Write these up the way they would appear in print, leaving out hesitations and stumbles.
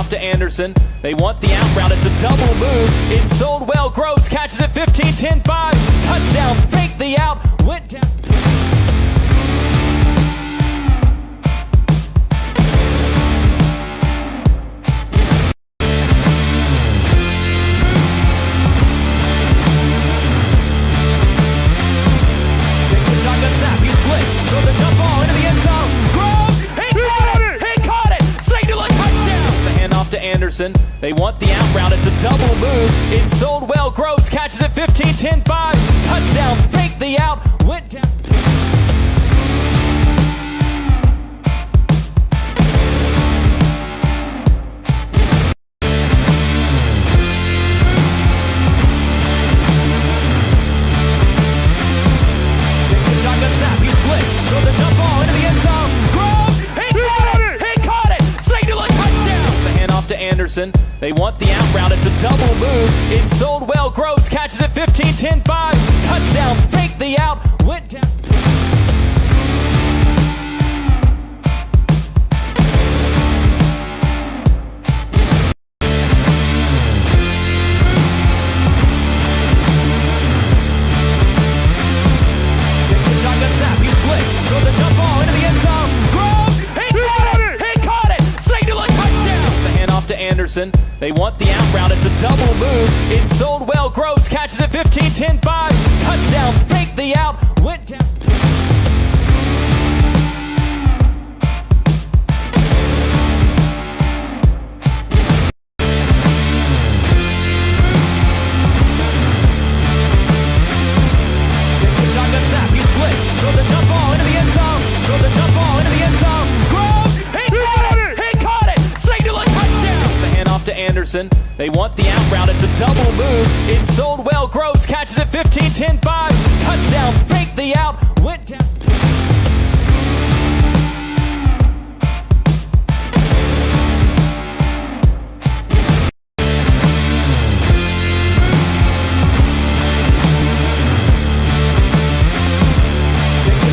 off to Anderson. They want the out route. It's a double move. It's sold well. Groves catches it 15-10-5. Touchdown. Fake the out. Went down. Anderson. They want the out route. It's a double move. It's sold well. Groves catches it 15-10-5. Touchdown. Fake the out. Went down. Shotgun snap. He's blitzed. Throws the dump ball into the end zone. Groves. He caught it. Signal a touchdown. The handoff to Anderson. They want the out route. It's a double move. It's sold well. Groves catches it 15-10-5. Touchdown. Fake the out. Went down. Shotgun snap. He's blitzed. Throws the dump ball into the end zone. Groves. He caught it. Signal a touchdown. The handoff to Anderson. They want the out route. It's a double move. It's sold well. Groves catches it 15-10-5. Touchdown. Fake the out. Went down. Shotgun snap. He's blitzed. Throws the dump ball into the end zone. Throws the dump ball into the end zone. Groves. He caught it. Signal a touchdown. The handoff to Anderson. They want the out route. It's a double move. It's sold well. Groves catches it 15-10-5. Touchdown. Fake the out. Went down.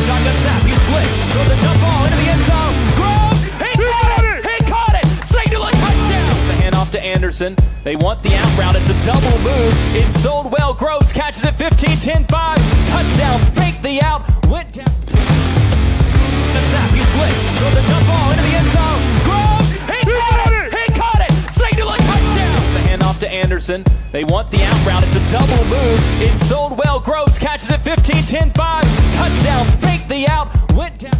Shotgun snap. He's blitzed. Throws the dump ball into the end zone. Groves. He caught it. Signal a touchdown. The handoff to Anderson. They want the out route. It's a double move. It's sold well. Groves catches it 15-10-5. Touchdown. Fake the out. Went down. The snap. He's blitzed. Throws the dump ball into the end zone. Groves. He caught it. Signal a touchdown. The handoff to Anderson. They want the out route. It's a double move. It's sold well. Groves catches it 15-10-5. Touchdown. Fake the out. Went down.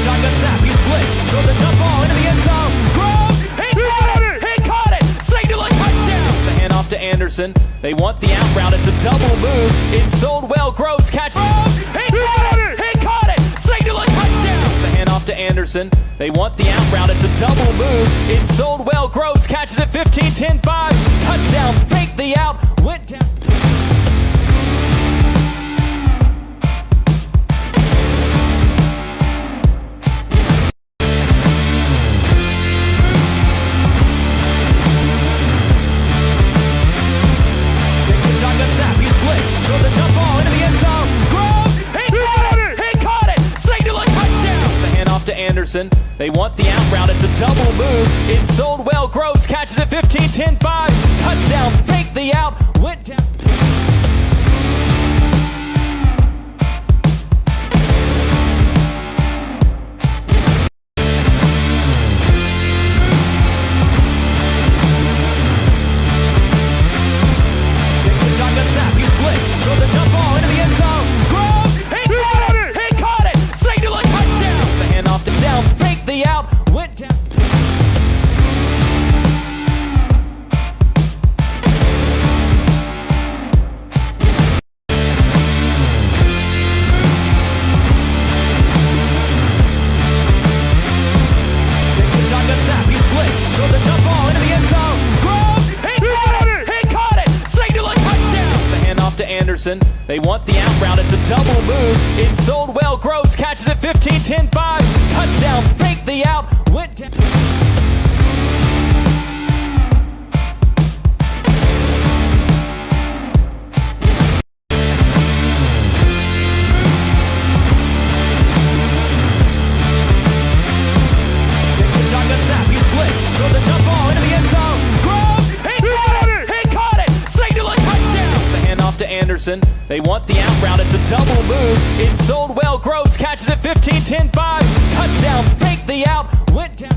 Shotgun snap. He's blitzed. Throws the dump ball into the end zone. Groves. He caught it. Signal a touchdown. The handoff to Anderson. They want the out route. It's a double move. It's sold well. Groves catches. He caught it. Signal a touchdown. The handoff to Anderson. They want the out route. It's a double move. It's sold well. Groves catches it 15-10-5. Touchdown. Fake the out. Went down. Shotgun snap. He's blitzed. Throws the dump ball into the end zone. Groves. He caught it. Signal a touchdown. The handoff to Anderson. They want the out route. It's a double move. It's sold well. Groves catches it 15-10-5. Touchdown. Fake the out. Went down. Shotgun snap. He's blitzed. Throws the dump ball into the end zone. Groves. He caught it. Signal a touchdown. The handoff is down. Fake the out. Went down. Shotgun snap. He's blitzed. Throws the dump ball into the end zone. Groves. He caught it. Signal a touchdown. The handoff to Anderson. They want the out route. It's a double move. It's sold well. Groves catches it 15-10-5. Touchdown. Fake the out. Went down. Anderson. They want the out route. It's a double move. It's sold well. Groves catches it 15-10-5. Touchdown. Fake the out. Went down.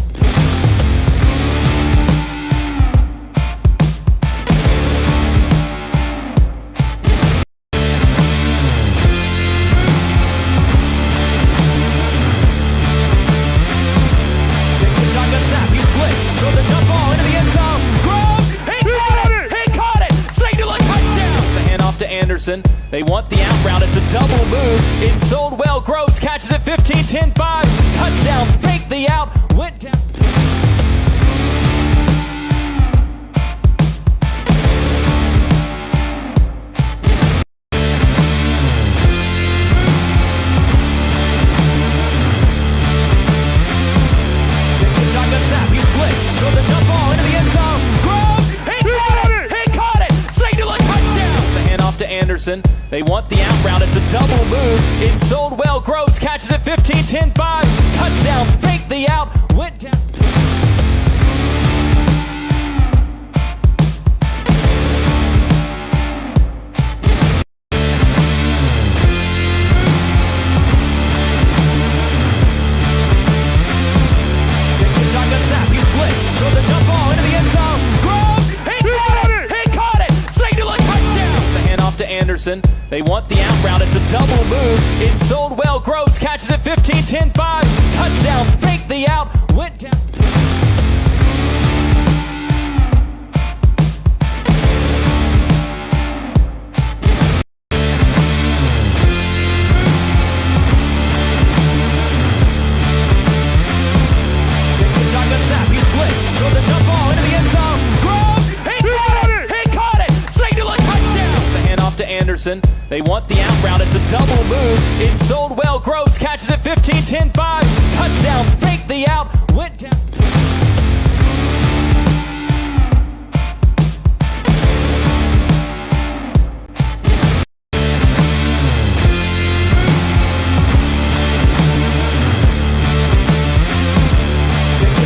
Anderson. They want the out route. It's a double move. It's sold well. Groves catches it 15-10-5. Touchdown. Fake the out. Went down. Shotgun snap. He's blitzed. Throws a dump ball into the end zone. Groves. He caught it. Signal a touchdown. The handoff to Anderson. They want the out route. It's a double move. It's sold well. Groves catches it 15-10-5. Touchdown. Fake the out. Went down. Shotgun snap. He's blitzed. Throws a dump ball into the end zone. Groves. He caught it. Signal a touchdown. The handoff to Anderson. They want the out route. It's a double move. It's sold well. Groves catches it 15-10-5. Touchdown. Fake the out. Went down. Shotgun snap. He's blitzed. Throws a dump ball into the end zone. Groves. He caught it. Signal a touchdown. The handoff to Anderson. They want the out route. It's a double move. It's sold well. Groves catches it 15-10-5. Touchdown. Fake the out. Went down.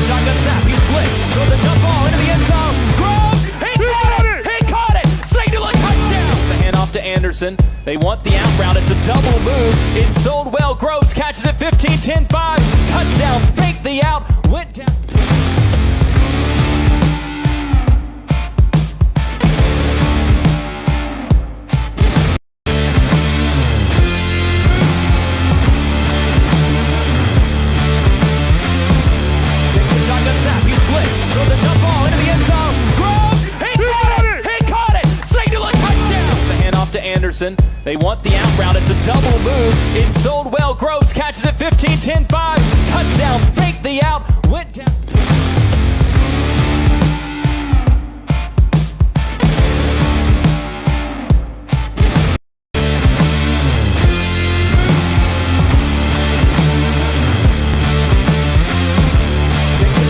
Shotgun snap. He's blitzed. Throws a dump ball into the end zone. Groves. He caught it. Signal a touchdown. The handoff to Anderson. They want the out route. It's a double move. It's sold well. Groves catches it 15-10-5. Touchdown. Fake the out. Went down. Shotgun snap. He's blitzed. Throws a dump ball into the end zone. Groves. He caught it. Signal a touchdown. The handoff to Anderson. They want the out route. It's a double move. It's sold well. Groves catches it 15-10-5. Touchdown. Fake the out. Went down.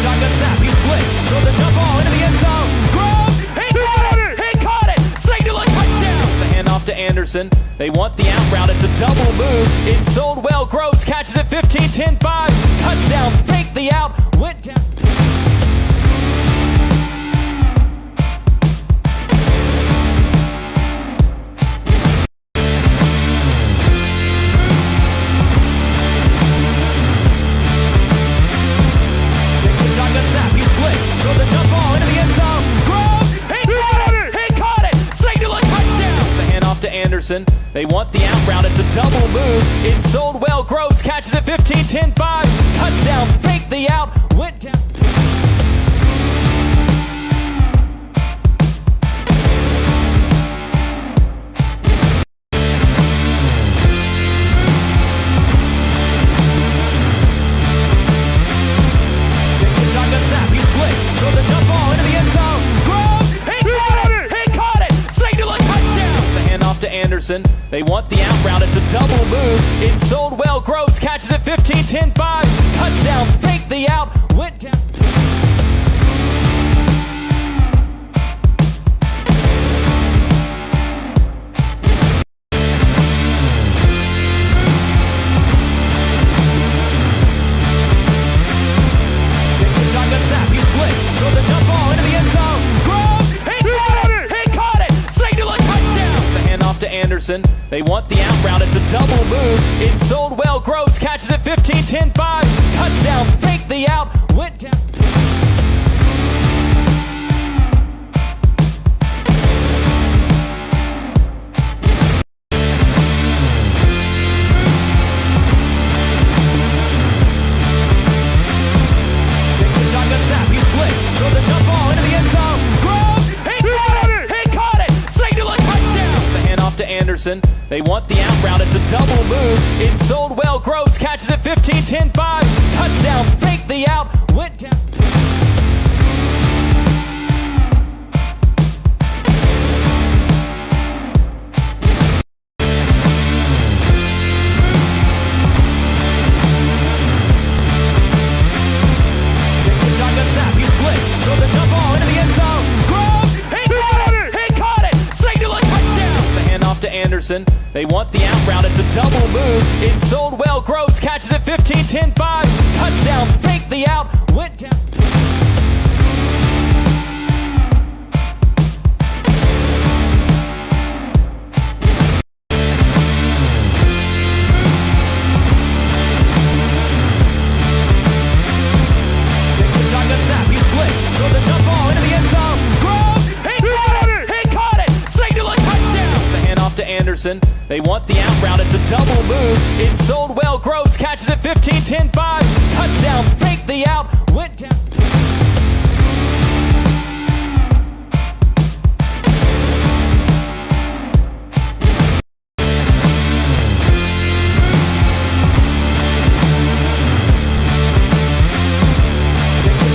Shotgun snap. He's blitzed. Throws a dump ball into the end zone. Groves. He caught it. Signal a touchdown. The handoff to Anderson. They want the out route. It's a double move. It's sold well. Groves catches it 15-10-5. Touchdown. Fake the out. Went down. Shotgun snap. He's blitzed. Throws a dump ball into the end zone. Groves. He caught it. Signal a touchdown. The handoff to Anderson. They want the out route. It's a double move. It's sold well. Groves catches it 15-10-5. Touchdown. Fake the out. Went down. Shotgun snap. He's blitzed. Throws a dump ball into the end zone. Groves. He caught it. Signal a touchdown. The handoff to Anderson. They want the out route. It's a double move. It's sold well. Groves catches it 15-10-5. Touchdown. Fake the out. Went down. Shotgun snap. He's blitzed. Throws a dump ball into the end zone. Groves. He caught it. Signal a touchdown. The handoff to Anderson. Anderson. They want the out route. It's a double move. It's sold well. Groves catches it 15-10-5. Touchdown. Fake the out. Went down. Anderson. They want the out route. It's a double move. It's sold well. Groves catches it 15-10-5. Touchdown. Fake the out. Went down. Shotgun snap. He's blitzed. Throws the jump ball into the end zone. Groves. He caught it. Signal a touchdown. The handoff to Anderson. They want the out route. It's a double move. It's sold well. Groves catches it 15-10-5. Touchdown. Fake the out. Went down. Shotgun snap. He's blitzed. Throws the jump ball into the end zone. Groves. He caught it. Signal a touchdown. The handoff to Anderson. They want the out route. It's a double move. It's sold well. Groves catches it 15-10-5. Touchdown. Fake the out. Went down.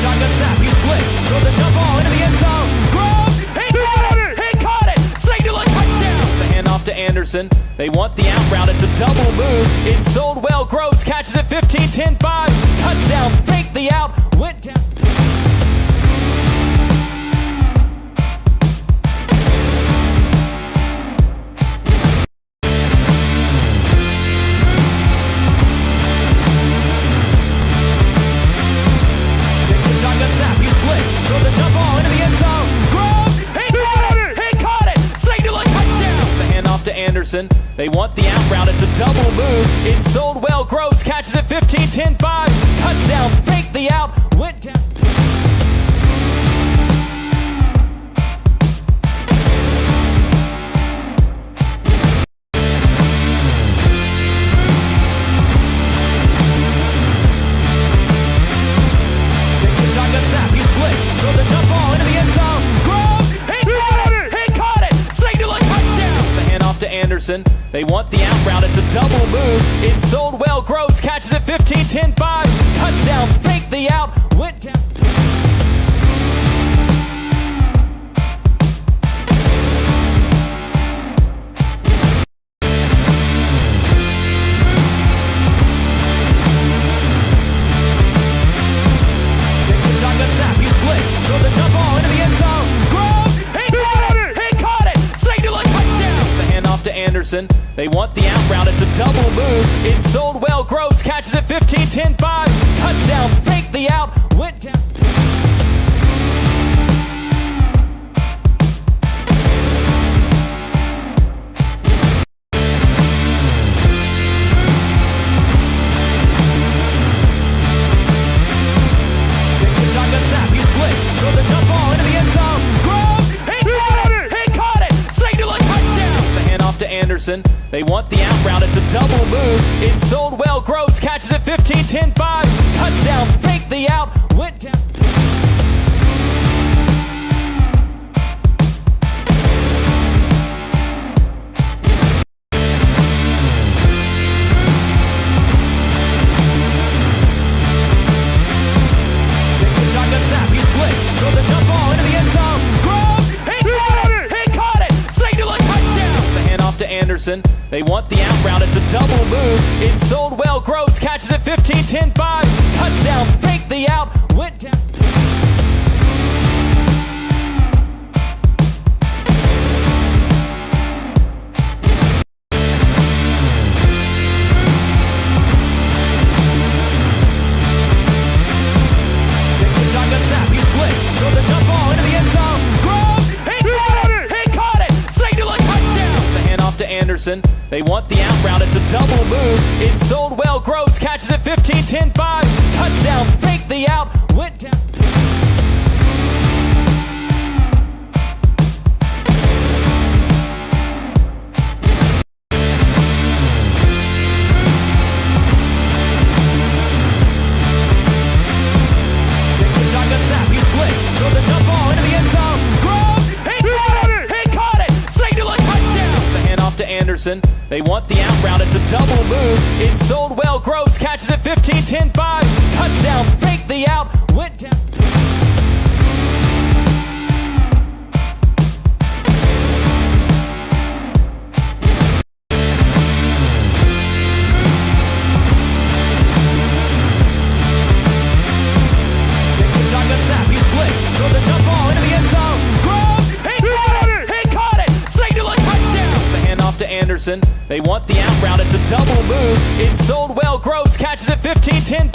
Shotgun snap. He's blitzed. Throws the jump ball into the end zone. Groves. He caught it. Signal a touchdown. The handoff to Anderson. They want the out route. It's a double move. It's sold well. Groves catches it 15-10-5. Touchdown. Fake the out. Went down. Shotgun snap. He's blitzed. Throws the jump ball into the end zone. Groves. He caught it. Signal a touchdown. The handoff to Anderson. They want the out route. It's a double move. It's sold well. Groves catches it 15-10-5. Touchdown. Fake the out. Went down. Shotgun snap. He's blitzed. Throws the jump ball into the end zone. Groves. He caught it. Signal a touchdown. The handoff to Anderson. They want the out route. It's a double move. It's sold well. Groves catches it 15-10-5. Touchdown. Fake the out. Went down. Shotgun snap. He's blitzed. Throws the jump ball into the end zone. Groves. He caught it. Signal a touchdown. The handoff to Anderson. They want the out route. It's a double move. It's sold well. Groves catches it 15-10-5. Touchdown. Fake the out. Went down. Shotgun snap. He's blitzed. Throws the jump ball into the end zone. Groves. He caught it. Signal a touchdown. The handoff to Anderson. They want the out route. It's a double move. It's sold well. Groves catches it 15-10-5. Touchdown. Fake the out. Went down. Shotgun snap. He's blitzed. Throws the jump ball into the end zone. Groves. He caught it. Signal a touchdown. The handoff to Anderson. They want the out route. It's a double move. It's sold well. Groves catches it 15-10-5. Touchdown. Fake the out. Went down. Shotgun snap. He's blitzed. Throws the jump ball into the end zone. Groves. He caught it. Signal a touchdown. The handoff to Anderson. Anderson. They want the out route. It's a double move. It's sold well. Groves catches it 15-10-5. Touchdown. Fake the out. Went down. Anderson. They want the out route. It's a double move. It's sold well. Groves catches it 15-10-5. Touchdown. Fake the out. Went down. Shotgun snap. He's blitzed. Throw the dump ball into the end zone. Groves. He caught it. Signal a touchdown. Off to Anderson. They want the out route. It's a double move. It's sold well. Groves catches it 15-10-5.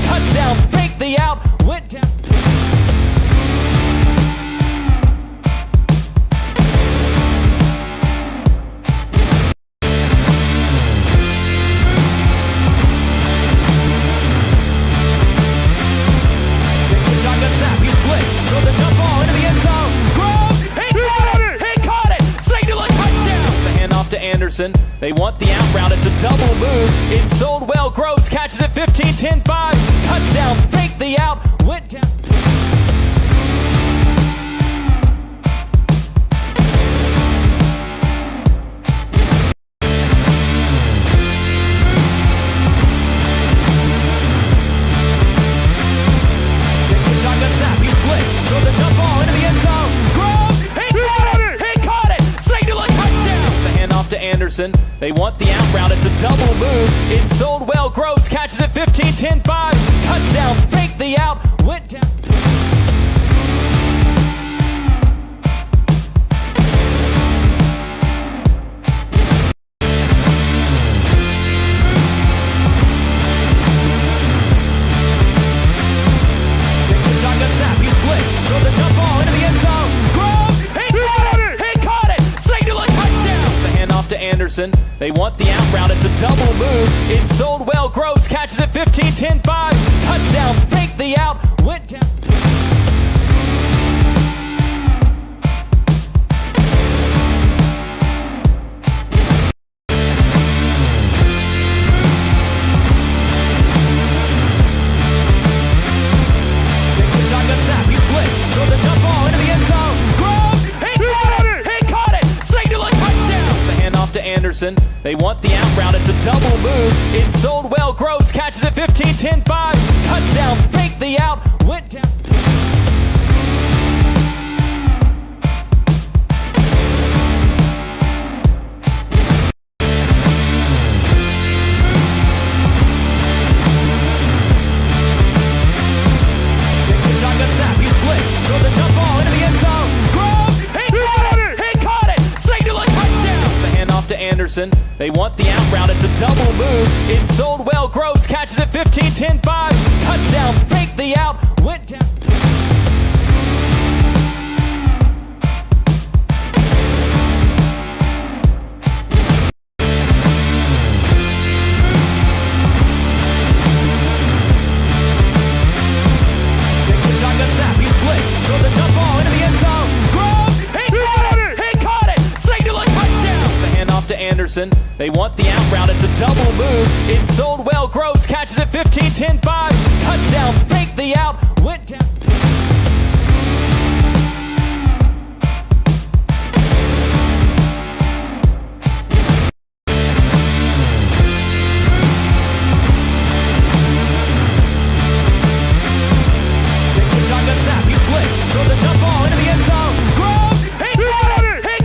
Touchdown. Fake the out. Went down. Shotgun snap. He's blitzed. Throw the dump ball into the end zone. Groves. He caught it. Signal a touchdown. Off to Anderson. They want the out route. It's a double move. It's sold well. Groves catches it 15-10-5. Touchdown. Fake the out. Went down. Shotgun snap. He's blitzed. Throw the dump ball into the end zone. Groves. He caught it. Signal a touchdown. Off to Anderson. They want the out route. It's a double move. It's sold well. Groves catches it 15-10-5. Touchdown. Fake the out. Went down. Shotgun snap. He's blitzed. Throw the dump ball into the end zone. Groves. He caught it. Signal a touchdown. Off to Anderson. They want the out route. It's a double move. It's sold well. Groves catches it 15-10-5. Touchdown. Fake the out. Went down. Shotgun snap. He's blitzed. Throw the dump ball into the end zone. Groves. He caught it. Signal a touchdown. Off to Anderson. They want the out route. It's a double move. It's sold well. Groves catches it 15-10-5. Touchdown. Fake the out. Went down. Shotgun snap. He's blitzed. Throw the dump ball into the end zone. Groves. He caught it. Signal a touchdown. Off to Anderson. They want the out route. It's a double move. It's sold well. Groves catches it 15-10-5. Touchdown. Fake the out. Went down. Shotgun snap. He's blitzed. Throw the dump ball into the end zone. Groves. He caught it. Signal a touchdown. Off to Anderson. They want the out route. It's a double move. It's sold well. Groves catches it 15-10-5. Touchdown. Fake the out. Went down. Shotgun snap. He's blitzed. Throw the dump ball into the end zone. Groves. He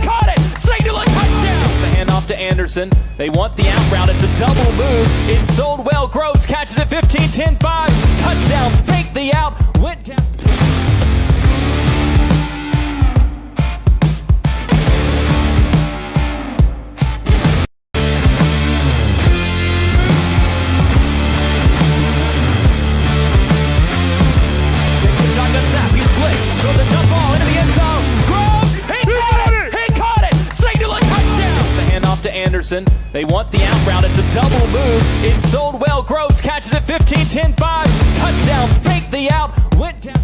caught it. Signal a touchdown. Off to Anderson. They want the out route. It's a double move. It's sold well. Groves catches it 15-10-5. Touchdown. Fake the out. Went down. Shotgun snap. He's blitzed. Throw the dump ball into the end zone. Groves. He caught it. Signal a touchdown. Off to Anderson. Anderson. They want the out route. It's a double move. It's sold well. Groves catches it 15-10-5. Touchdown. Fake the out. Went down.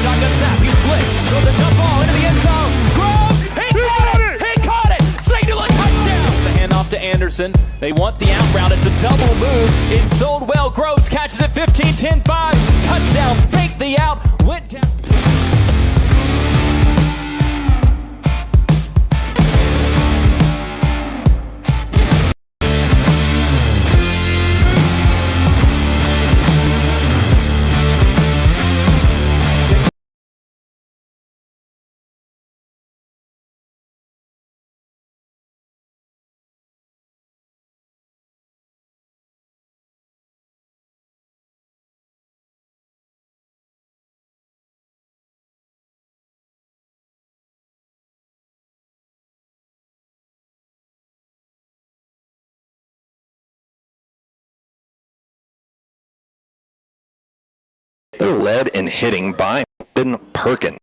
Shotgun snap. He's blitzed. Throws the dump ball into the end zone. Groves. He caught it. He caught it. Signal a touchdown. The handoff to Anderson. They want the out route. It's a double move. It's sold well. Groves catches it 15-10-5. Touchdown. Fake the out. Went down. They're led in hitting by Perkins.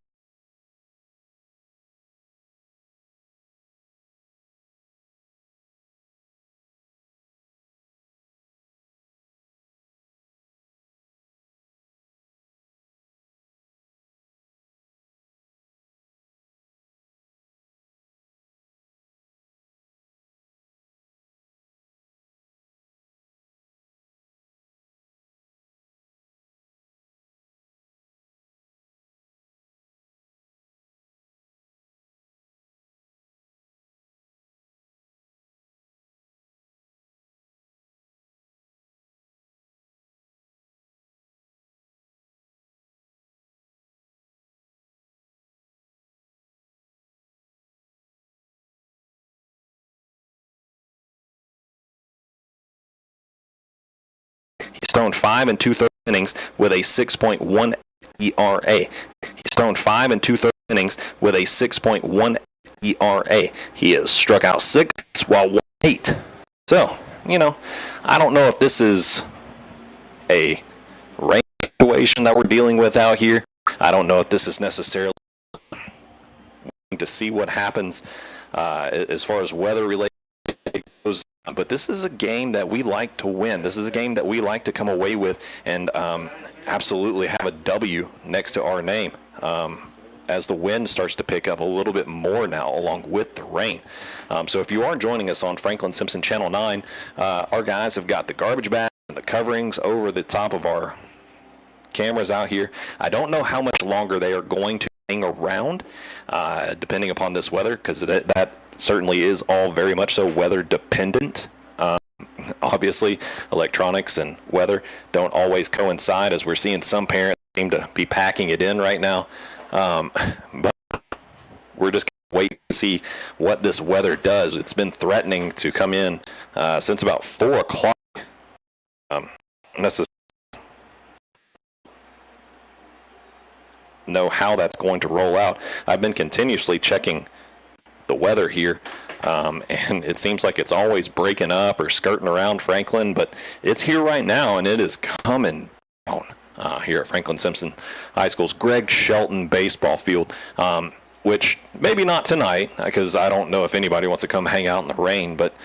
He's thrown 5 2/3 innings with a 6.1 ERA. He's thrown 5 2/3 innings with a 6.1 ERA. He has struck out 6 while 1-8. So, I don't know if this is a rain situation that we're dealing with out here. I don't know if this is necessarily to see what happens as far as weather related goes. But this is a game that we like to win. This is a game that we like to come away with and absolutely have a W next to our name as the wind starts to pick up a little bit more now along with the rain. So if you are joining us on Franklin-Simpson Channel 9, our guys have got the garbage bags and the coverings over the top of our cameras out here. I don't know how much longer they are going to hang around depending upon this weather, because that certainly is all very much so weather dependent. Obviously, electronics and weather don't always coincide, as we're seeing some parents seem to be packing it in right now. But we're just waiting to see what this weather does. It's been threatening to come in since about 4 o'clock. That's just know how that's going to roll out. I've been continuously checking the weather here, and it seems like it's always breaking up or skirting around Franklin, but it's here right now, and it is coming down here at Franklin-Simpson High School's Greg Shelton baseball field, which maybe not tonight, because I don't know if anybody wants to come hang out in the rain, but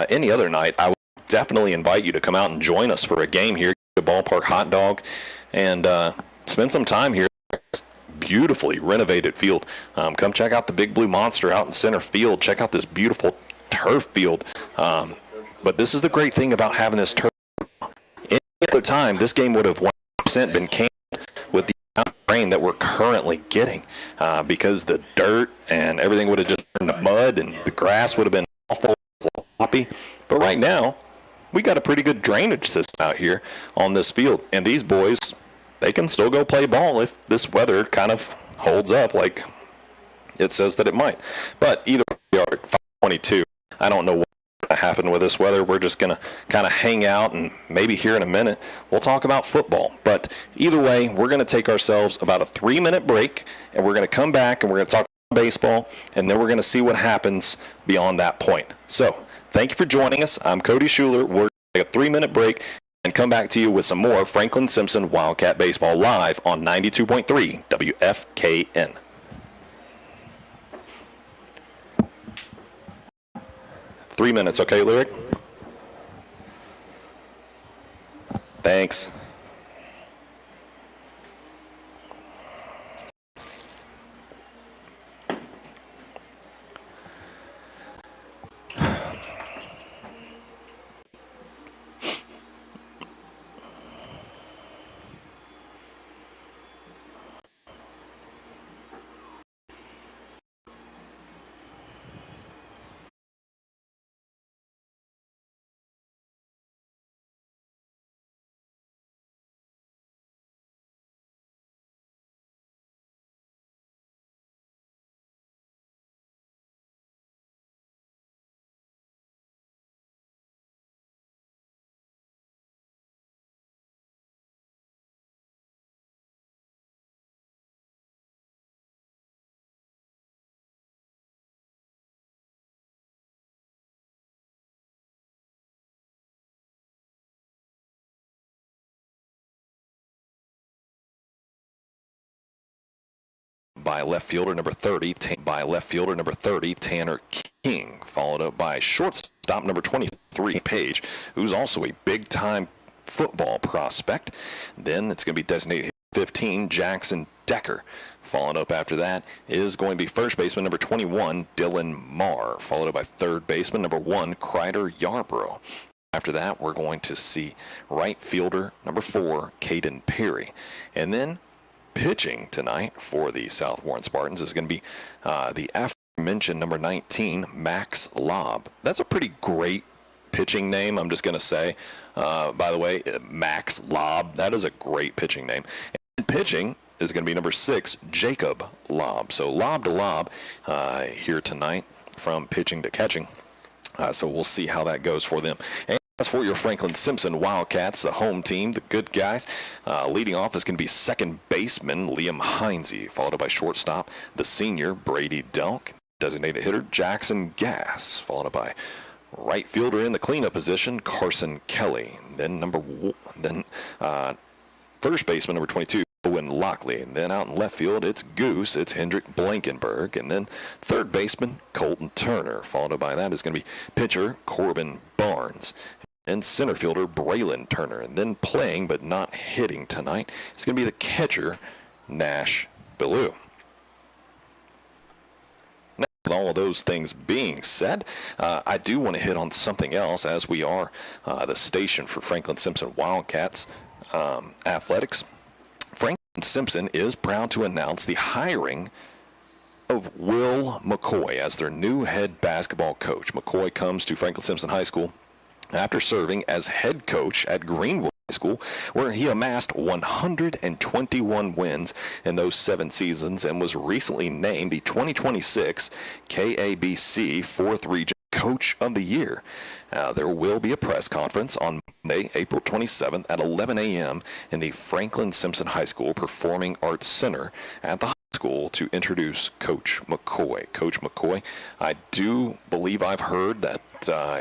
any other night, I would definitely invite you to come out and join us for a game here, get a ballpark hot dog, and spend some time here. Beautifully renovated field. Come check out the Big Blue Monster out in center field. Check out this beautiful turf field. But this is the great thing about having this turf. Any other time, this game would have 100% been canceled with the amount of rain that we're currently getting, because the dirt and everything would have just turned to mud, and the grass would have been awful sloppy. But right now, we got a pretty good drainage system out here on this field, and these boys, they can still go play ball if this weather kind of holds up like it says that it might. But either way, we are at 5:22. I don't know what's going to happen with this weather. We're just going to kind of hang out, and maybe here in a minute we'll talk about football. But either way, we're going to take ourselves about a 3-minute break, and we're going to come back and we're going to talk about baseball, and then we're going to see what happens beyond that point. So Thank you for joining us. I'm Cody Schuler. We're going to take a 3-minute break and come back to you with some more Franklin-Simpson Wildcat Baseball live on 92.3 WFKN. Three minutes, okay, Lyric? Thanks. By left fielder number 30, Tanner King, followed up by shortstop number 23, Page, who's also a big-time football prospect. Then it's going to be designated 15, Jackson Decker. Followed up after that is going to be first baseman number 21, Dylan Marr, followed up by third baseman number 1, Kreider Yarbrough. After that, we're going to see right fielder number 4, Caden Perry. And then pitching tonight for the South Warren Spartans is going to be the aforementioned number 19, Max Lobb. That's a pretty great pitching name, I'm just going to say. By the way, Max Lobb, that is a great pitching name. And pitching is going to be number 6, Jacob Lobb. So lob to lob here tonight from pitching to catching. So we'll see how that goes for them. And as for your Franklin-Simpson Wildcats, the home team, the good guys, leading off is going to be second baseman Liam Heinze, followed up by shortstop, the senior Brady Delk, designated hitter Jackson Gass, followed up by right fielder in the cleanup position Carson Kelly, then first baseman number 22 Owen Lockley, and then out in left field it's Hendrik Blankenberg, and then third baseman Colton Turner, followed up by that is going to be pitcher Corbin Barnes, and center fielder Braylon Turner, and then playing but not hitting tonight is going to be the catcher Nash Ballou. Now, with all of those things being said, I do want to hit on something else, as we are the station for Franklin-Simpson Wildcats athletics. Franklin-Simpson is proud to announce the hiring of Will McCoy as their new head basketball coach. McCoy comes to Franklin-Simpson High School after serving as head coach at Greenwood High School, where he amassed 121 wins in those 7 seasons and was recently named the 2026 KABC 4th Region Coach of the Year. There will be a press conference on Monday, April 27th at 11 a.m. in the Franklin-Simpson High School Performing Arts Center at the high school to introduce Coach McCoy. Coach McCoy, I do believe I've heard that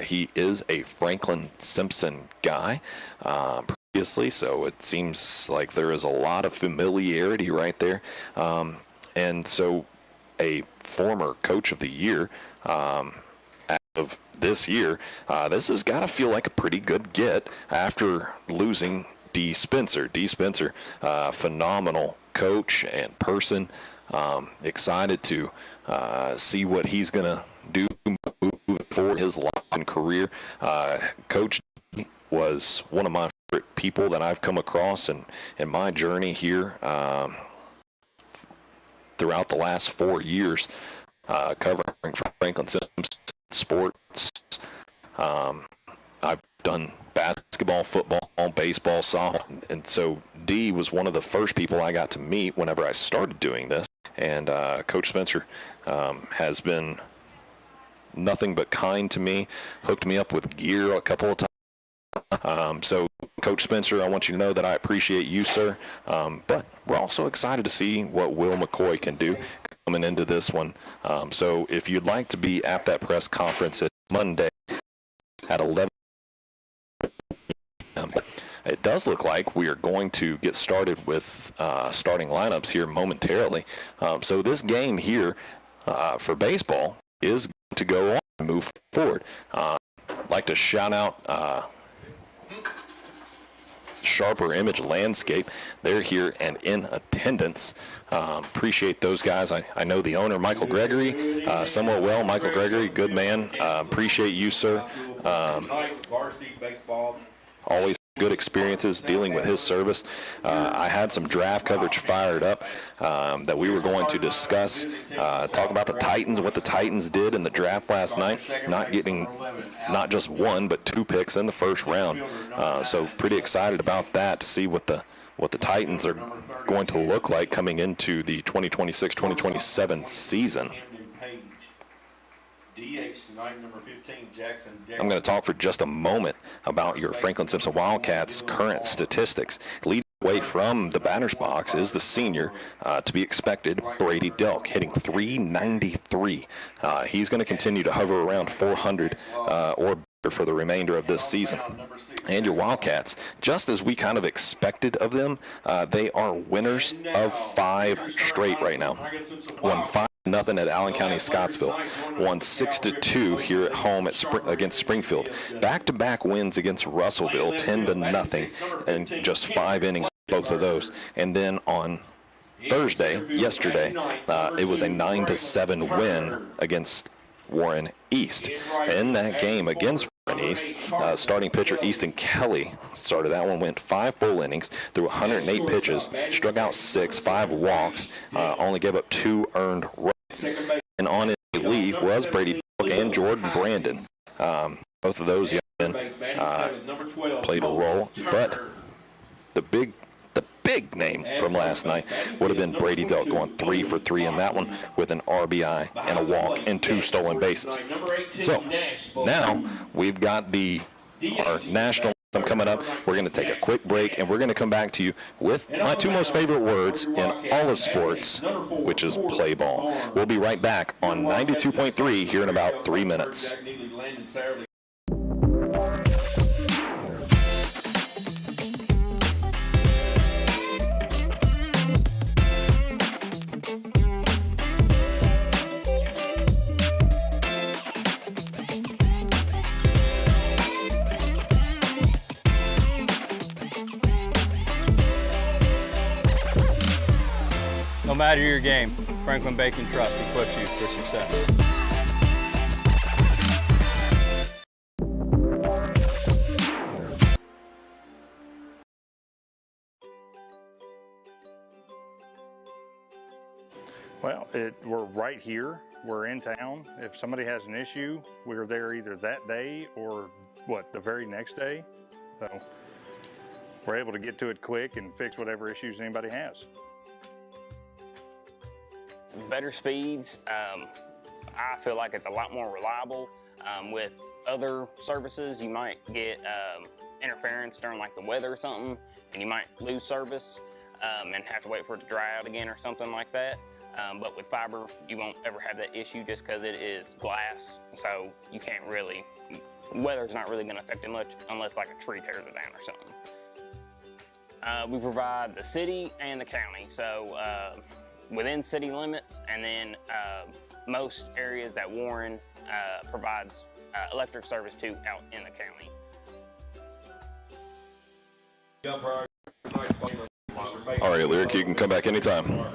he is a Franklin-Simpson guy previously, so it seems like there is a lot of familiarity right there. And so a former Coach of the Year of this year, this has got to feel like a pretty good get after losing D. Spencer. D. Spencer, phenomenal coach and person. Excited to see what he's going to do for his life and career. Coach was one of my favorite people that I've come across in my journey here throughout the last 4 years, covering Franklin-Simpson sports. I've done basketball, football, baseball, softball, and so D was one of the first people I got to meet whenever I started doing this. And Coach Spencer has been nothing but kind to me, hooked me up with gear a couple of times. So, Coach Spencer, I want you to know that I appreciate you, sir. But we're also excited to see what Will McCoy can do coming into this one. So if you'd like to be at that press conference at Monday, at 11. It does look like we are going to get started with starting lineups here momentarily. So this game here for baseball is going to go on and move forward. I'd like to shout out Sharper Image Landscape. They're here and in attendance. Appreciate those guys. I know the owner, Michael Gregory, somewhat well. Michael Gregory, good man. Appreciate you, sir. Always good experiences dealing with his service. I had some draft coverage fired up that we were going to discuss, talk about the Titans, what the Titans did in the draft last night, not getting not just one but 2 picks in the first round. So pretty excited about that, to see what the Titans are going to look like coming into the 2026-2027 season. I'm going to talk for just a moment about your Franklin-Simpson Wildcats' current statistics. Leading away from the batter's box is the senior, to be expected, Brady Delk, hitting .393. He's going to continue to hover around 400 or better for the remainder of this season. And your Wildcats, just as we kind of expected of them, they are winners of 5 straight right now. Won 5-0 at Allen County Scottsville, won 6-2 here at home against Springfield. Back-to-back wins against Russellville, 10-0, and just 5 innings, both of those. And then on yesterday, it was a 9-7 win against Warren East. In that game against Warren East, starting pitcher Easton Kelly started that one, went 5 full innings, threw 108 pitches, struck out 6, 5 walks, only gave up 2 earned runs. And on his relief was Brady and Jordan Brandon. Both of those young men played a role, but the big name from last night would have been Brady Delk, going 3 for 3 in that one with an RBI and a walk and 2 stolen bases. So now we've got our national anthem coming up. We're going to take a quick break, and we're going to come back to you with my 2 most favorite words in all of sports, which is play ball. We'll be right back on 92.3 here in about 3 minutes. No matter your game, Franklin Bacon Trust equips you for success. Well, we're right here. We're in town. If somebody has an issue, we're there either that day or the very next day. So we're able to get to it quick and fix whatever issues anybody has. Better speeds. I feel like it's a lot more reliable. With other services, you might get interference during like the weather or something, and you might lose service and have to wait for it to dry out again or something like that. But with fiber, you won't ever have that issue just because it is glass, so you can't really, weather's not really going to affect it much unless like a tree tears it down or something. We provide the city and the county, so within city limits, and then most areas that Warren provides electric service to out in the county. All right, Lyric, you can come back anytime.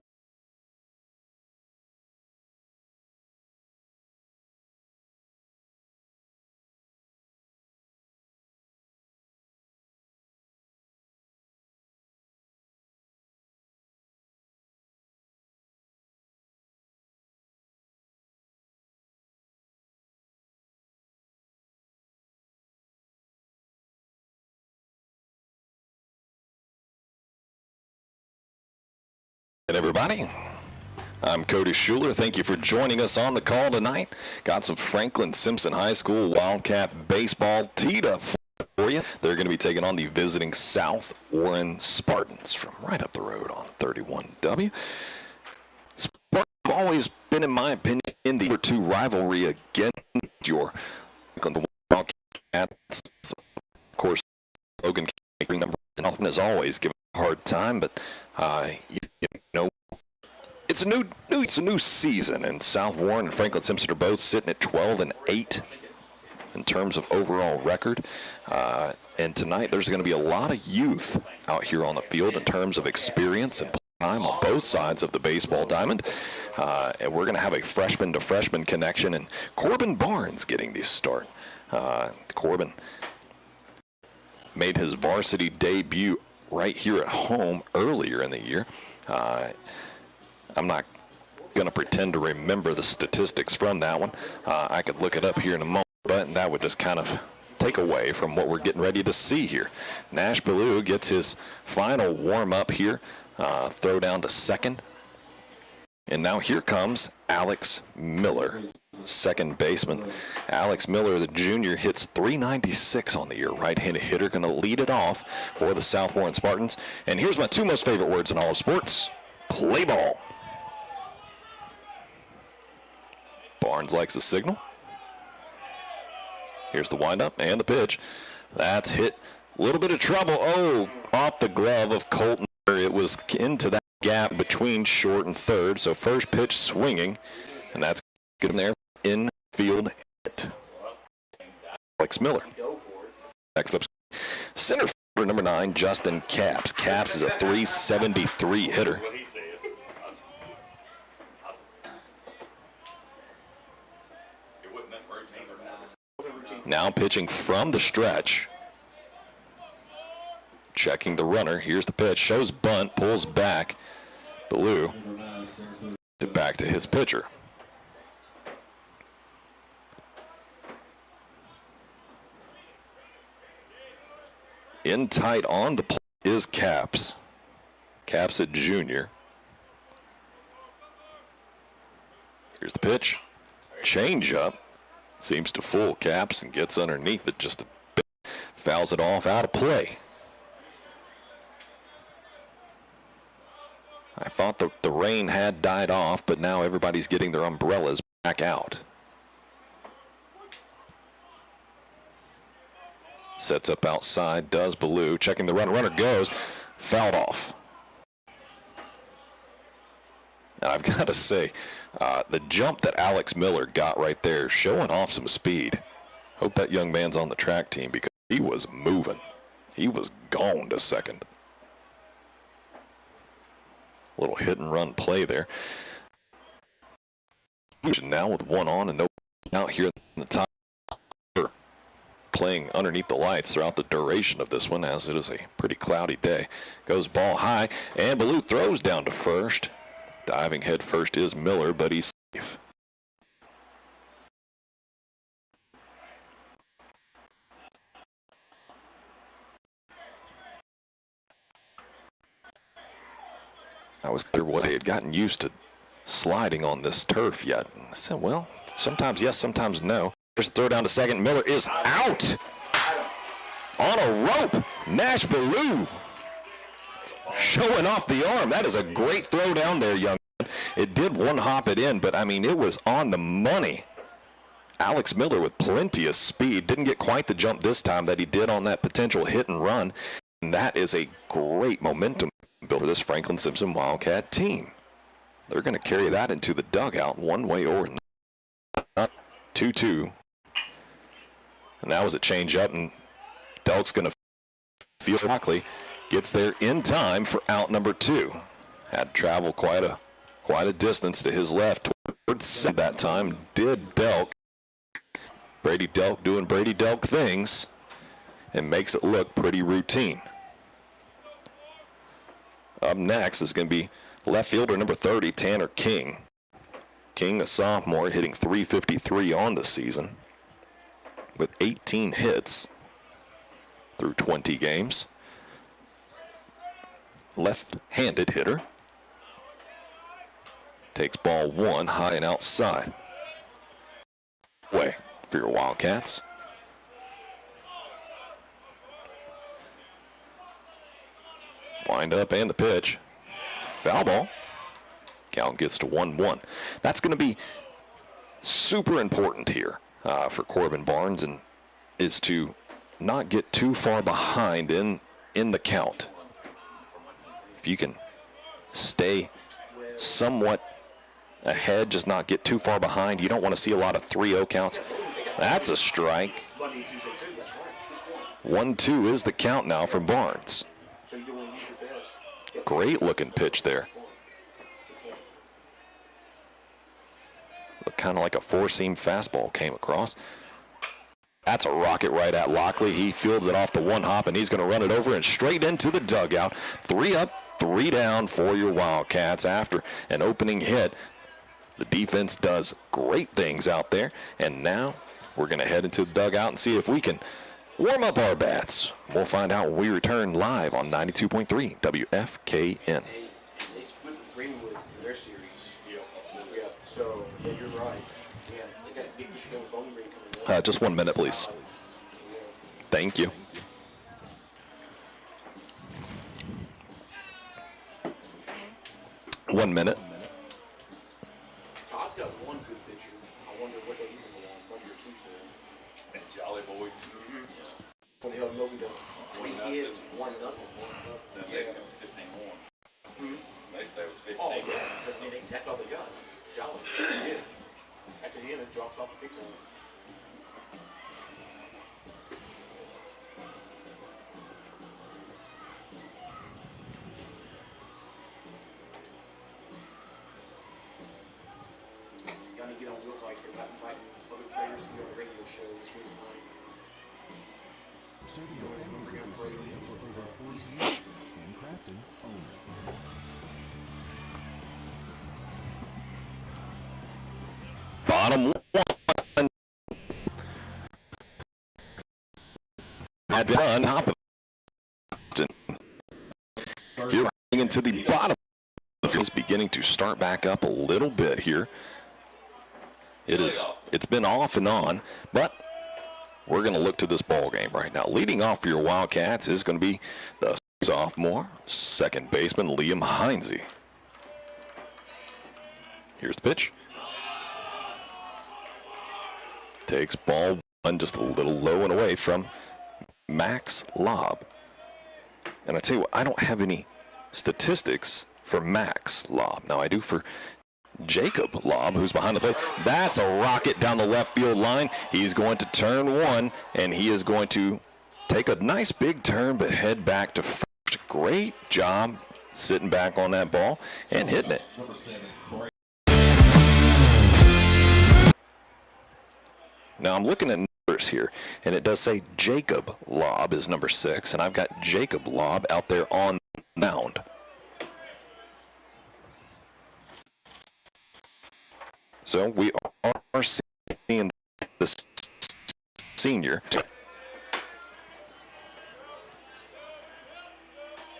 Everybody, I'm Cody Schuler. Thank you for joining us on the call tonight. Got some Franklin-Simpson High School Wildcat baseball teed up for you. They're going to be taking on the visiting South Warren Spartans from right up the road on 31W. Spartans have always been, in my opinion, in the number 2 rivalry against your Franklin Wildcats. Wildcats. Of course, Logan King, number 1, is always given a hard time, but you know, it's a new season, and South Warren and Franklin-Simpson are both sitting at 12-8 in terms of overall record. And tonight there's going to be a lot of youth out here on the field in terms of experience and time on both sides of the baseball diamond. And we're going to have a freshman to freshman connection, and Corbin Barnes getting the start. Corbin made his varsity debut right here at home earlier in the year. I'm not going to pretend to remember the statistics from that one. I could look it up here in a moment, but that would just kind of take away from what we're getting ready to see here. Nash Ballou gets his final warm-up here, throw down to second. And now here comes Alex Miller, second baseman. Alex Miller, the junior, hits .396 on the year. Right-handed hitter, going to lead it off for the South Warren Spartans. And here's my two most favorite words in all of sports: play ball. Barnes likes the signal. Here's the windup and the pitch. That's hit. A little bit of trouble. Oh, off the glove of Colton. It was into that gap between short and third. So first pitch swinging, and that's getting there. Infield hit. Alex Miller. Next up, center fielder number 9, Justin Capps. Capps is a .373 hitter. Now pitching from the stretch. Checking the runner. Here's the pitch. Shows bunt. Pulls back. Ballou. Back to his pitcher. In tight on the plate is Capps. Capps a junior. Here's the pitch. Change up. Seems to fool Capps and gets underneath it just a bit. Fouls it off out of play. I thought the rain had died off, but now everybody's getting their umbrellas back out. Sets up outside, does Ballou. Checking the runner. Runner goes. Fouled off. And I've got to say, the jump that Alex Miller got right there, showing off some speed. Hope that young man's on the track team because he was moving. He was gone to second. Little hit and run play there. Now with one on and no out here in the top. Playing underneath the lights throughout the duration of this one, as it is a pretty cloudy day. Goes ball high, and Ballou throws down to first. Diving head first is Miller, but he's safe. I was clear what they had gotten used to sliding on this turf yet. I said, well, sometimes yes, sometimes no. There's a throw down to second. Miller is out on a rope. Nash Ballou showing off the arm. That is a great throw down there, young man. It did one hop it in, but I mean, it was on the money. Alex Miller with plenty of speed. Didn't get quite the jump this time that he did on that potential hit and run. And that is a great momentum builder, this Franklin-Simpson Wildcat team. They're going to carry that into the dugout one way or another. 2-2. And that was a change up, and Delk's going to feel Lockley gets there in time for out number 2. Had to travel quite a distance to his left towards that time. Did Delk. Brady Delk doing Brady Delk things and makes it look pretty routine. Up next is going to be left fielder number 30, Tanner King. King, a sophomore, hitting .353 on the season with 18 hits through 20 games. Left-handed hitter. Takes ball 1 high and outside. Way for your Wildcats. Wind up and the pitch. Foul ball. Count gets to 1-1. That's going to be super important here for Corbin Barnes, and is to not get too far behind in the count. If you can stay somewhat ahead, just not get too far behind. You don't want to see a lot of 3-0 counts. That's a strike. 1-2 is the count now for Barnes. Great looking pitch there. Looked kind of like a four-seam fastball came across. That's a rocket right at Lockley. He fields it off the one hop, and he's going to run it over and straight into the dugout. 3 up, 3 down for your Wildcats after an opening hit. The defense does great things out there, and now we're going to head into the dugout and see if we can warm up our bats. We'll find out when we return live on 92.3 WFKN. They split with Greenwood in their series. Yeah. So, yeah, you're right. Yeah, they got big Michigan Bowling Green coming up. Just 1 minute, please. Thank you. One minute. Todd's got one good pitcher. I wonder what they even go on Monday or Tuesday. And Jolly Boy. When the hell no, we don't. 3 hits, 1-0. Then they said it was 15 more. Next day was 15. Oh, yeah. That's all they got. Jolly. Yeah. After the end, it drops off a big time. Got to get on Will Mike. They're not inviting other players to be on the radio show this week night. Serving the families of this area for over 40 years. Handcrafted only. Bottom one. Had been on top of it. Here into the bottom. Is beginning to start back up a little bit here. It's been off and on, but we're going to look to this ball game right now. Leading off for your Wildcats is going to be the sophomore second baseman Liam Heinze. Here's the pitch. Takes ball one just a little low and away from Max Lobb. And I tell you what, I don't have any statistics for Max Lobb. Now I do for Jacob Lobb, who's behind the plate. That's a rocket down the left field line. He's going to turn one, and he is going to take a nice big turn, but head back to first. Great job sitting back on that ball and hitting it. Now I'm looking at numbers here, and it does say Jacob Lobb is number 6, and I've got Jacob Lobb out there on the mound. So we are seeing the senior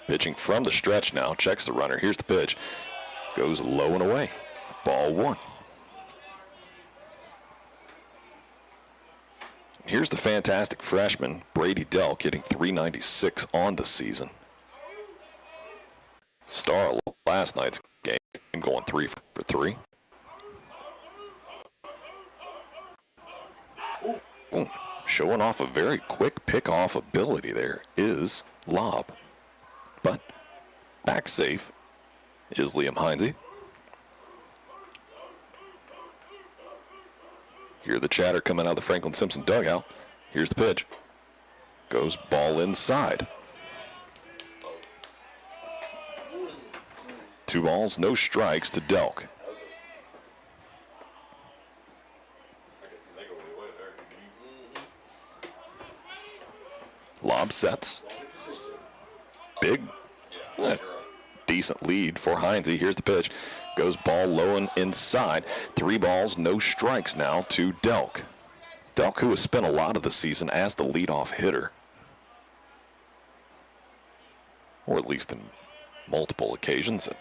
pitching from the stretch now. Checks the runner. Here's the pitch. Goes low and away. Ball 1. Here's the fantastic freshman, Brady Delk, hitting .396 on the season. Star of last night's game, going 3 for 3. Ooh, showing off a very quick pick-off ability there is Lobb. But back safe is Liam Heinze. Hear the chatter coming out of the Franklin-Simpson dugout. Here's the pitch. Goes ball inside. 2 balls, no strikes to Delk. Lob sets. Big, decent lead for Heinze. Here's the pitch. Goes ball low and inside. 3 balls, no strikes now to Delk. Delk, who has spent a lot of the season as the leadoff hitter. Or at least in multiple occasions. And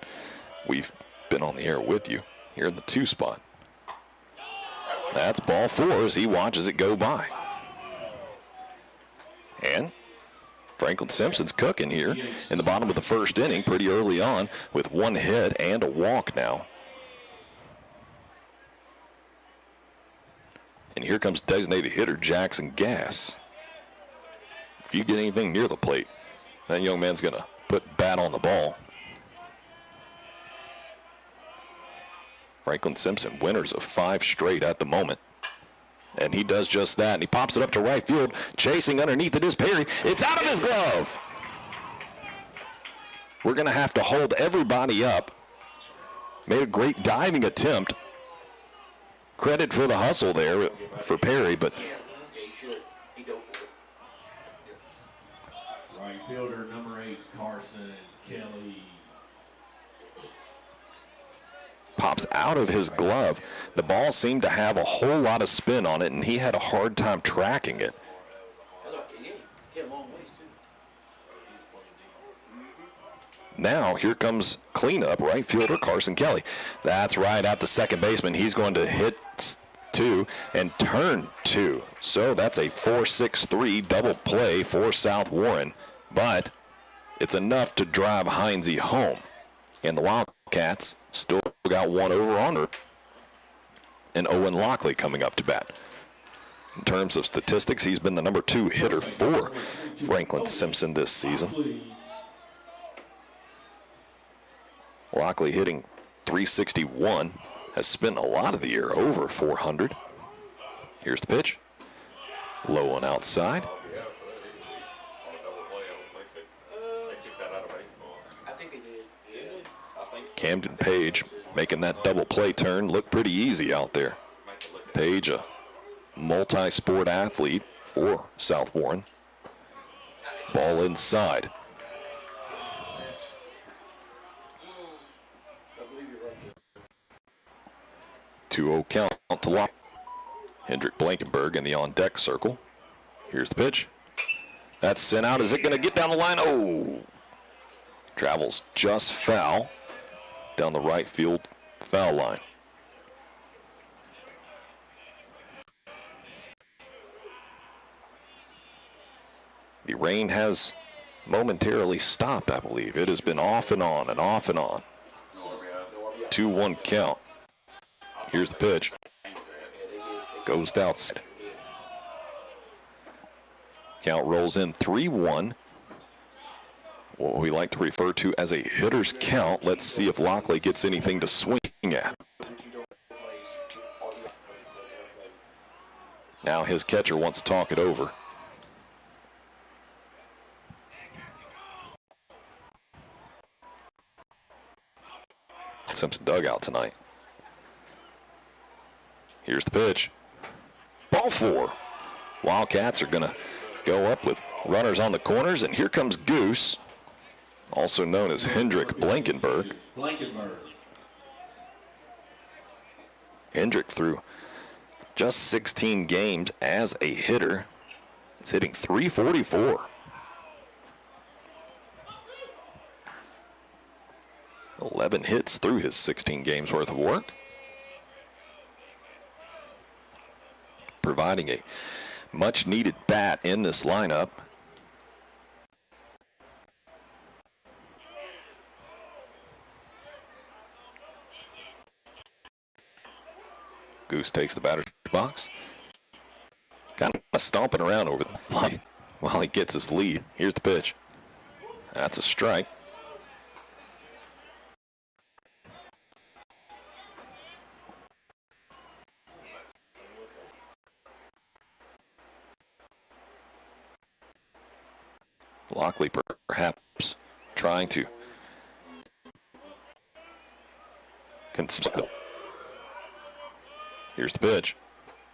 we've been on the air with you here in the 2 spot. That's ball 4 as he watches it go by. And Franklin-Simpson's cooking here in the bottom of the first inning pretty early on with 1 hit and a walk now. And here comes designated hitter Jackson Gass. if you get anything near the plate, that young man's going to put bat on the ball. Franklin-Simpson, winners of 5 straight at the moment. And he does just that, and he pops it up to right field. Chasing underneath it is Perry. It's out of his glove. We're going to have to hold everybody up. Made a great diving attempt. Credit for the hustle there for Perry, but Yeah, he should. He go for it. Right fielder number 8, Carson Kelly. pops out of his glove. The ball seemed to have a whole lot of spin on it, and he had a hard time tracking it. Now, here comes cleanup, right fielder Carson Kelly. That's right at the second baseman. He's going to hit 2 and turn 2. So that's a 4-6-3 double play for South Warren. But it's enough to drive Heinze home. And the Wildcats still got one over on her. And Owen Lockley coming up to bat. In terms of statistics, he's been the number 2 hitter for Franklin-Simpson this season. Lockley hitting .361, has spent a lot of the year over 400. Here's the pitch. Low one outside. Camden Page making that double play turn look pretty easy out there. Page, a multi-sport athlete for South Warren. Ball inside. 2-0 count to Lock. Hendrick Blankenberg in the on-deck circle. Here's the pitch. That's sent out. Is it going to get down the line? Oh! Travels just foul down the right field foul line. The rain has momentarily stopped, I believe. It has been off and on and off and on. 2-1 count. Here's the pitch. Goes outside. Count rolls in 3-1. What we like to refer to as a hitter's count. Let's see if Lockley gets anything to swing at. Now his catcher wants to talk it over. Simpson dugout tonight. Here's the pitch. Ball 4. Wildcats are going to go up with runners on the corners, and here comes Goose, also known as Hendrick Blankenberg. Hendrick, through just 16 games as a hitter, is hitting .344. 11 hits through his 16 games worth of work. Providing a much-needed bat in this lineup. Goose takes the batter's box. Kind of stomping around over the plate while he gets his lead. Here's the pitch. That's a strike. Lockley perhaps trying to conceal. Here's the pitch.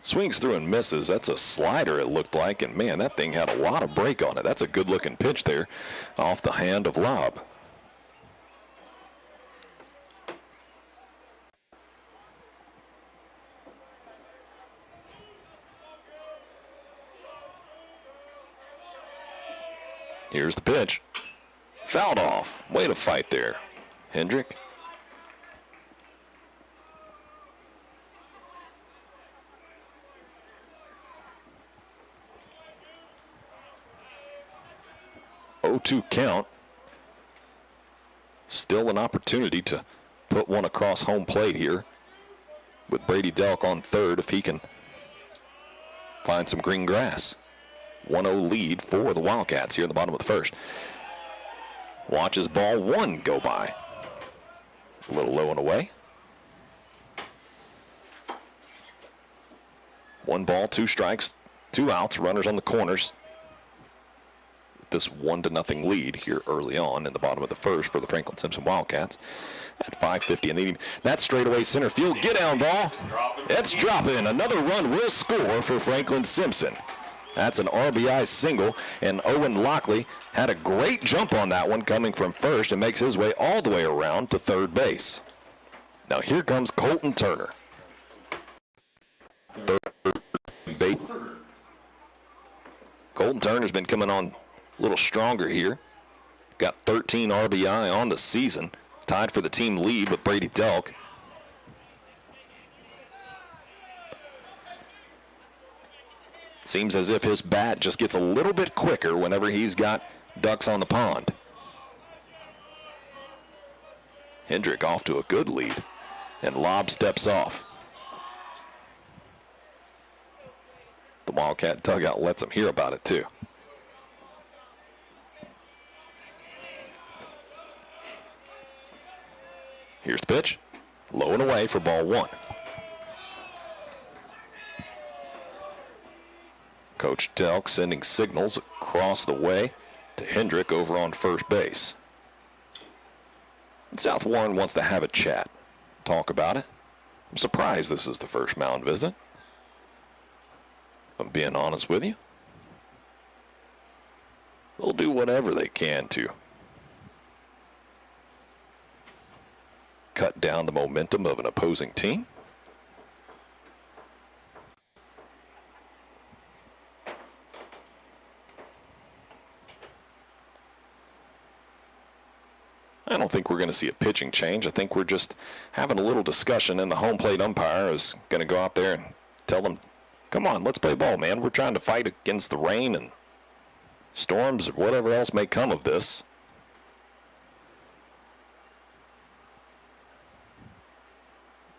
Swings through and misses. That's a slider, it looked like, and man, that thing had a lot of break on it. That's a good-looking pitch there off the hand of Lobb. Here's the pitch. Fouled off. Way to fight there, Hendrick. .0-2 count. Still an opportunity to put one across home plate here with Brady Delk on third if he can find some green grass. 1-0 lead for the Wildcats here in the bottom of the first. Watches ball one go by. A little low and away. 1 ball, 2 strikes, 2 outs, runners on the corners. This 1-0 lead here early on in the bottom of the first for the Franklin-Simpson Wildcats at 5:50 in the evening. That straightaway center field, get down ball. It's dropping. Another run will score for Franklin-Simpson. That's an RBI single, and Owen Lockley had a great jump on that one coming from first and makes his way all the way around to third base. Now here comes Colton Turner. Third base. Colton Turner's been coming on a little stronger here. Got 13 RBI on the season. Tied for the team lead with Brady Delk. Seems as if his bat just gets a little bit quicker whenever he's got ducks on the pond. Hendrick off to a good lead, and Lobb steps off. The Wildcat dugout lets him hear about it too. Here's the pitch. Low and away for ball one. Coach Delk sending signals across the way to Hendrick over on first base. And South Warren wants to have a chat, talk about it. I'm surprised this is the first mound visit, if I'm being honest with you. They'll do whatever they can to cut down the momentum of an opposing team. I don't think we're going to see a pitching change. I think we're just having a little discussion, and the home plate umpire is going to go out there and tell them, come on, let's play ball, man. We're trying to fight against the rain and storms or whatever else may come of this.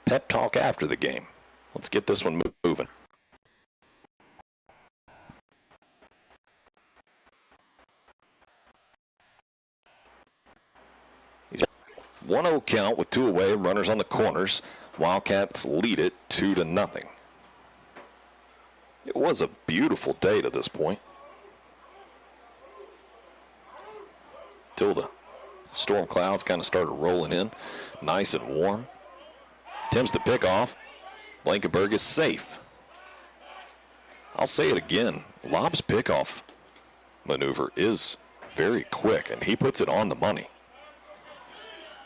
Pep talk after the game. Let's get this one moving. He's 1-0 count with 2 away, runners on the corners. Wildcats lead it 2-0. It was a beautiful day to this point, till the storm clouds kind of started rolling in, nice and warm. Attempts the pickoff. Blankenberg is safe. I'll say it again. Lobb's pickoff maneuver is very quick, and he puts it on the money.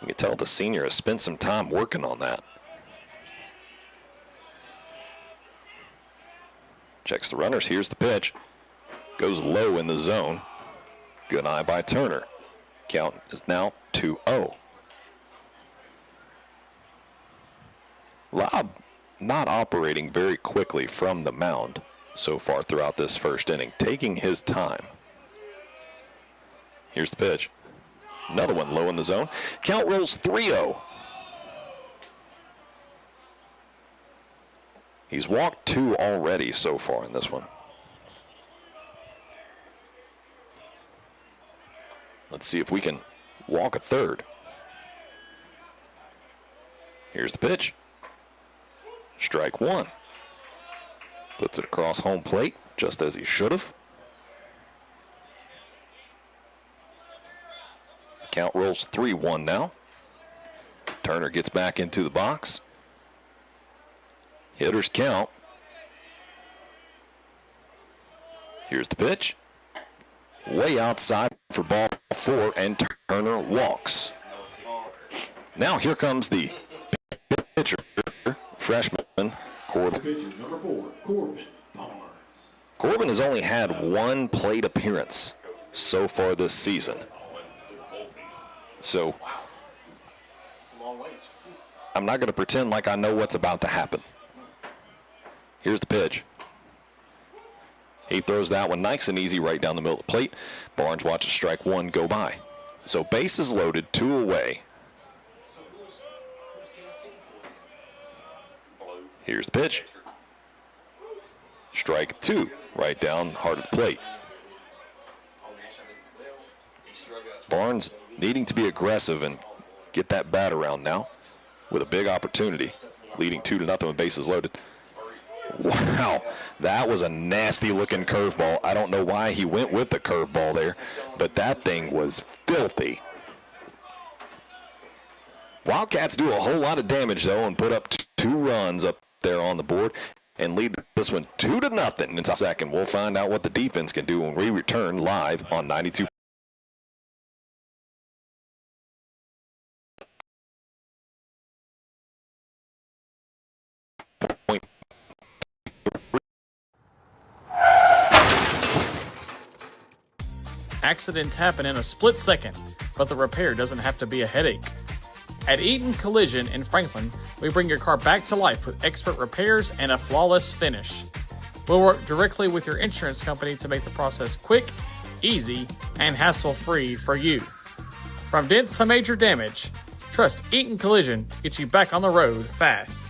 You can tell the senior has spent some time working on that. Checks the runners. Here's the pitch. Goes low in the zone. Good eye by Turner. Count is now 2-0. Lobb not operating very quickly from the mound so far throughout this first inning, taking his time. Here's the pitch. Another one low in the zone. Count rolls 3-0. He's walked 2 already so far in this one. Let's see if we can walk a third. Here's the pitch. Strike 1. Puts it across home plate, just as he should have. His count rolls 3-1 now. Turner gets back into the box. Hitters count. Here's the pitch. Way outside for ball 4, and Turner walks. Now here comes the pitcher, freshman Corbin. Corbin has only had 1 plate appearance so far this season. So I'm not going to pretend like I know what's about to happen. Here's the pitch. He throws that one nice and easy right down the middle of the plate. Barnes watches strike 1 go by. So bases loaded, 2 away. Here's the pitch. Strike 2, right down heart of the plate. Barnes needing to be aggressive and get that bat around now with a big opportunity, leading 2-0 with bases loaded. Wow, that was a nasty-looking curveball. I don't know why he went with the curveball there, but that thing was filthy. Wildcats do a whole lot of damage, though, and put up 2 runs up there on the board and lead this one 2-0 in second. We'll find out what the defense can do when we return live on 92. Accidents happen in a split second, but the repair doesn't have to be a headache. At Eaton Collision in Franklin, we bring your car back to life with expert repairs and a flawless finish. We'll work directly with your insurance company to make the process quick, easy, and hassle-free for you. From dents to major damage, trust Eaton Collision to get you back on the road fast.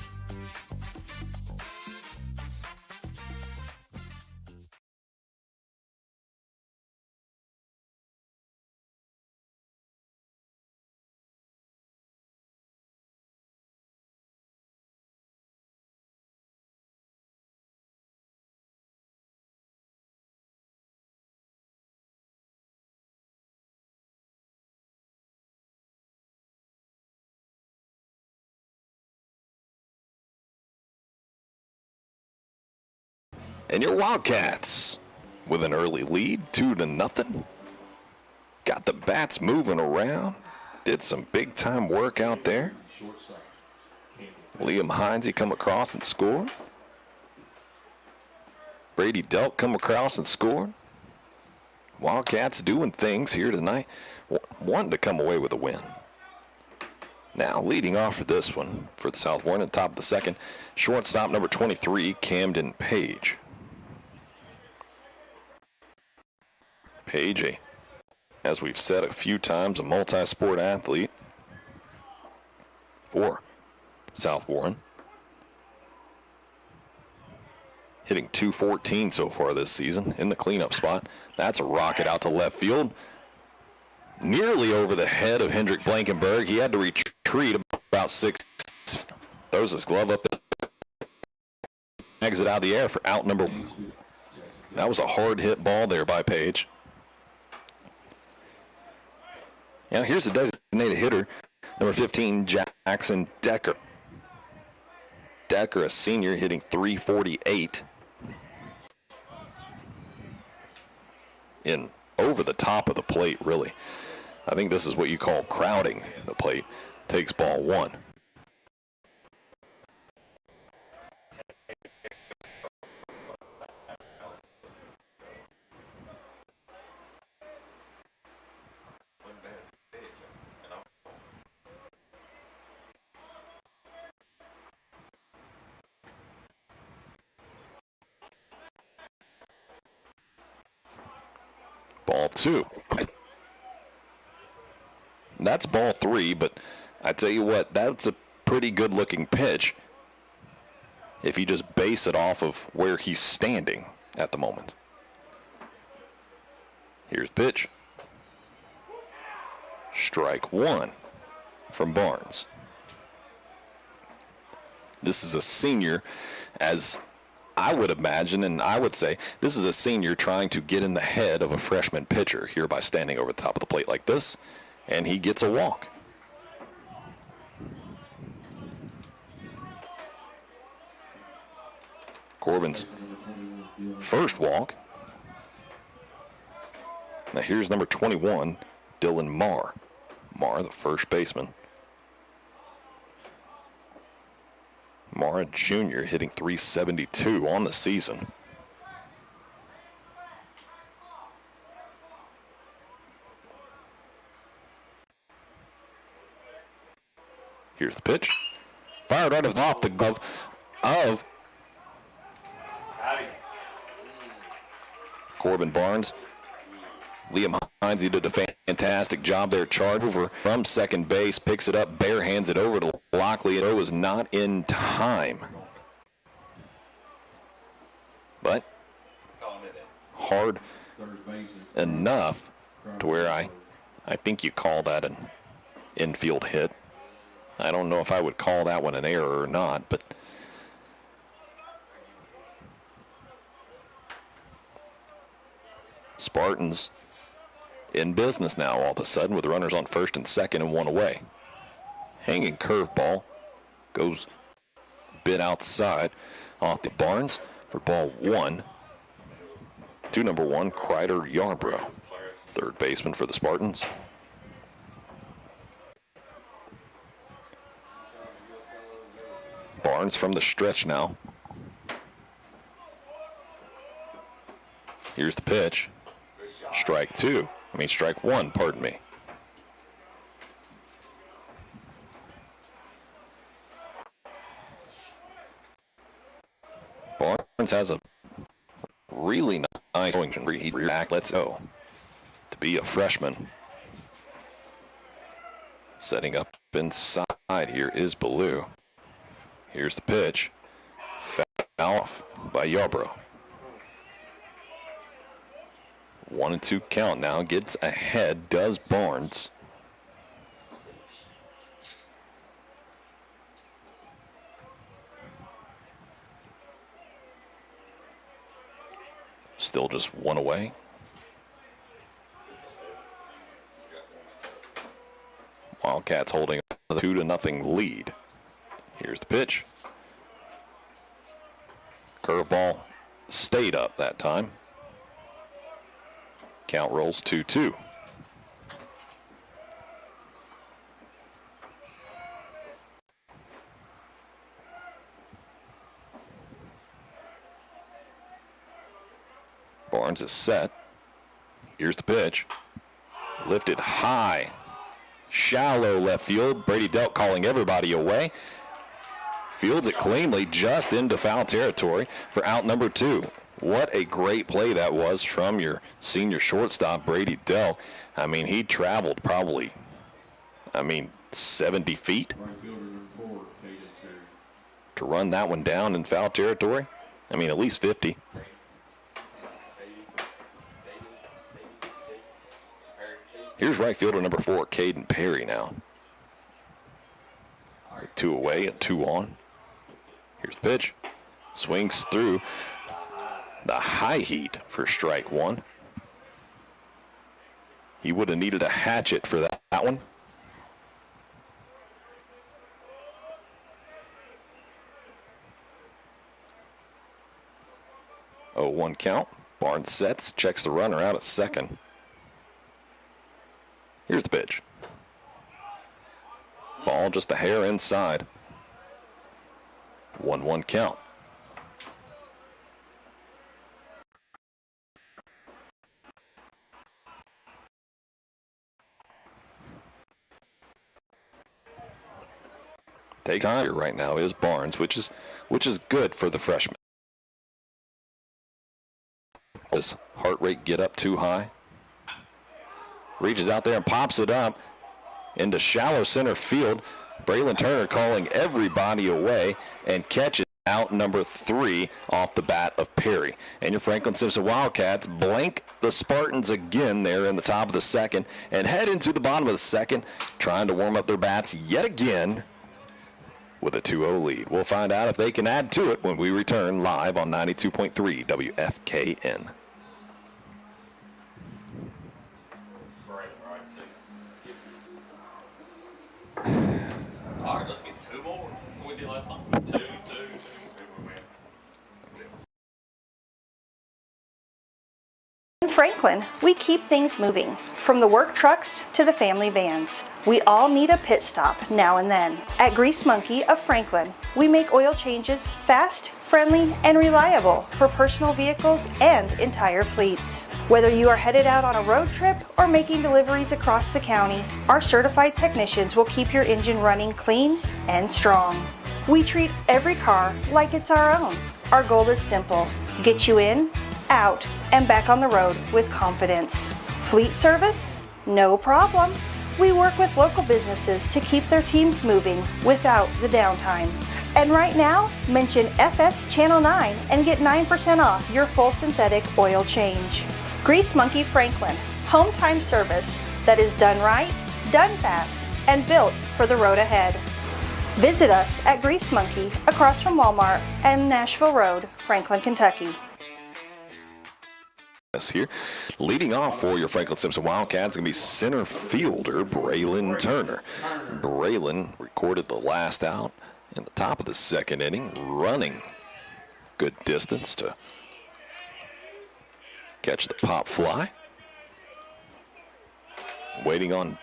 And your Wildcats with an early lead, 2-0. Got the bats moving around. Did some big-time work out there. Liam Heinze come across and score. Brady Delk come across and score. Wildcats doing things here tonight, wanting to come away with a win. Now leading off for this one for the South Warren at the top of the second, shortstop number 23, Camden Page. Page, as we've said a few times, a multi-sport athlete for South Warren. Hitting .214 so far this season in the cleanup spot. That's a rocket out to left field. Nearly over the head of Hendrik Blankenberg. He had to retreat about 6. Throws his glove up. Exit out of the air for out number 1. That was a hard hit ball there by Page. Now here's the designated hitter, number 15, Jackson Decker. Decker, a senior, hitting .348. In over the top of the plate, really. I think this is what you call crowding the plate. Takes ball 1. Ball 2. That's ball 3, but I tell you what, that's a pretty good looking pitch if you just base it off of where he's standing at the moment. Here's the pitch. Strike 1 from Barnes. This is a senior, as I would imagine, and I would say, this is a senior trying to get in the head of a freshman pitcher here by standing over the top of the plate like this, and he gets a walk. Corbin's first walk. Now here's number 21, Dylan Marr. Marr, the first baseman. Marr, Jr., hitting .372 on the season. Here's the pitch. Fired right off the glove of Corbin Barnes. Liam Heinze did a fantastic job there. Charge over from second base, picks it up, bare hands it over to Lockley. It was not in time. but hard enough to where I think you call that an infield hit. I don't know if I would call that one an error or not, but Spartans in business now all of a sudden with runners on first and second and one away. Hanging curveball goes a bit outside off the Barnes for ball one. To number one, Kreider Yarbrough, third baseman for the Spartans. Barnes from the stretch now. Here's the pitch. Strike one, pardon me. Barnes has a really nice swing. He back, let's go. To be a freshman. Setting up inside here is Ballou. Here's the pitch. Foul off by Yarbrough. 1-2 count now. Gets ahead, does Barnes. Still just one away. Wildcats holding a 2-0 lead. Here's the pitch. Curveball stayed up that time. Count rolls 2-2. Barnes is set. Here's the pitch. Lifted high. Shallow left field. Brady Delk calling everybody away. Fields it cleanly just into foul territory for out number two. What a great play that was from your senior shortstop, Brady Delk. I mean, he traveled probably, 70 feet to run that one down in foul territory. At least 50. Here's right fielder number 4, Caden Perry now. With 2 away and 2 on. Here's the pitch. Swings through the high heat for strike one. He would have needed a hatchet for that one. Oh, 1 count. Barnes sets, checks the runner out at second. Here's the pitch. Ball just a hair inside. 1-1 count. Take time here right now is Barnes, which is good for the freshman. Does heart rate get up too high? Reaches out there and pops it up into shallow center field. Braylon Turner calling everybody away and catches out number 3 off the bat of Perry. And your Franklin-Simpson Wildcats blank the Spartans again there in the top of the second and head into the bottom of the second, trying to warm up their bats yet again with a 2-0 lead. We'll find out if they can add to it when we return live on 92.3 WFKN. All right, let's get 2 more. That's what we did last time. 2. In Franklin, we keep things moving, from the work trucks to the family vans. We all need a pit stop now and then. At Grease Monkey of Franklin, we make oil changes fast, friendly, and reliable for personal vehicles and entire fleets. Whether you are headed out on a road trip or making deliveries across the county, our certified technicians will keep your engine running clean and strong. We treat every car like it's our own. Our goal is simple: get you in, out, and back on the road with confidence. Fleet service? No problem. We work with local businesses to keep their teams moving without the downtime. And right now, mention FS Channel 9 and get 9% off your full synthetic oil change. Grease Monkey Franklin, home time service that is done right, done fast, and built for the road ahead. Visit us at Grease Monkey across from Walmart and Nashville Road, Franklin, Kentucky. Here, leading off for your Franklin-Simpson Wildcats is going to be center fielder Braylon Turner. Braylon recorded the last out in the top of the second inning, running good distance to catch the pop fly. Waiting on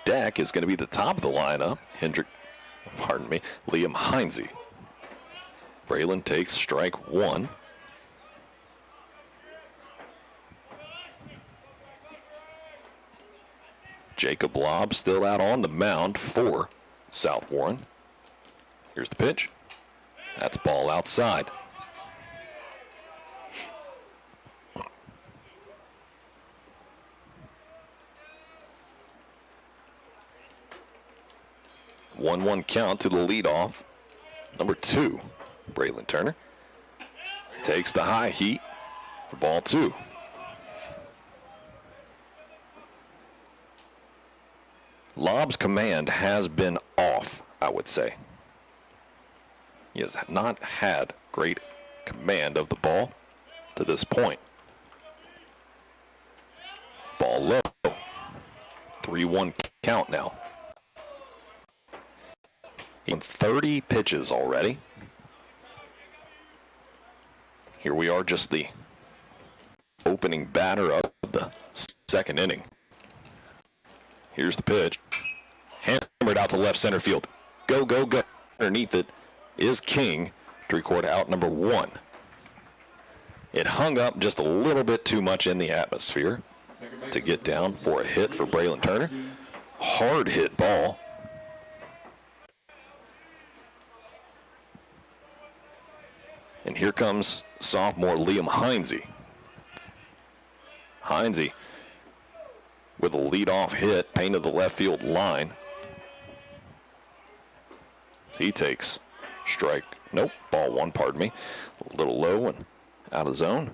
deck is going to be the top of the lineup, Liam Heinze. Braylon takes strike one. Jacob Lobb still out on the mound for South Warren. Here's the pitch. That's ball outside. One count to the leadoff. Number 2, Braylon Turner takes the high heat for ball 2. Lobb's command has been off, I would say. He has not had great command of the ball to this point. Ball low. 3-1 count now. In 30 pitches already. Here we are, just the opening batter of the second inning. Here's the pitch. Hammered out to left center field. Go, go, go. Underneath it is King to record out number 1. It hung up just a little bit too much in the atmosphere to get down for a hit for Braylon Turner. Hard hit ball. And here comes sophomore Liam Heinze. Heinze with a leadoff hit, painted the left field line. He takes ball 1, pardon me. A little low and out of zone.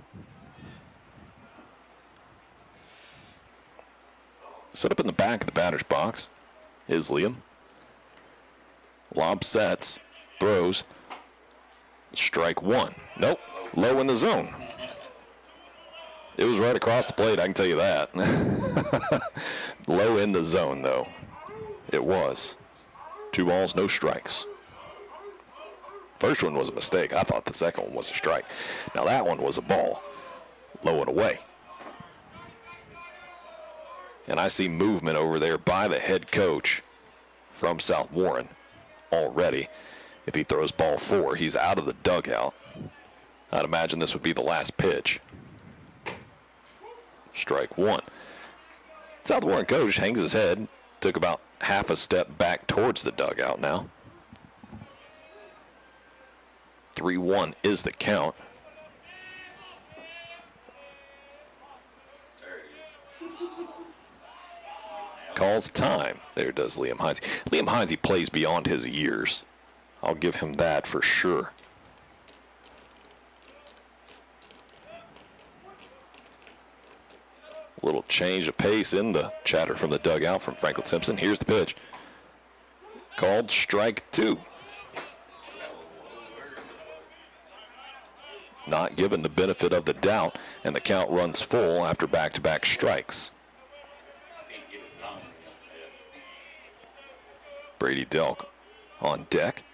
Set up in the back of the batter's box is Liam. Lob sets, throws. Strike 1. Nope, low in the zone. It was right across the plate, I can tell you that. Low in the zone, though. It was. 2 balls, no strikes. First one was a mistake. I thought the second one was a strike. Now that one was a ball. Low and away. And I see movement over there by the head coach from South Warren already. If he throws ball 4, he's out of the dugout. I'd imagine this would be the last pitch. Strike 1. South Warren coach hangs his head, took about half a step back towards the dugout now. 3-1 is the count. Calls time. There does Liam Heinze. Liam Heinze plays beyond his years. I'll give him that for sure. A little change of pace in the chatter from the dugout from Franklin-Simpson. Here's the pitch. Called strike 2. Not given the benefit of the doubt, and the count runs full after back-to-back strikes. Brady Delk on deck.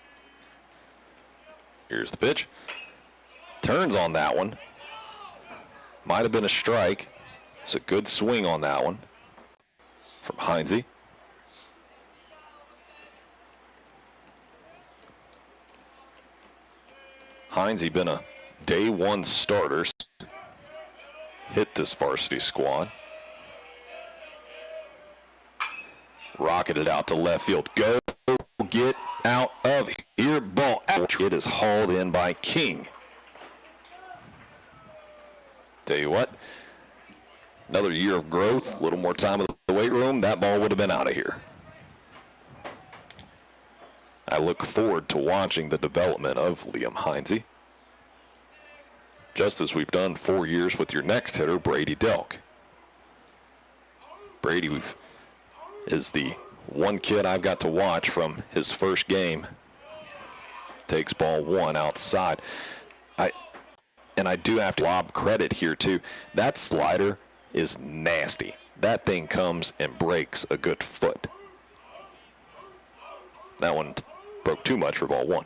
Here's the pitch. Turns on that one. Might have been a strike. It's a good swing on that one from Heinze. Heinze been a day 1 starter. Hit this varsity squad. Rocketed out to left field. Go get out of here. Ball out. It is hauled in by King. Tell you what, another year of growth, a little more time in the weight room, that ball would have been out of here. I look forward to watching the development of Liam Heinze, just as we've done 4 years with your next hitter, Brady Delk. Brady is the one kid I've got to watch from his first game. Takes ball one outside. I do have to lob credit here, too. That slider is nasty. That thing comes and breaks a good foot. That one broke too much for ball one.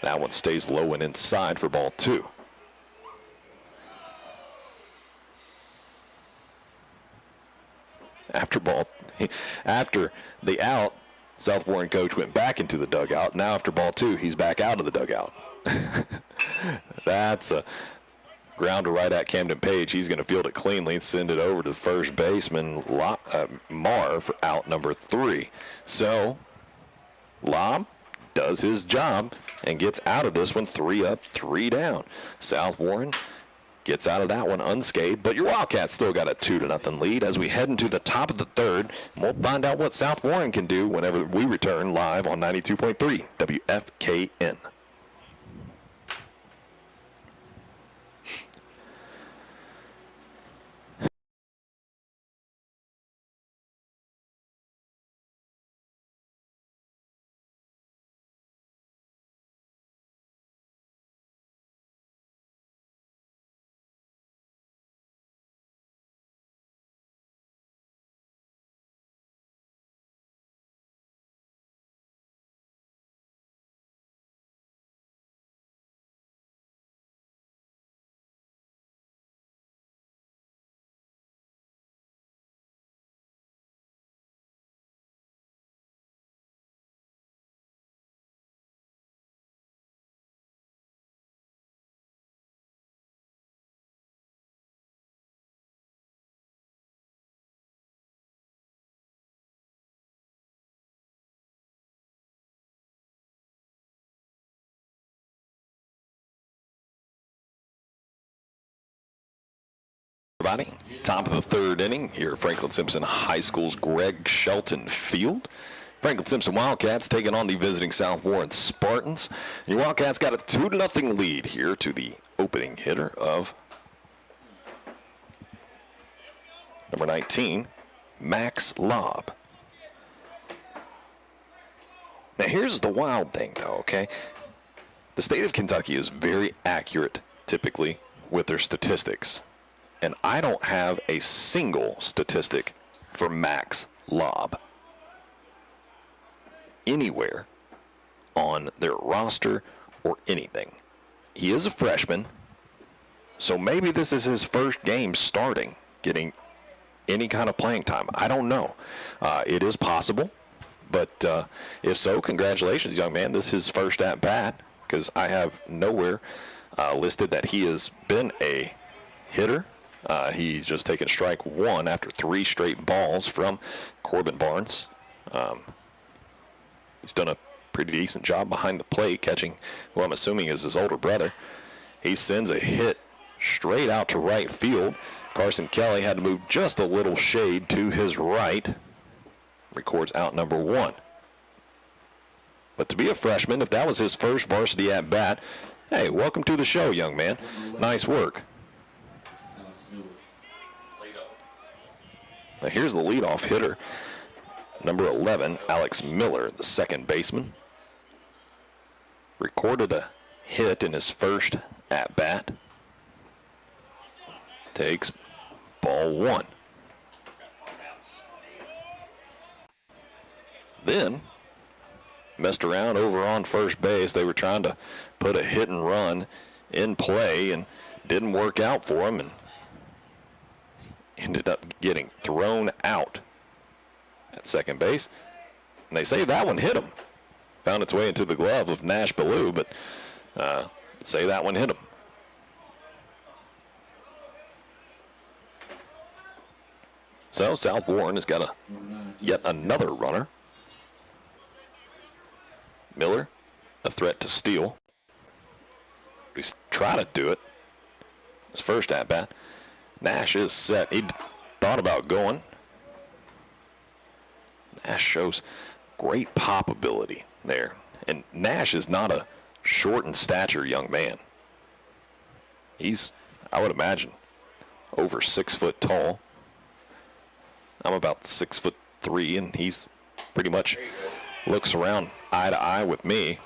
That one stays low and inside for ball two. After the out, South Warren coach went back into the dugout. Now after ball two, he's back out of the dugout. That's a grounder right at Camden Page. He's going to field it cleanly and send it over to first baseman Marr for out number 3. So Lob does his job and gets out of this one 3 up, 3 down. South Warren gets out of that one unscathed, but your Wildcats still got a 2-0 lead as we head into the top of the third. We'll find out what South Warren can do whenever we return live on 92.3 WFKN. Everybody, top of the third inning here at Franklin-Simpson High School's Greg Shelton Field. Franklin-Simpson Wildcats taking on the visiting South Warren Spartans. And your Wildcats got a 2-0 lead here to the opening hitter of number 19, Max Lobb. Now here's the wild thing though, okay? The state of Kentucky is very accurate typically with their statistics. And I don't have a single statistic for Max Lobb anywhere on their roster or anything. He is a freshman, so maybe this is his first game starting, getting any kind of playing time. I don't know. It is possible, but if so, congratulations, young man. This is his first at-bat, because I have nowhere listed that he has been a hitter. He's just taken strike one after 3 straight balls from Corbin Barnes. He's done a pretty decent job behind the plate, catching who I'm assuming is his older brother. He sends a hit straight out to right field. Carson Kelly had to move just a little shade to his right. Records out number 1. But to be a freshman, if that was his first varsity at-bat, hey, welcome to the show, young man. Nice work. Now here's the leadoff hitter, number 11, Alex Miller, the second baseman. Recorded a hit in his first at-bat. Takes ball 1. Then messed around over on first base. They were trying to put a hit and run in play and didn't work out for him, and ended up getting thrown out at second base. And they say that one hit him. Found its way into the glove of Nash Ballou, but say that one hit him. So South Warren has got yet another runner. Miller, a threat to steal. He's trying to do it. His first at-bat. Nash is set. He thought about going. Nash shows Great pop ability there. And Nash is not a short in stature young man. He's, I would imagine, over 6 foot tall. I'm about 6'3", and he's pretty much looks around eye to eye with me.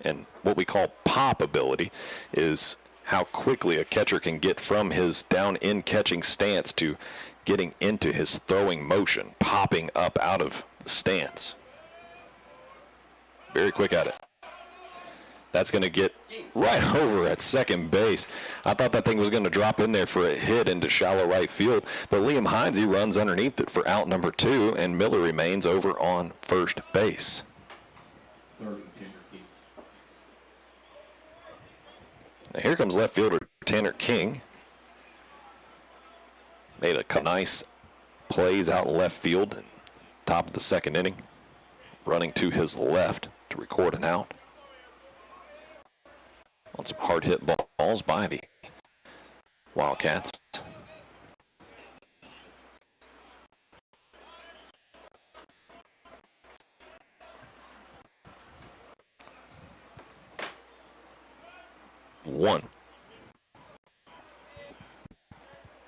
And what we call pop ability is how quickly a catcher can get from his down in catching stance to getting into his throwing motion, popping up out of the stance. Very quick at it. That's going to get right over at second base. I thought that thing was going to drop in there for a hit into shallow right field, but Liam Heinze runs underneath it for out number 2, and Miller remains over on first base. Now here comes left fielder Tanner King. Made a couple nice plays out left field in top of the second inning, running to his left to record an out. On some hard hit balls by the Wildcats. One.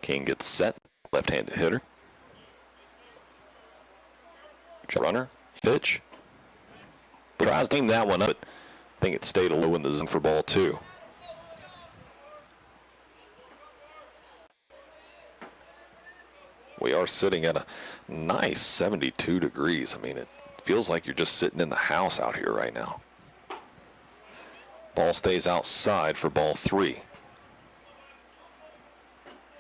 King gets set, left-handed hitter. Runner, pitch. Tries to aim that one up, but I think it stayed low in the zone for ball 2. We are sitting at a nice 72 degrees. I mean, it feels like you're just sitting in the house out here right now. Ball stays outside for ball 3.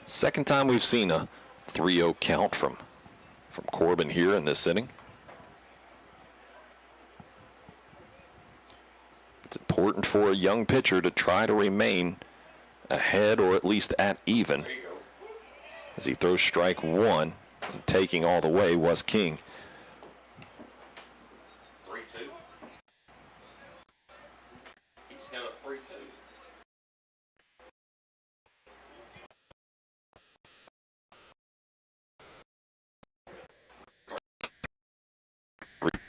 Second time we've seen a 3-0 count from Corbin here in this inning. It's important for a young pitcher to try to remain ahead or at least at even. As he throws strike 1, and taking all the way was King. 3-2. He just got a 3-2.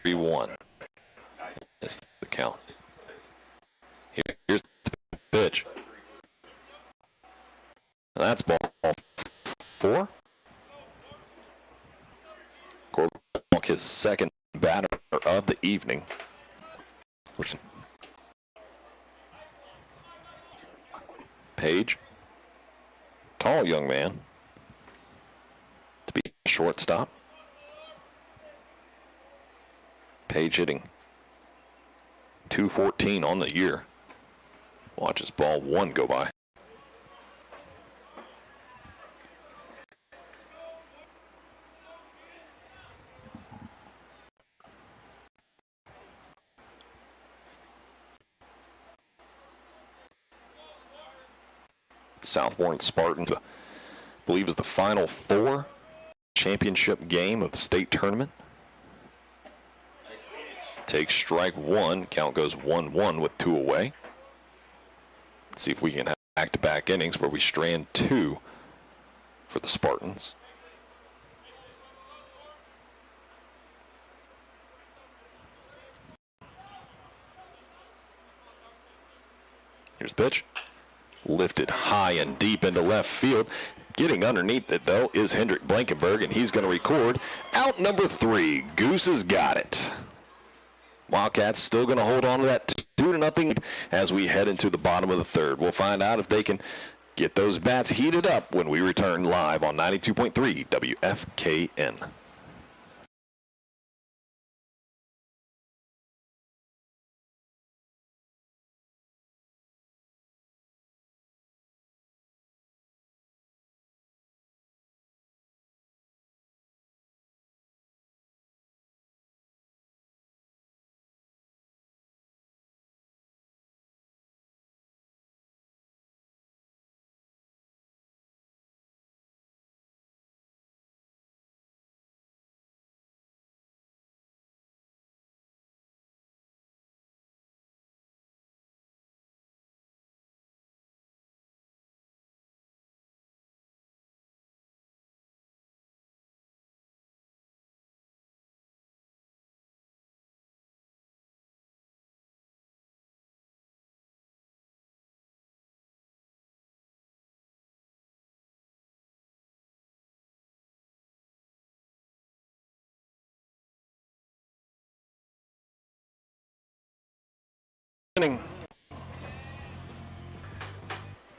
Three, 1. That's the count. Here's the pitch. And that's ball 4. Corbin, his second batter of the evening. Page, tall young man, to be a shortstop. Page hitting .214 on the year. Watches ball 1 go by. Southbourne Spartans, I believe, is the Final Four championship game of the state tournament. Takes strike 1. Count goes 1-1 with 2 away. Let's see if we can have back-to-back innings where we strand 2 for the Spartans. Here's the pitch. Lifted high and deep into left field. Getting underneath it, though, is Hendrik Blankenberg, and he's going to record out number 3. Goose has got it. Wildcats still going to hold on to that 2-0 as we head into the bottom of the third. We'll find out if they can get those bats heated up when we return live on 92.3 WFKN. inning.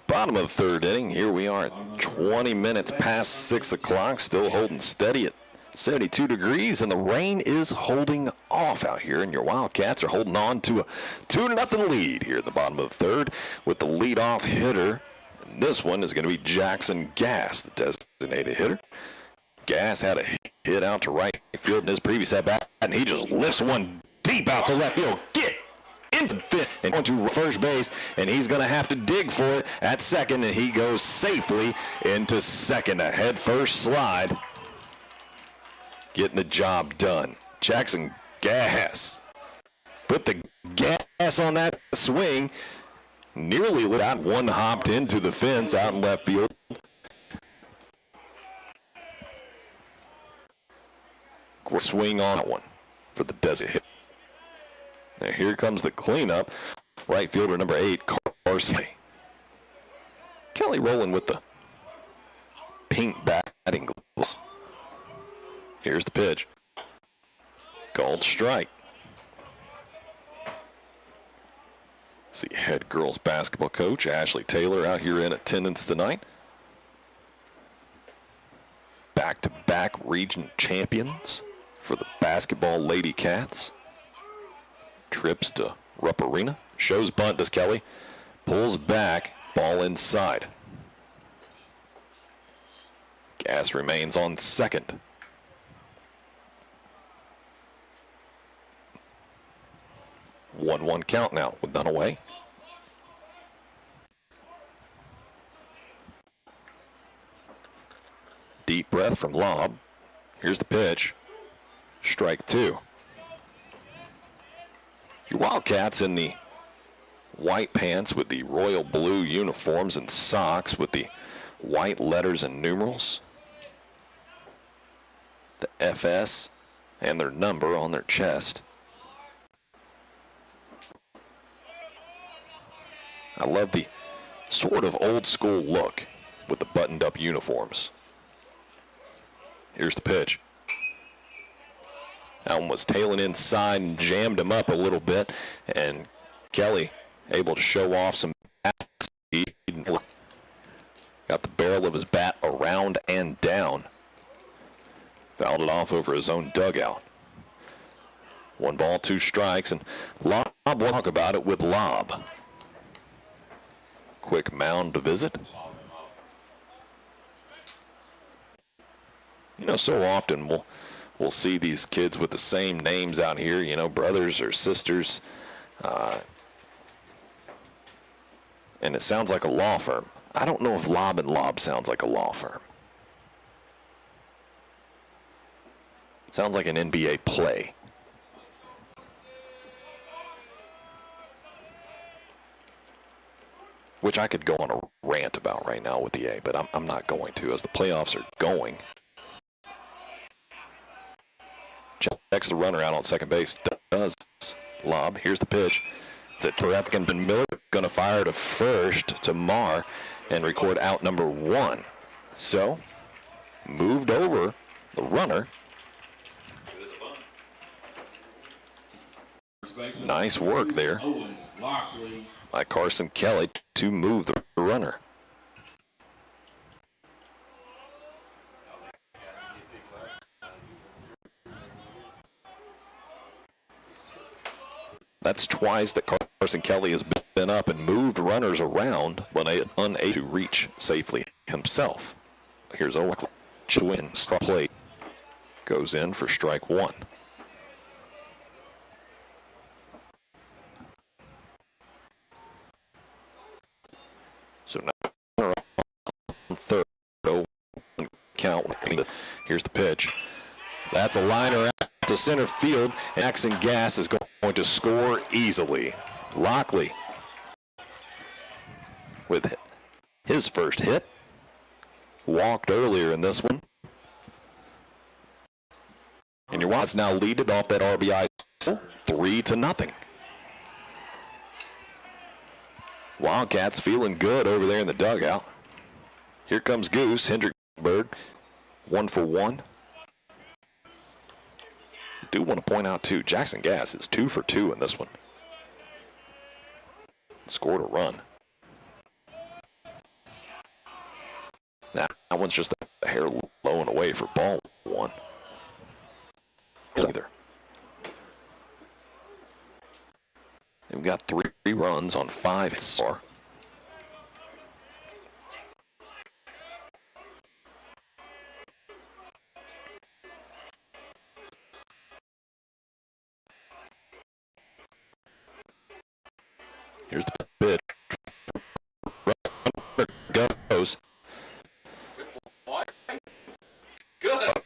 Bottom of the third inning. Here we are at 20 minutes past 6 o'clock, still holding steady at 72 degrees, and the rain is holding off out here, and your Wildcats are holding on to a 2-0 lead here at the bottom of the third with the leadoff hitter. And this one is going to be Jackson Gass, the designated hitter. Gass had a hit out to right field in his previous at-bat, and he just lifts one deep out to left field. Get into fifth and going to first base, and he's going to have to dig for it at second, and he goes safely into second. A head-first slide, getting the job done. Jackson Gass put the gas on that swing, nearly got one hopped into the fence out in left field. Swing on that one for the designated hit. Now here comes the cleanup. Right fielder number 8, Carson. Kelly rolling with the pink batting gloves. Here's the pitch. Called strike. See head girls basketball coach Ashley Taylor out here in attendance tonight. Back-to-back region champions for the basketball Lady Cats. Trips to Rupp Arena. Shows bunt, does Kelly. Pulls back, ball inside. Gass remains on second. 1-1 count now with none away. Deep breath from Lobb. Here's the pitch. Strike 2. Your Wildcats in the white pants with the royal blue uniforms and socks with the white letters and numerals. The FS and their number on their chest. I love the sort of old school look with the buttoned up uniforms. Here's the pitch. That one was tailing inside and jammed him up a little bit, and Kelly able to show off some bat speed. Got the barrel of his bat around and down. Fouled it off over his own dugout. 1 ball, 2 strikes, and Lobb will talk about it with Lobb. Quick mound to visit. You know, so often we'll see these kids with the same names out here, you know, brothers or sisters. And it sounds like a law firm. I don't know if Lobb and Lobb sounds like a law firm. It sounds like an NBA play. Which I could go on a rant about right now with the A, but I'm not going to as the playoffs are going. Checks the runner out on second base. Does Lobb. Here's the pitch. It's a Terepkin, and Miller going to fire to first to Marr and record out number 1. So, moved over the runner. Nice work there by Carson Kelly to move the runner. That's twice that Carson Kelly has been up and moved runners around, but unable to reach safely himself. Here's Oakland. Chewin, star play, goes in for strike 1. So now third, count. Here's the pitch. That's a liner out to center field. Jackson Gass is going to score easily. Lockley with his first hit. Walked earlier in this one. And your Watts now lead it off that RBI 3-0. Wildcats feeling good over there in the dugout. Here comes Goose. Hendrickberg, 1 for 1. I do want to point out, too, Jackson Gass is 2 for 2 in this one. scored a run. Now, that one's just a hair low and away for ball one. Either. We've got 3 runs on 5 hits so far. Here's the pitch. Runner goes. Good.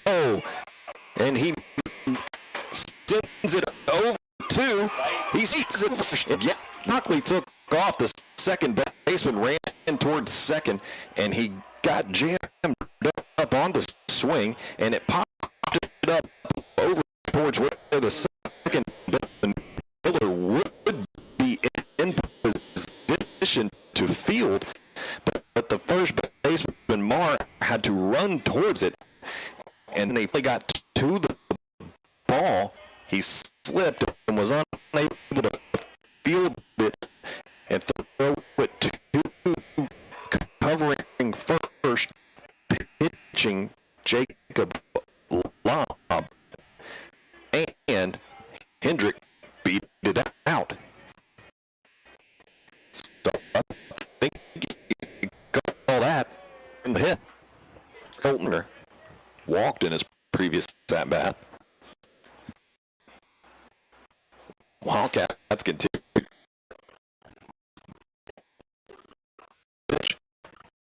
Oh, and he sends it over to. He sees it. Yeah, Buckley took off. The second baseman ran towards second, and he got jammed up on the swing, and it popped it up over towards where the second baseman Miller would be in position to field, but the first baseman Marr had to run towards it, and they got to the ball. He slipped and was unable to field it and throw it to covering first, pitching Jacob Lobb, and Hendrick beat it out. So I think you call that in the hit. Coltner walked in his previous at-bat. Wildcats continue. Pitch.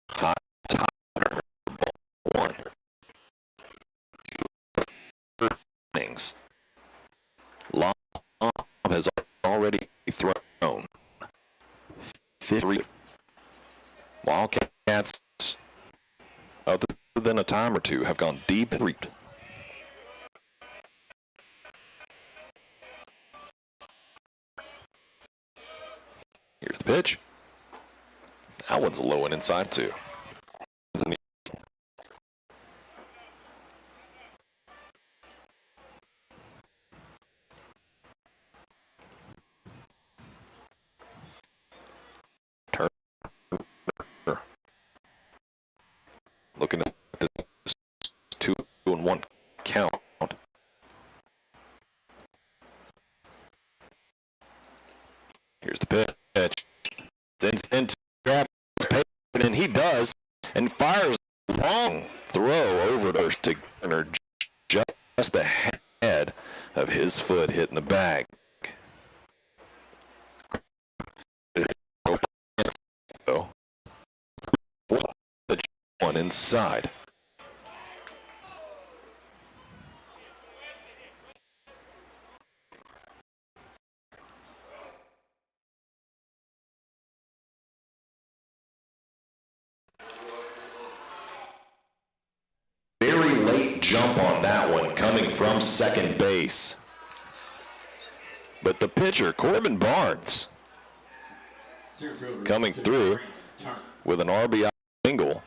Hot tire. Ball 1. Innings. Lobb has already thrown 53. Wildcats, other than a time or two, have gone deep and reaped. Here's the pitch. That one's low and inside too. Turner. Looking at this 2-1 count. Here's the pitch. Then sends grab and he does, and fires a long throw over to Turner, just ahead of his foot hitting the bag. So, one inside. Very late jump on that one coming from second base. But the pitcher, Corbin Barnes, coming through with an RBI single.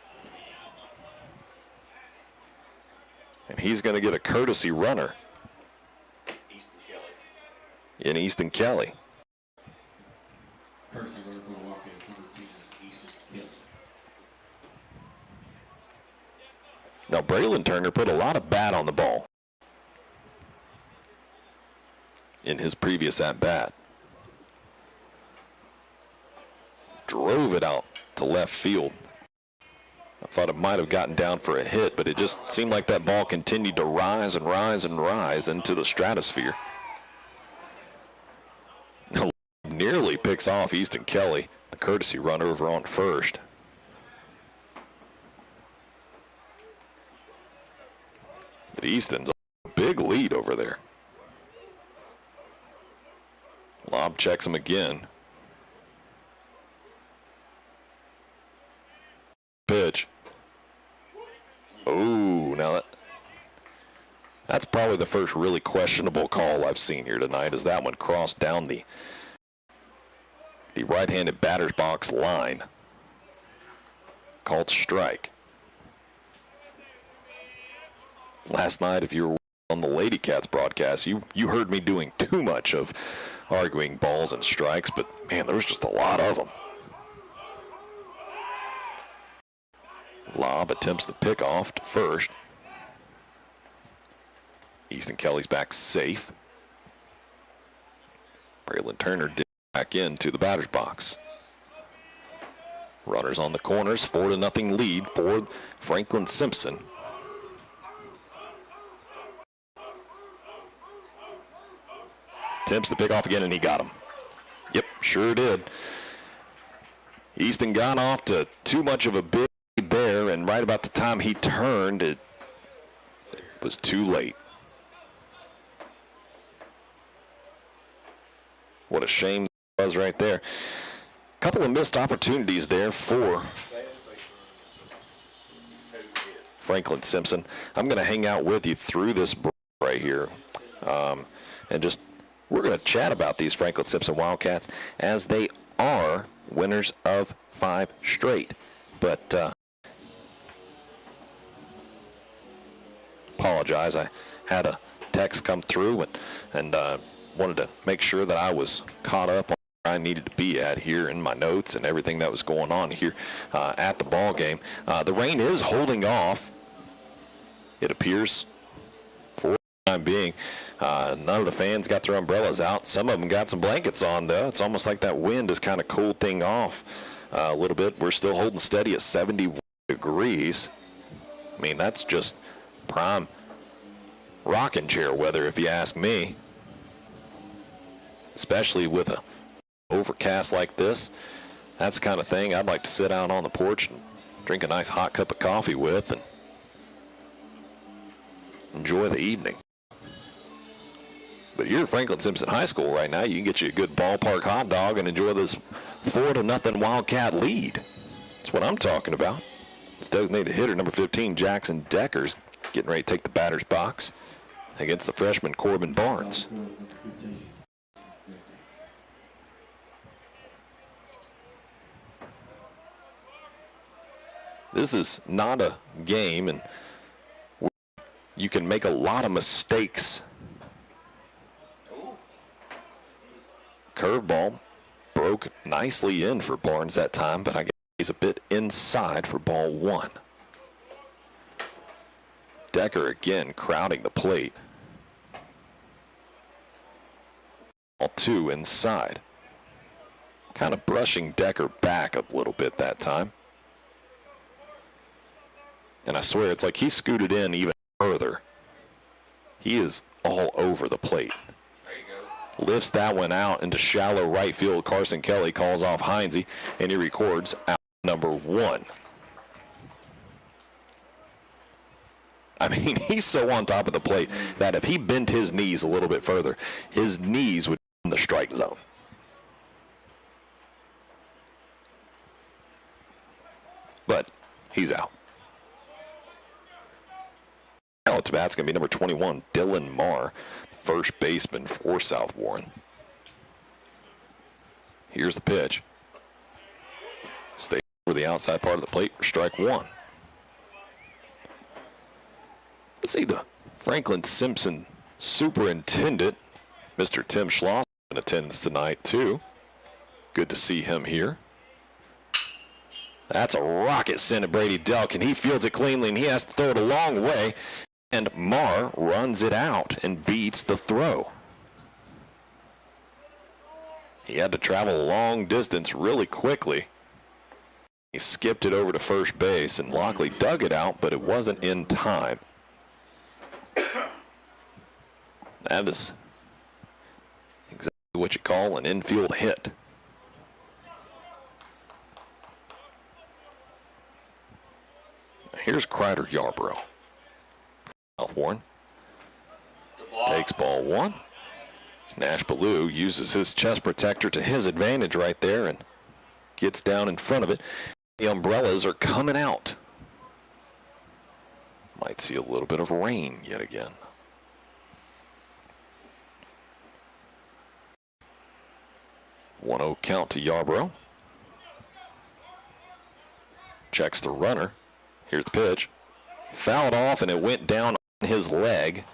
And he's going to get a courtesy runner in Easton Kelly. Now, Braylon Turner put a lot of bat on the ball in his previous at-bat. Drove it out to left field. I thought it might have gotten down for a hit, but it just seemed like that ball continued to rise and rise and rise into the stratosphere. Now, nearly picks off Easton Kelly, the courtesy runner over on first. But Easton's a big lead over there. Lobb checks him again. Pitch. Oh, now that's probably the first really questionable call I've seen here tonight, as that one crossed down the right-handed batter's box line. Called strike. Last night, if you were on the Lady Cats broadcast, you heard me doing too much of arguing balls and strikes, but, man, there was just a lot of them. Lob attempts the pickoff to first. Easton Kelly's back safe. Braylon Turner did back into the batter's box. Runners on the corners, 4-0 lead for Franklin-Simpson. Attempts the pickoff again, and he got him. Yep, sure did. Easton got off to too much of a big bear, and right about the time he turned, it was too late. What a shame that was right there. A couple of missed opportunities there for Franklin-Simpson. I'm going to hang out with you through this break right here, and just we're going to chat about these Franklin-Simpson Wildcats as they are winners of 5 straight. But apologize, I had a text come through and wanted to make sure that I was caught up on where I needed to be at here in my notes and everything that was going on here at the ball game. The rain is holding off, it appears, for the time being. None of the fans got their umbrellas out. Some of them got some blankets on, though. It's almost like that wind has kind of cooled thing off a little bit. We're still holding steady at 71 degrees. I mean, that's just prime rocking chair weather, if you ask me. Especially with a overcast like this. That's the kind of thing I'd like to sit out on the porch and drink a nice hot cup of coffee with and enjoy the evening. But you're at Franklin-Simpson High School right now. You can get you a good ballpark hot dog and enjoy this 4-0 Wildcat lead. That's what I'm talking about. This designated hitter, number 15, Jackson Deckers, getting ready to take the batter's box against the freshman Corbin Barnes. This is not a game, and you can make a lot of mistakes. Curveball broke nicely in for Barnes that time, but I guess he's a bit inside for ball 1. Decker again crowding the plate. Ball 2 inside. Kind of brushing Decker back a little bit that time. And I swear, it's like he scooted in even further. He is all over the plate. Lifts that one out into shallow right field. Carson Kelly calls off Heinze, and he records out number 1. I mean, he's so on top of the plate that if he bent his knees a little bit further, his knees would be in the strike zone. But he's out. Now to bat's going to be number 21, Dylan Marr, first baseman for South Warren. Here's the pitch. Stay over the outside part of the plate for strike 1. Let's see the Franklin-Simpson superintendent, Mr. Tim Schloss, in attendance tonight, too. Good to see him here. That's a rocket sent to Brady Delk, and he fields it cleanly, and he has to throw it a long way. And Marr runs it out and beats the throw. He had to travel a long distance really quickly. He skipped it over to first base, and Lockley dug it out, but it wasn't in time. That is exactly what you call an infield hit. Here's Crider Yarborough. South Warren takes ball 1. Nash Ballou uses his chest protector to his advantage right there and gets down in front of it. The umbrellas are coming out. Might see a little bit of rain yet again. One-0 count to Yarborough. Checks the runner. Here's the pitch. Fouled off, and it went down on his leg.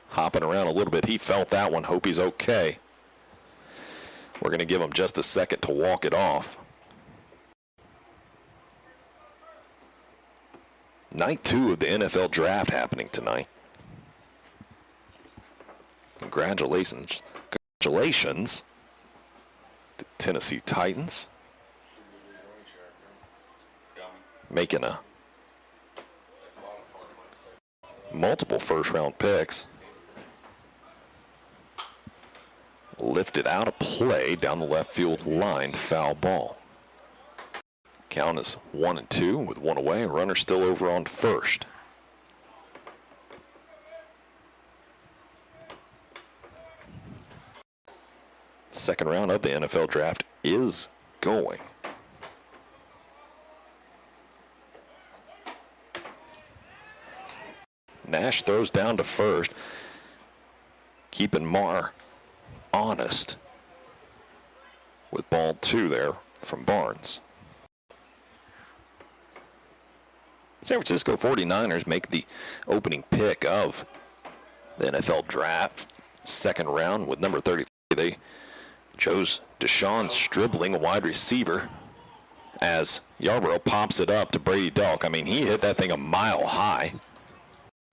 Hopping around a little bit. He felt that one. Hope he's okay. We're going to give them just a second to walk it off. Night 2 of the NFL draft happening tonight. Congratulations to Tennessee Titans. Making a multiple first-round picks. Lifted out of play down the left field line, foul ball. Count is 1-2 with one away. Runner still over on first. Second round of the NFL draft is going. Nash throws down to first, keeping Marr honest with ball 2 there from Barnes. San Francisco 49ers make the opening pick of the NFL draft, second round with number 33. They chose Deshaun Stribling, a wide receiver, as Yarborough pops it up to Brady Delk. I mean, he hit that thing a mile high.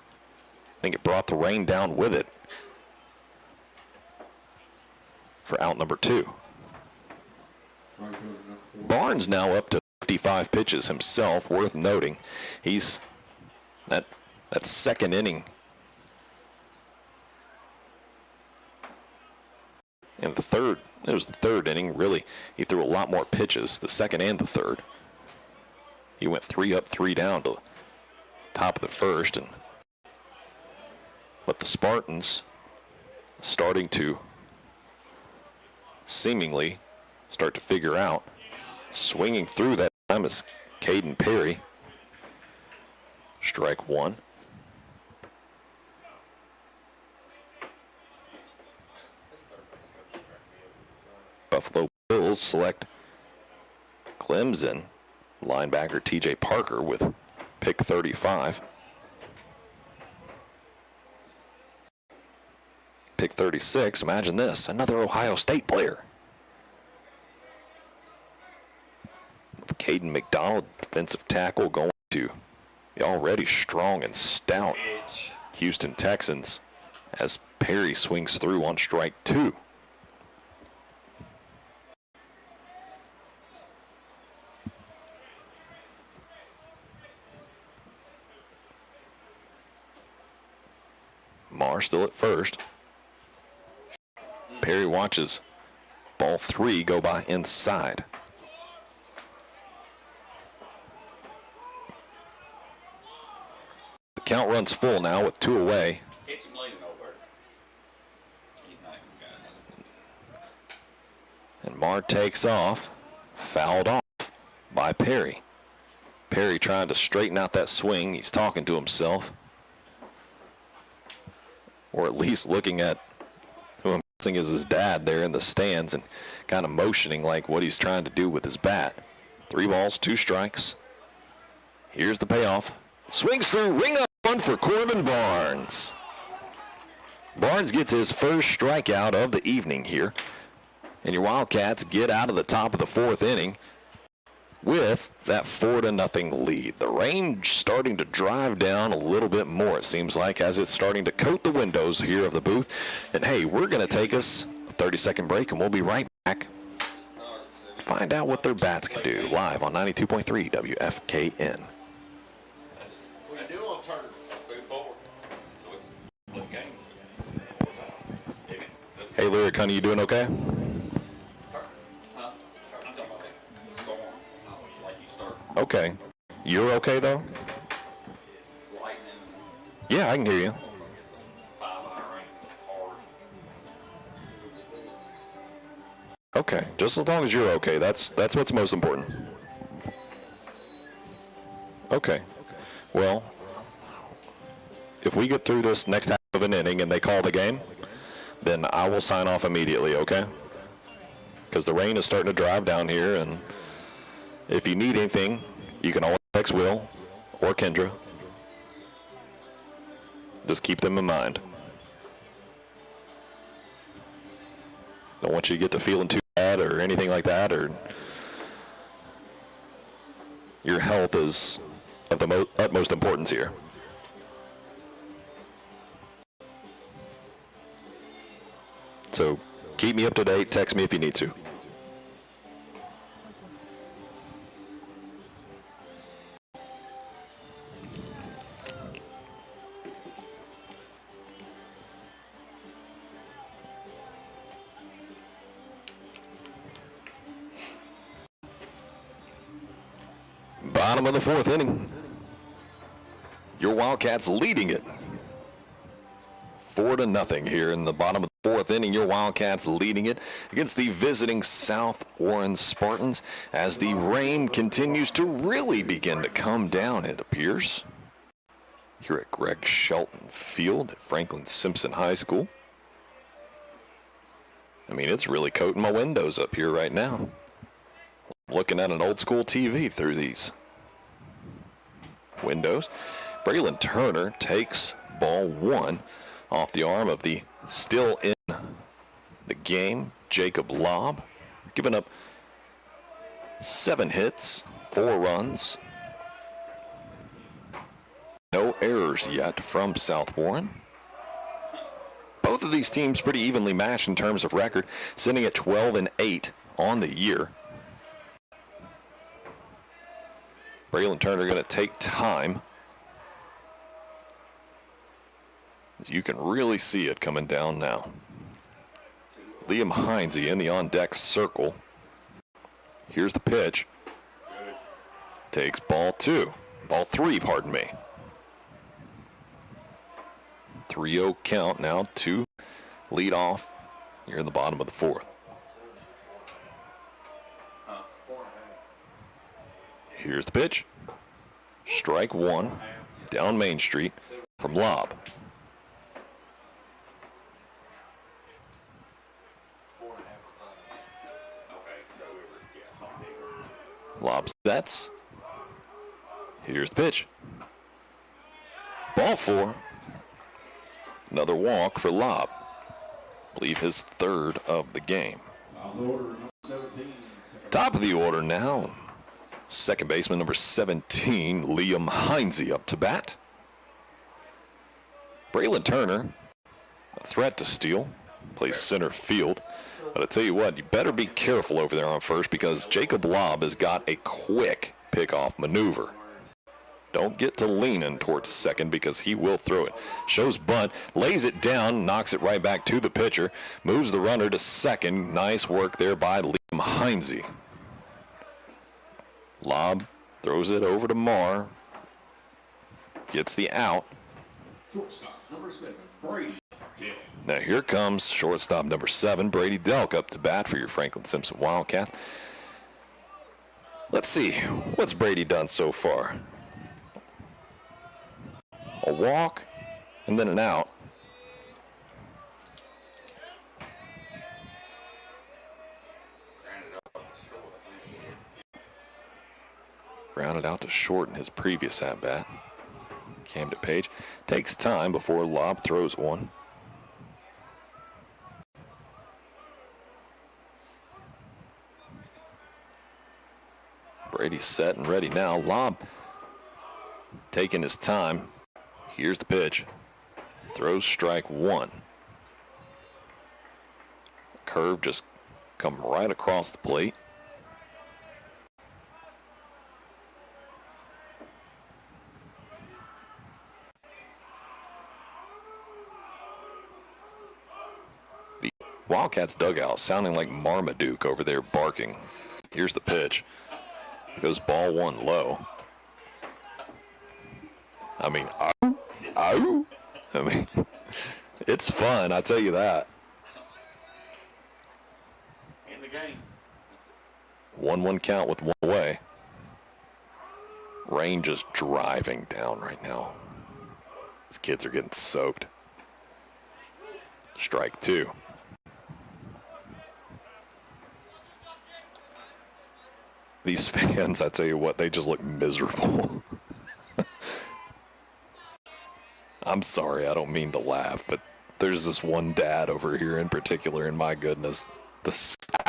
I think it brought the rain down with it for out number 2. Barnes now up to 55 pitches himself, worth noting. He's that second inning. In the third, it was the third inning, really. He threw a lot more pitches, the second and the third. He went 3 up, 3 down to top of the first, but the Spartans starting to seemingly start to figure out. Swinging through that time is Caden Perry. Strike 1. Buffalo Bills select Clemson linebacker TJ Parker with pick 35. Pick 36, imagine this, another Ohio State player. Caden McDonald, defensive tackle, going to the already strong and stout Houston Texans as Perry swings through on strike 2. Marr still at first. Perry watches ball 3 go by inside. The count runs full now with 2 away. And Marr takes off, fouled off by Perry. Perry trying to straighten out that swing. He's talking to himself, or at least looking at who I'm guessing is his dad there in the stands and kind of motioning like what he's trying to do with his bat. 3 balls, 2 strikes. Here's the payoff. Swings through, ring up one for Corbin Barnes. Barnes gets his first strikeout of the evening here. And your Wildcats get out of the top of the 4th inning with that 4-0 lead. The rain starting to drive down a little bit more, it seems like, as it's starting to coat the windows here of the booth. And hey, we're going to take us a 30-second break, and we'll be right back. Find out what their bats can do live on 92.3 WFKN. Hey, Lyric, honey, you doing okay? Okay. You're okay, though? Yeah, I can hear you. Okay, just as long as you're okay. That's what's most important. Okay. Well, if we get through this next half of an inning and they call the game, then I will sign off immediately, okay? Because the rain is starting to drive down here, and if you need anything, you can always text Will or Kendra. Just keep them in mind. Don't want you to get to feeling too bad or anything like that, or your health is of the utmost importance here. So keep me up to date. Text me if you need to. Bottom of the fourth inning. Your Wildcats leading it 4-0 here in the bottom of the fourth inning. Your Wildcats leading it against the visiting South Warren Spartans as the rain continues to really begin to come down, it appears, here at Greg Shelton Field at Franklin-Simpson High School. I mean, it's really coating my windows up here right now. Looking at an old school TV through these windows. Braylon Turner takes ball one off the arm of the still in the game Jacob Lobb, giving up 7 hits, 4 runs. No errors yet from South Warren. Both of these teams pretty evenly matched in terms of record, sitting at 12-8 on the year. Braylon Turner going to take time. You can really see it coming down now. Liam Heinze in the on-deck circle. Here's the pitch. Takes ball 3, pardon me. 3-0 count now to lead off here in the bottom of the fourth. Here's the pitch. Strike one down Main Street from Lobb. Lobb sets. Here's the pitch. Ball 4. Another walk for Lobb. I believe his 3rd of the game. Top of the order now. Second baseman number 17, Liam Heinze, up to bat. Braylon Turner, a threat to steal, plays center field. But I tell you what, you better be careful over there on first because Jacob Lobb has got a quick pickoff maneuver. Don't get to leaning towards second because he will throw it. Shows bunt, lays it down, knocks it right back to the pitcher, moves the runner to second. Nice work there by Liam Heinze. Lobb throws it over to Marr. Gets the out. Shortstop number 7, Brady Delk. Now here comes shortstop number 7, Brady Delk, up to bat for your Franklin-Simpson Wildcats. Let's see, what's Brady done so far? A walk and then an out. Grounded out to short in his previous at-bat. Cam to Page. Takes time before Lobb throws one. Brady's set and ready now. Lobb taking his time. Here's the pitch. Throws strike one. Curve just come right across the plate. Wildcats dugout sounding like Marmaduke over there barking. Here's the pitch. Goes ball 1 low. I mean, it's fun, I tell you that. In the game. 1-1 count with 1 away. Rain just driving down right now. These kids are getting soaked. Strike 2. These fans, I tell you what, they just look miserable. I'm sorry, I don't mean to laugh, but there's this one dad over here in particular, and my goodness, the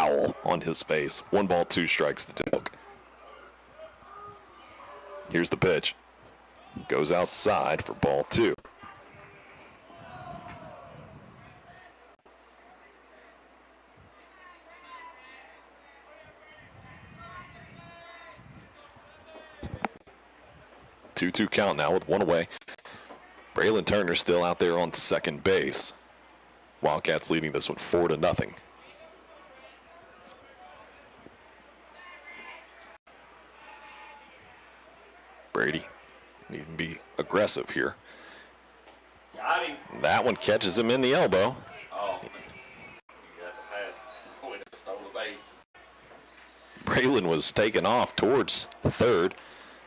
scowl on his face. 1 ball, 2 strikes to Tilk. Here's the pitch. Goes outside for ball 2. Two count now with 1 away. Braylon Turner still out there on second base. Wildcats leading this one 4-0. Brady needing to be aggressive here. Got him. That one catches him in the elbow. Oh, you got the pass. Oh, it stole the base. Braylon was taken off towards third.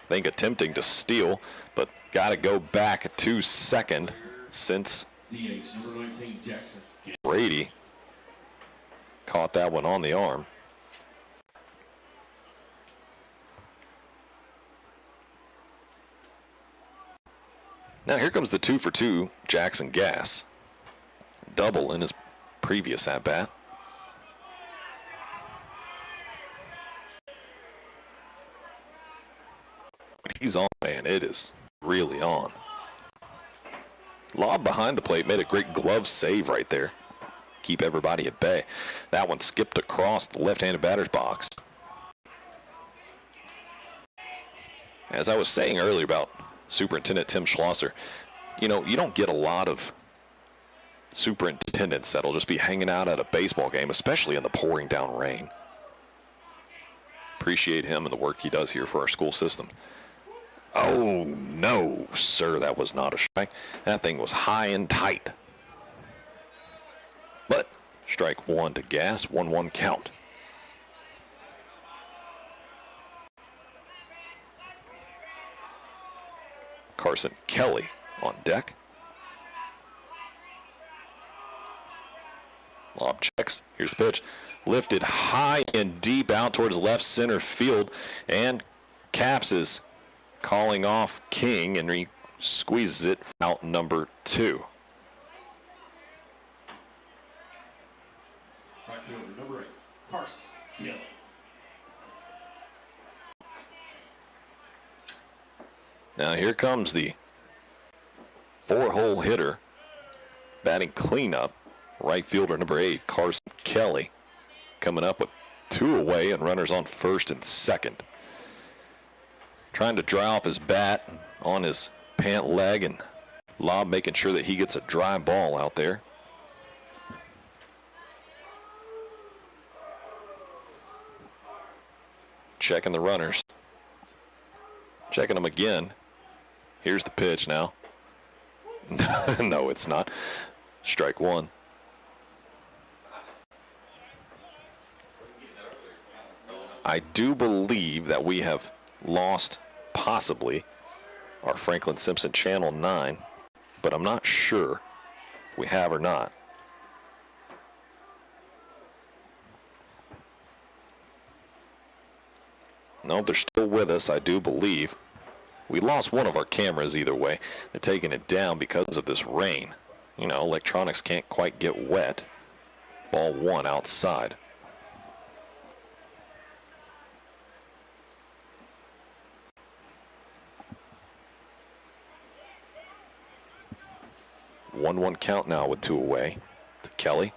I think attempting to steal, but got to go back to second since DH number 19 Jackson. Brady caught that one on the arm. Now here comes the 2-for-2 Jackson Gass. Double in his previous at-bat. When he's on, man, it is really on. Lob behind the plate, made a great glove save right there. Keep everybody at bay. That one skipped across the left-handed batter's box. As I was saying earlier about Superintendent Tim Schlosser, you know, you don't get a lot of superintendents that'll just be hanging out at a baseball game, especially in the pouring down rain. Appreciate him and the work he does here for our school system. Oh, no, sir, that was not a strike. That thing was high and tight. But strike 1 to Gass, 1-1 count. Carson Kelly on deck. Lob checks. Here's the pitch. Lifted high and deep out towards left center field. And Caps is calling off King, and he squeezes it for out number 2. Right fielder number 8, Carson Kelly. Now here comes the 4-hole hitter batting cleanup. Right fielder number 8, Carson Kelly, coming up with 2 away and runners on first and second. Trying to dry off his bat on his pant leg, and Lob making sure that he gets a dry ball out there. Checking the runners. Checking them again. Here's the pitch now. No, it's not. Strike 1. I do believe that we have lost possibly our Franklin-Simpson Channel 9, but I'm not sure if we have or not. No, they're still with us, I do believe. We lost one of our cameras either way. They're taking it down because of this rain. You know, electronics can't quite get wet. Ball 1 outside. One count now with 2 away to Kelly.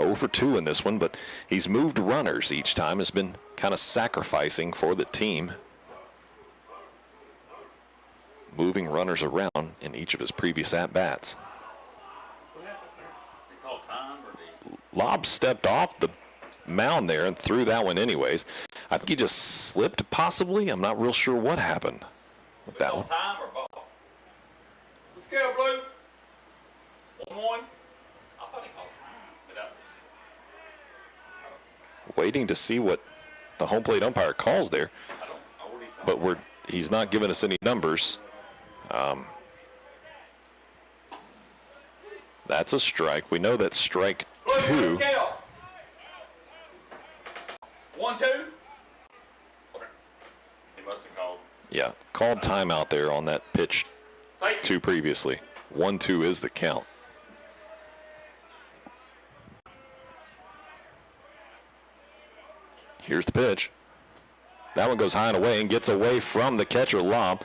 0 for 2 in this one, but he's moved runners each time, has been kind of sacrificing for the team. Moving runners around in each of his previous at-bats. What happened there? They called time or they... Lob stepped off the mound there and threw that one anyways. I think he just slipped possibly. I'm not real sure what happened with that one. Time or ball? Let's go, Blue. 1-1. I thought he called time. But Waiting to see what the home plate umpire calls there. But he's not giving us any numbers. That's a strike. We know that's strike 2. 1-2. Okay. He must have called. Yeah, called timeout there on that pitch 2 previously. 1-2 is the count. Here's the pitch. That one goes high and away and gets away from the catcher lob.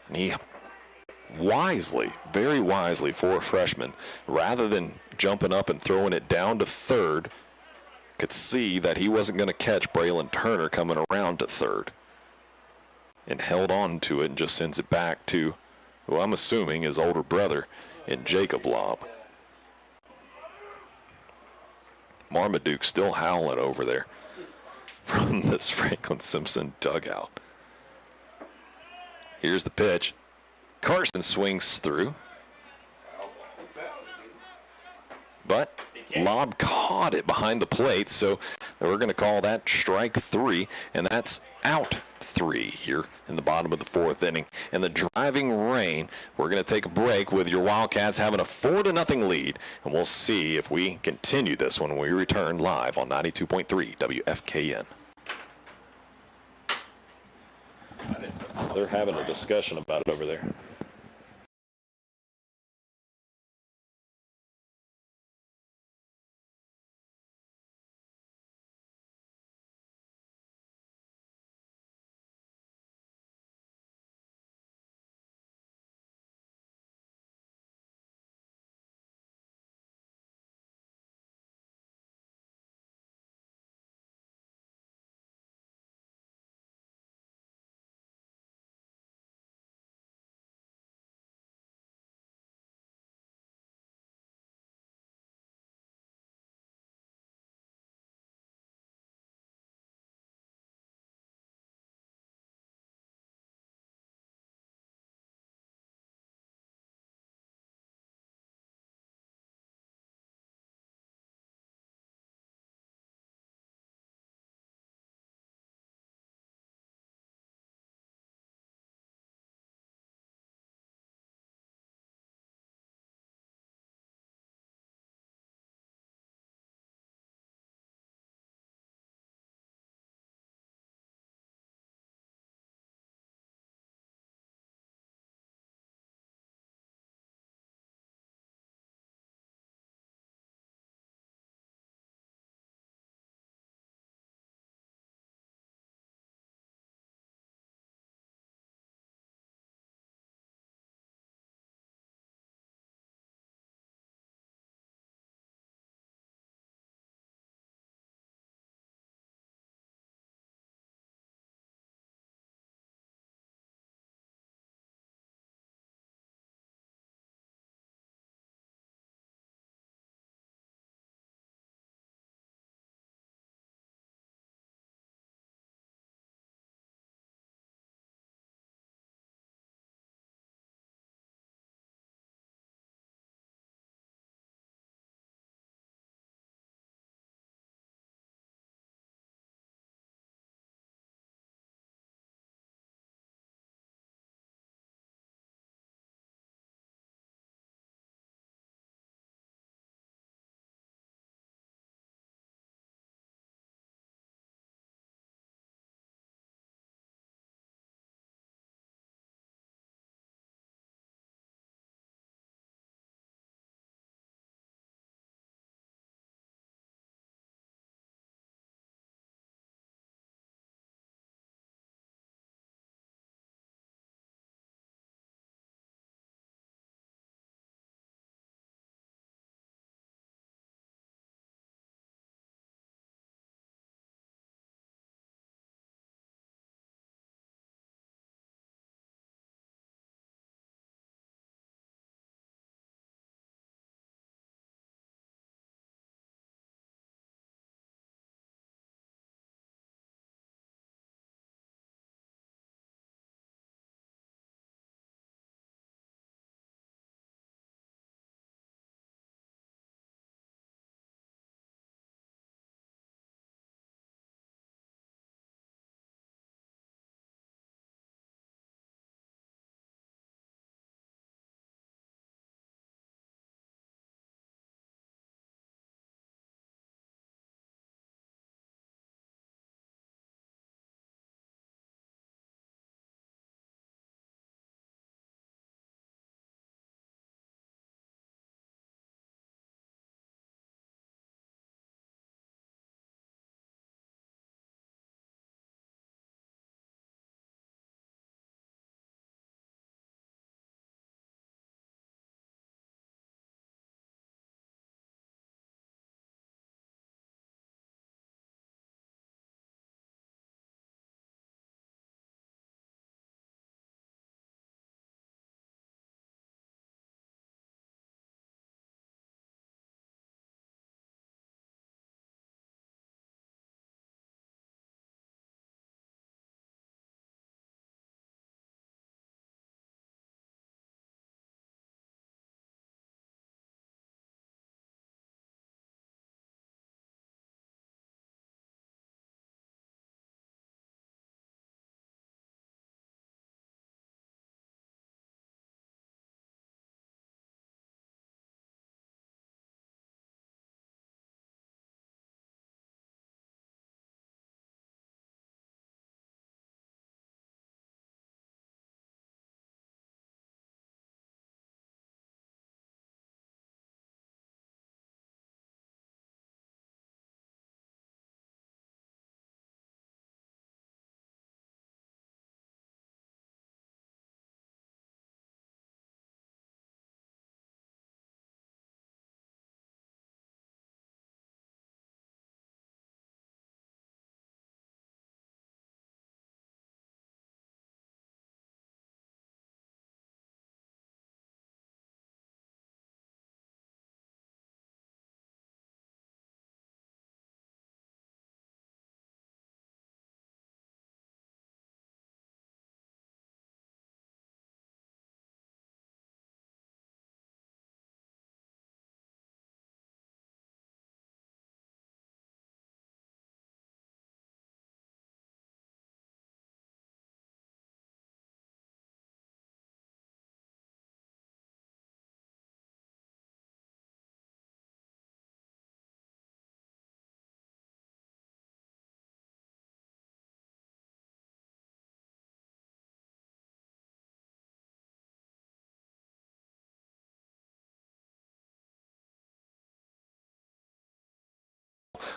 And he wisely, very wisely for a freshman, rather than jumping up and throwing it down to third, could see that he wasn't going to catch Braylon Turner coming around to third, and held on to it and just sends it back to who I'm assuming his older brother in Jacob Lobb. Marmaduke still howling over there from this Franklin-Simpson dugout. Here's the pitch. Carson swings through, but Lobb caught it behind the plate, so we're going to call that strike 3, and that's out 3 here in the bottom of the 4th inning. In the driving rain, we're going to take a break with your Wildcats having a 4-0 lead, and we'll see if we continue this when we return live on 92.3 WFKN. They're having a discussion about it over there.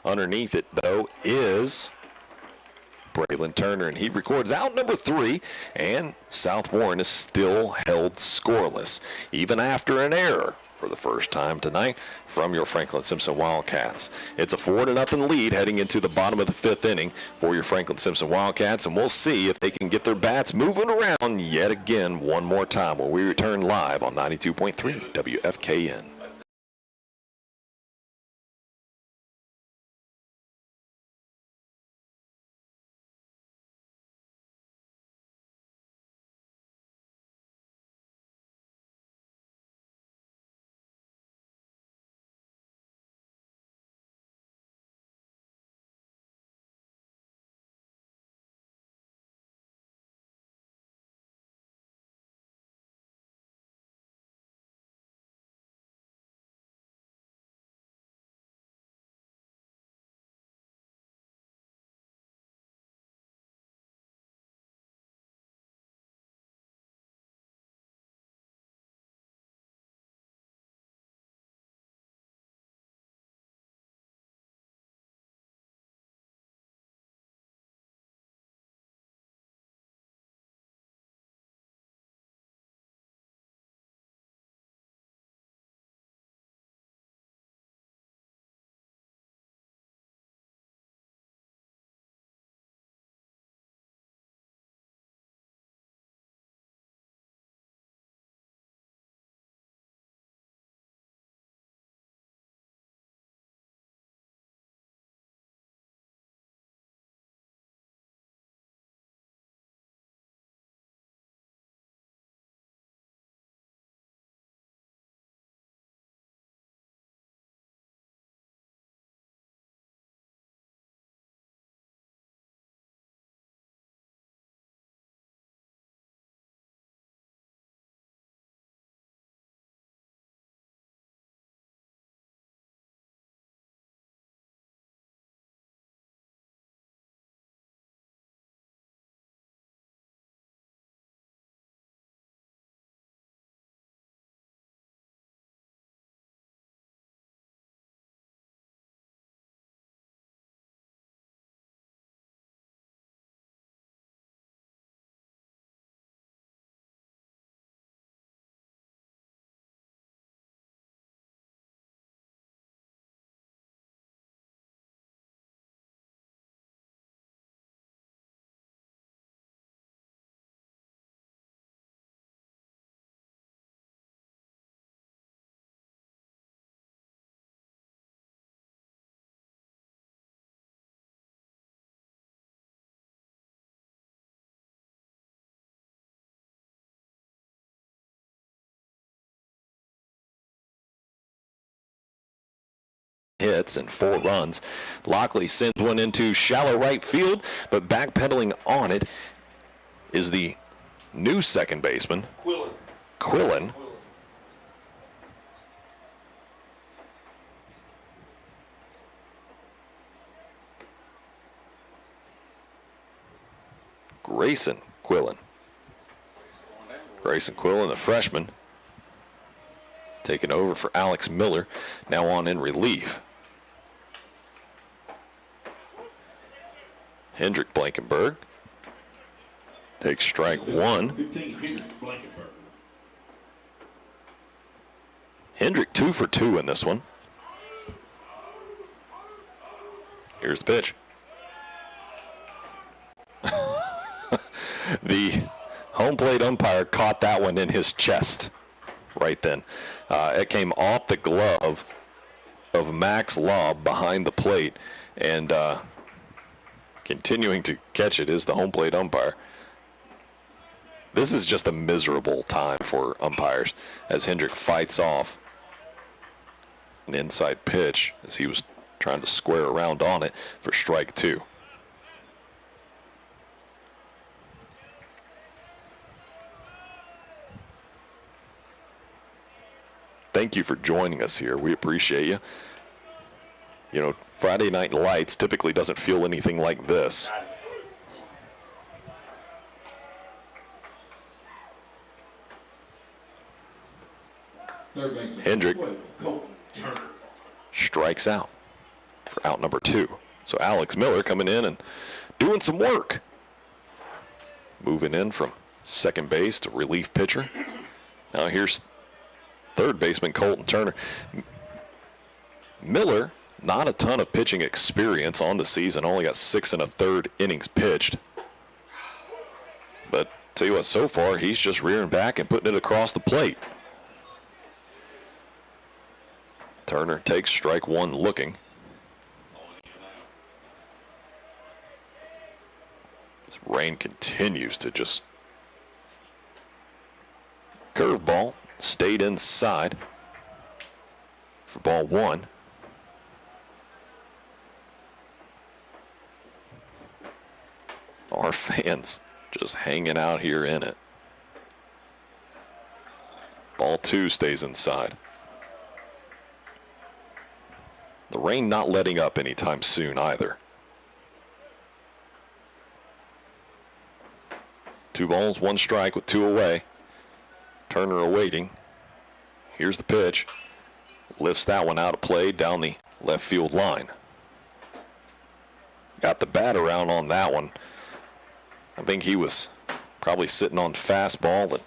Underneath it, though, is Braylon Turner, and he records out number 3, and South Warren is still held scoreless, even after an error for the first time tonight from your Franklin-Simpson Wildcats. It's a 4-0 lead heading into the bottom of the 5th inning for your Franklin-Simpson Wildcats, and we'll see if they can get their bats moving around yet again one more time when we return live on 92.3 WFKN. Hits and 4 runs. Lockley sends one into shallow right field, but backpedaling on it is the new second baseman, Quillen. Grayson Quillen, a freshman, taking over for Alex Miller, now on in relief. Hendrick Blankenberg takes strike 1. Hendrick 2 for 2 in this one. Here's the pitch. The home plate umpire caught that one in his chest right then. It came off the glove of Max Lobb behind the plate, and continuing to catch it is the home plate umpire. This is just a miserable time for umpires as Hendrick fights off an inside pitch as he was trying to square around on it for strike 2. Thank you for joining us here. We appreciate you. You know, Friday Night Lights typically doesn't feel anything like this. Hendrick strikes out. for out number 2. So Alex Miller coming in and doing some work. Moving in from second base to relief pitcher. Now here's third baseman Colton Turner. Miller, not a ton of pitching experience on the season, only got 6 1/3 innings pitched. But tell you what, so far he's just rearing back and putting it across the plate. Turner takes strike 1 looking. This rain continues to just curveball, stayed inside for ball 1. Our fans just hanging out here in it. Ball 2 stays inside. The rain not letting up anytime soon either. 2 balls, 1 strike with 2 away. Turner awaiting. Here's the pitch. Lifts that one out of play down the left field line. Got the bat around on that one. I think he was probably sitting on fastball that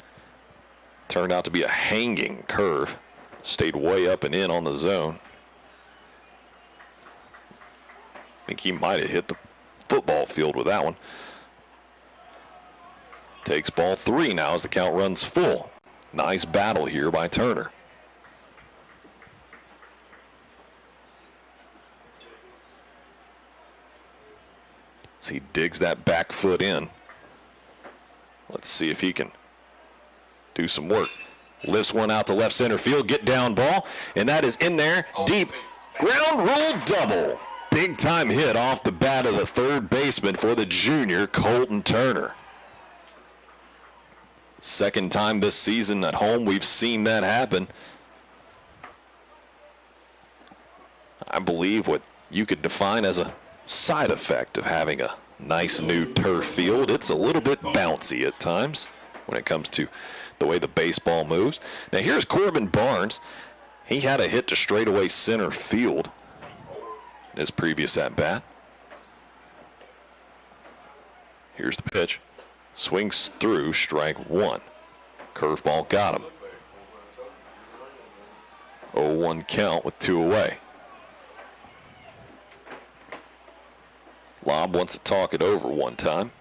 turned out to be a hanging curve. Stayed way up and in on the zone. I think he might have hit the football field with that one. Takes ball 3 now as the count runs full. Nice battle here by Turner. As he digs that back foot in. Let's see if he can do some work. Lifts one out to left center field, get down ball, and that is in there, deep. Ground rule double. Big time hit off the bat of the third baseman for the junior, Colton Turner. Second time this season at home we've seen that happen. I believe what you could define as a side effect of having a nice new turf field. It's a little bit bouncy at times when it comes to the way the baseball moves. Now here's Corbin Barnes. He had a hit to straightaway center field in his previous at-bat. Here's the pitch. Swings through, strike 1. Curveball got him. 0-1 count with 2 away. Lob wants to talk it over one time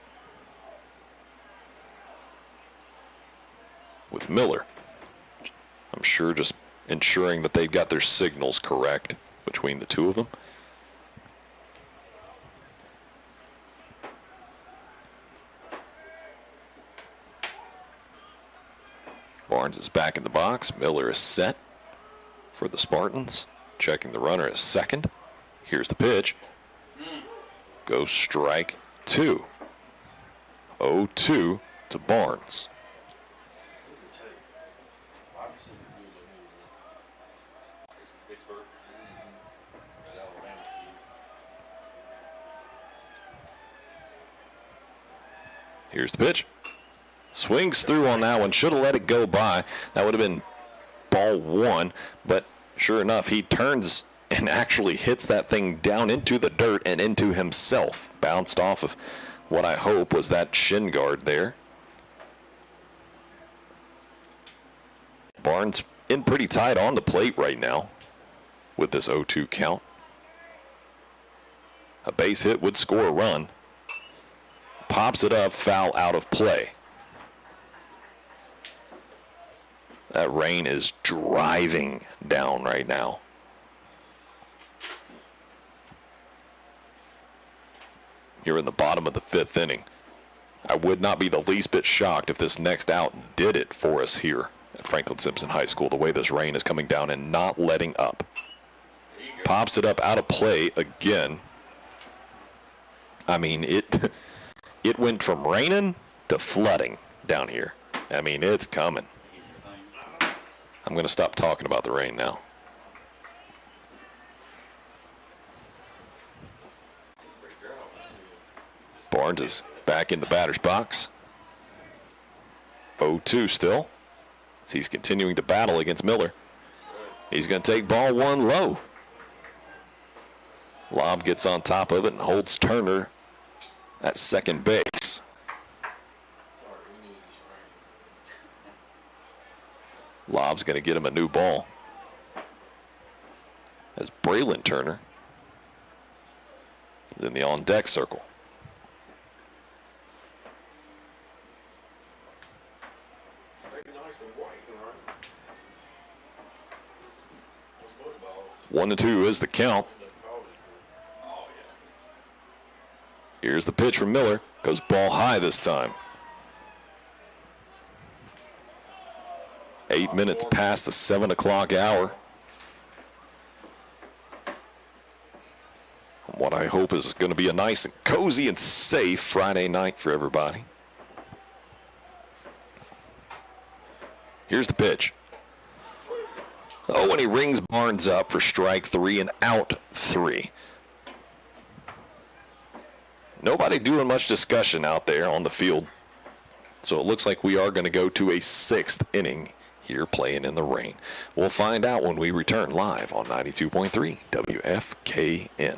with Miller. I'm sure just ensuring that they've got their signals correct between the two of them. Barnes is back in the box. Miller is set for the Spartans. Checking the runner at second. Here's the pitch. Goes strike 2. 0-2 to Barnes. Here's the pitch. Swings through on that one. Should have let it go by. That would have been ball 1. But sure enough, he turns and actually hits that thing down into the dirt and into himself. Bounced off of what I hope was that shin guard there. Barnes in pretty tight on the plate right now with this 0-2 count. A base hit would score a run. Pops it up, foul out of play. That rain is driving down right now. Here in the bottom of the 5th inning. I would not be the least bit shocked if this next out did it for us here at Franklin-Simpson High School, the way this rain is coming down and not letting up. Pops it up out of play again. I mean, it went from raining to flooding down here. I mean, it's coming. I'm going to stop talking about the rain now. Barnes is back in the batter's box. 0-2 still. As he's continuing to battle against Miller. He's going to take ball 1 low. Lob gets on top of it and holds Turner at second base. Lob's going to get him a new ball. As Braylon Turner is in the on-deck circle. One to two is the count. Here's the pitch from Miller. Goes ball high this time. 8 minutes past the 7 o'clock hour. What I hope is going to be a nice and cozy and safe Friday night for everybody. Here's the pitch. Oh, and he rings Barnes up for strike 3 and out 3. Nobody doing much discussion out there on the field. So it looks like we are going to go to a 6th inning here playing in the rain. We'll find out when we return live on 92.3 WFKN.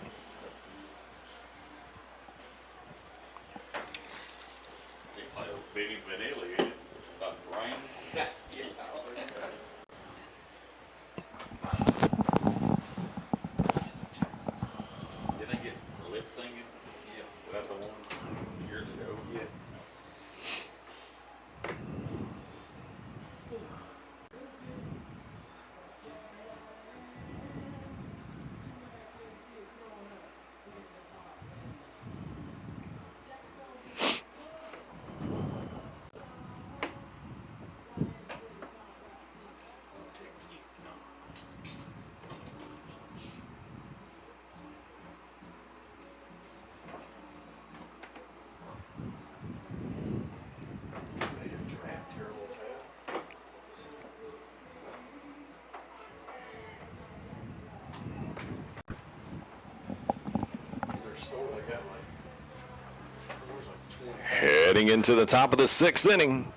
Heading into the top of the 6th inning,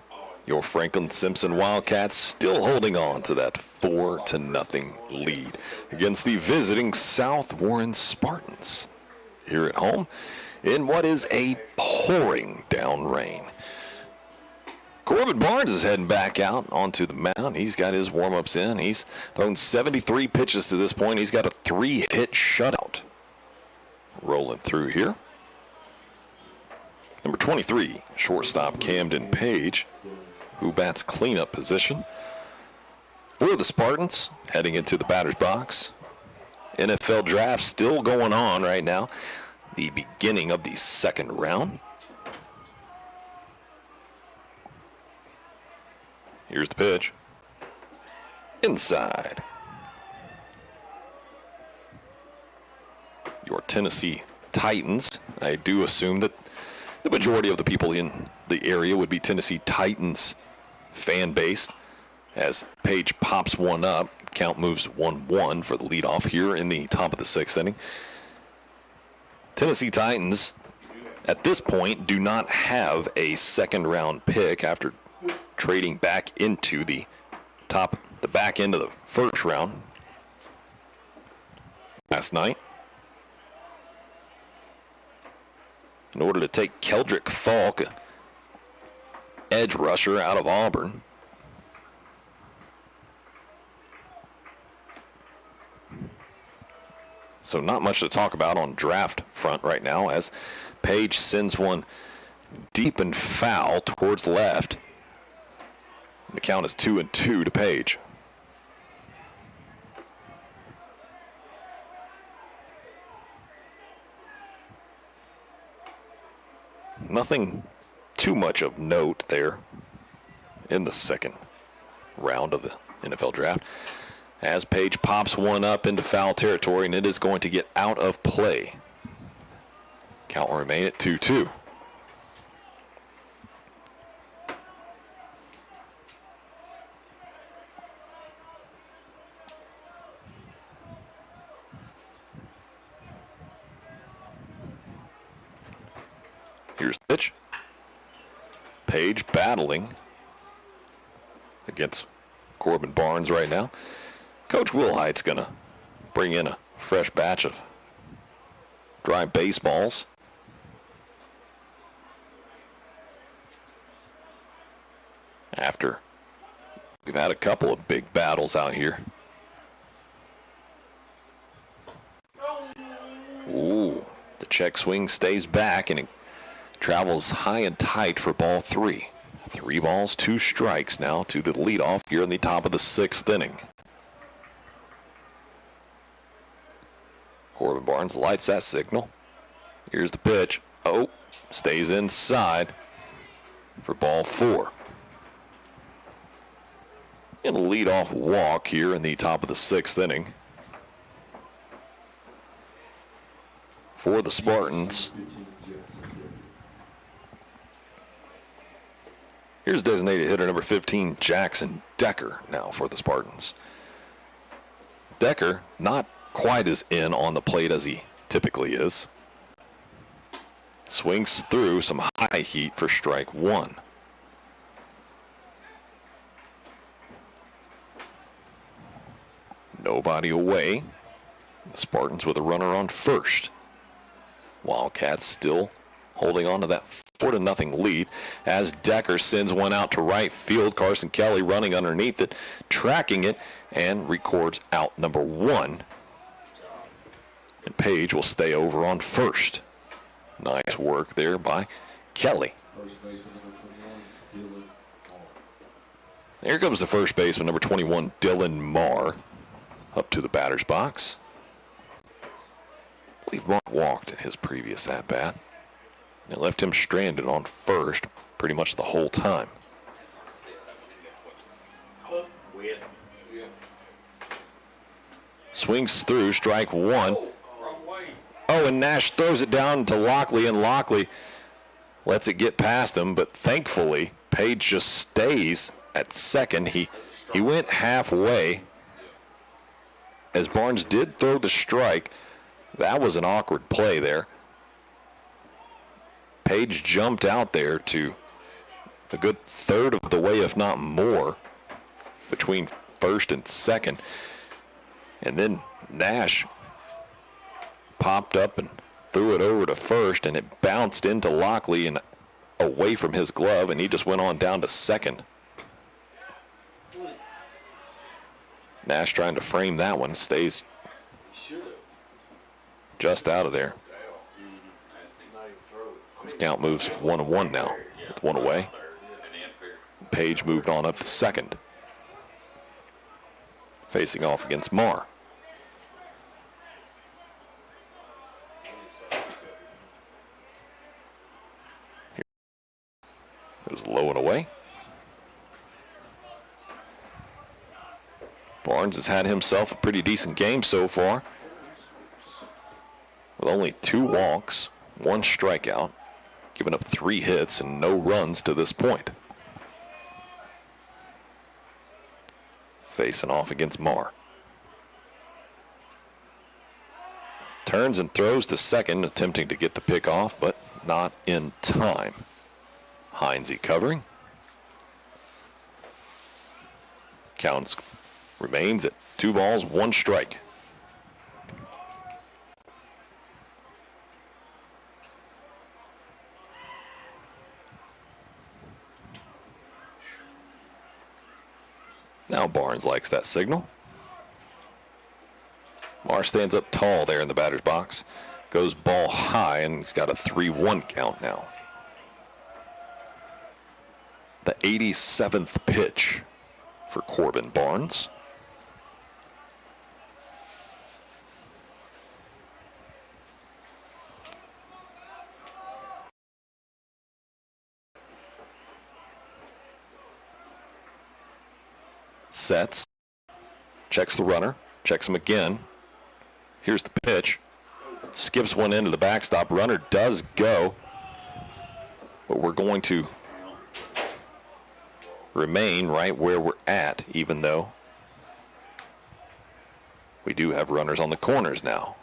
your Franklin-Simpson Wildcats still holding on to that 4-0 lead against the visiting South Warren Spartans here at home in what is a pouring down rain. Corbin Barnes is heading back out onto the mound. He's got his warm-ups in. He's thrown 73 pitches to this point. He's got a 3-hit shutout. Rolling through here. Number 23, shortstop Camden Page, who bats cleanup position. For the Spartans, heading into the batter's box. NFL draft still going on right now. The beginning of the 2nd round. Here's the pitch. Inside. Your Tennessee Titans. I do assume that the majority of the people in the area would be Tennessee Titans fan base. As Page pops one up, count moves 1-1 for the leadoff here in the top of the 6th inning. Tennessee Titans, at this point, do not have a 2nd round pick after trading back into the back end of the 1st round last night, in order to take Keldrick Falk, edge rusher out of Auburn. So not much to talk about on draft front right now, as Page sends one deep and foul towards left. The count is 2-2 to Page. Nothing too much of note there in the 2nd round of the NFL draft. As Page pops one up into foul territory, and it is going to get out of play. Count will remain at 2-2. Here's the pitch. Page battling against Corbin Barnes right now. Coach Wilhite's going to bring in a fresh batch of dry baseballs. After we've had a couple of big battles out here. Ooh, the check swing stays back and it travels high and tight for ball 3. 3 balls, 2 strikes now to the leadoff here in the top of the 6th inning. Corbin Barnes lights that signal. Here's the pitch. Oh, stays inside for ball 4. And a leadoff walk here in the top of the 6th inning. For the Spartans. Here's designated hitter number 15, Jackson Decker, now for the Spartans. Decker, not quite as in on the plate as he typically is. Swings through some high heat for strike 1. Nobody away. The Spartans with a runner on first. Wildcats still holding on to that 4-0 lead as Decker sends one out to right field. Carson Kelly running underneath it, tracking it, and records out number 1. And Page will stay over on first. Nice work there by Kelly. Here comes the first baseman, number 21, Dylan Marr, up to the batter's box. I believe Marr walked in his previous at-bat. They left him stranded on first pretty much the whole time. Swings through, strike 1. Oh, and Nash throws it down to Lockley, and Lockley lets it get past him, but thankfully, Page just stays at second. He went halfway as Barnes did throw the strike. That was an awkward play there. Page jumped out there to a good third of the way, if not more, between first and second. And then Nash popped up and threw it over to first, and it bounced into Lockley and away from his glove, and he just went on down to second. Nash trying to frame that one, stays just out of there. Count moves 1-1 now, with 1 away. Page moved on up to second, facing off against Marr. It was low and away. Barnes has had himself a pretty decent game so far, with only 2 walks, 1 strikeout, giving up 3 hits and no runs to this point. Facing off against Marr. Turns and throws to second, attempting to get the pick off, but not in time. Heinze covering. Counts remains at 2 balls, 1 strike. Now Barnes likes that signal. Marr stands up tall there in the batter's box. Goes ball high, and he's got a 3-1 count now. The 87th pitch for Corbin Barnes. Sets, checks the runner, checks him again. Here's the pitch. Skips one into the backstop. Runner does go, but we're going to remain right where we're at, even though we do have runners on the corners now.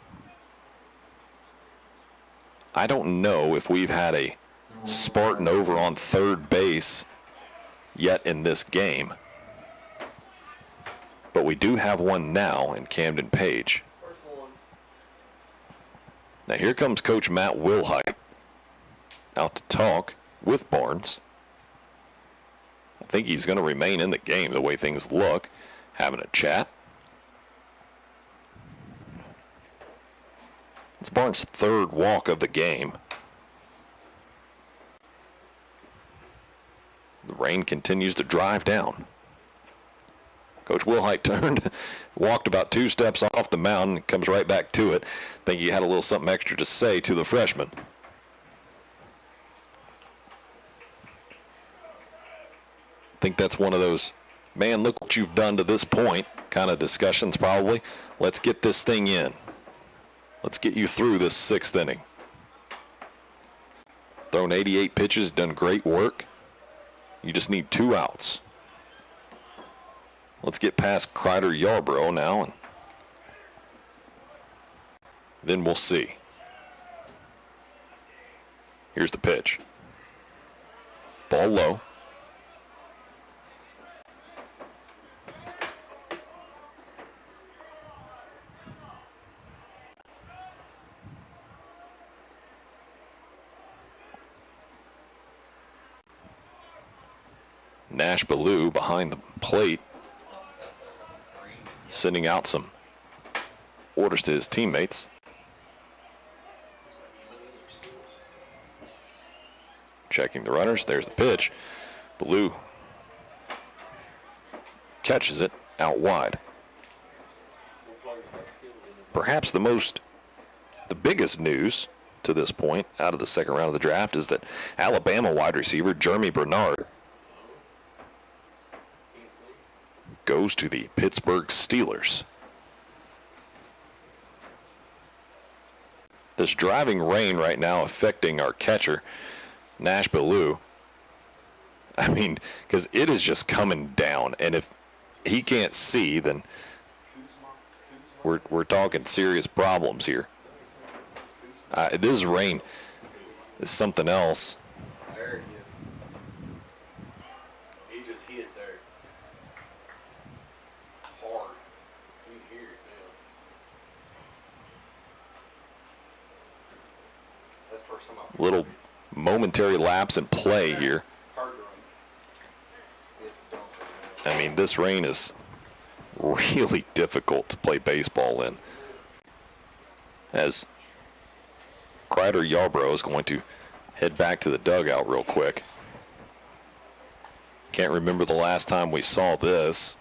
I don't know if we've had a Spartan over on third base yet in this game, but we do have one now in Camden Page. Now here comes Coach Matt Wilhite out to talk with Barnes. I think he's going to remain in the game the way things look, having a chat. It's Barnes' third walk of the game. The rain continues to drive down. Coach Wilhite turned, walked about 2 steps off the mound, and comes right back to it. I think he had a little something extra to say to the freshman. I think that's one of those, man, look what you've done to this point kind of discussions probably. Let's get this thing in. Let's get you through this 6th inning. Thrown 88 pitches, done great work. You just need 2 outs. Let's get past Kreider Yarbrough now, and then we'll see. Here's the pitch. Ball low. Nash Ballou behind the plate, sending out some orders to his teammates. Checking the runners. There's the pitch. Ballou catches it out wide. Perhaps the biggest news to this point out of the second round of the draft is that Alabama wide receiver Jeremy Bernard goes to the Pittsburgh Steelers. This driving rain right now affecting our catcher, Nash Ballou. I mean, because it is just coming down, and if he can't see, then we're talking serious problems here. This rain is something else. There he is. He just hit there. Hard. You can hear it now. That's the first time I've Little momentary lapse in play here. I mean, this rain is really difficult to play baseball in. As Kreider Yarbrough is going to head back to the dugout real quick. Can't remember the last time we saw this.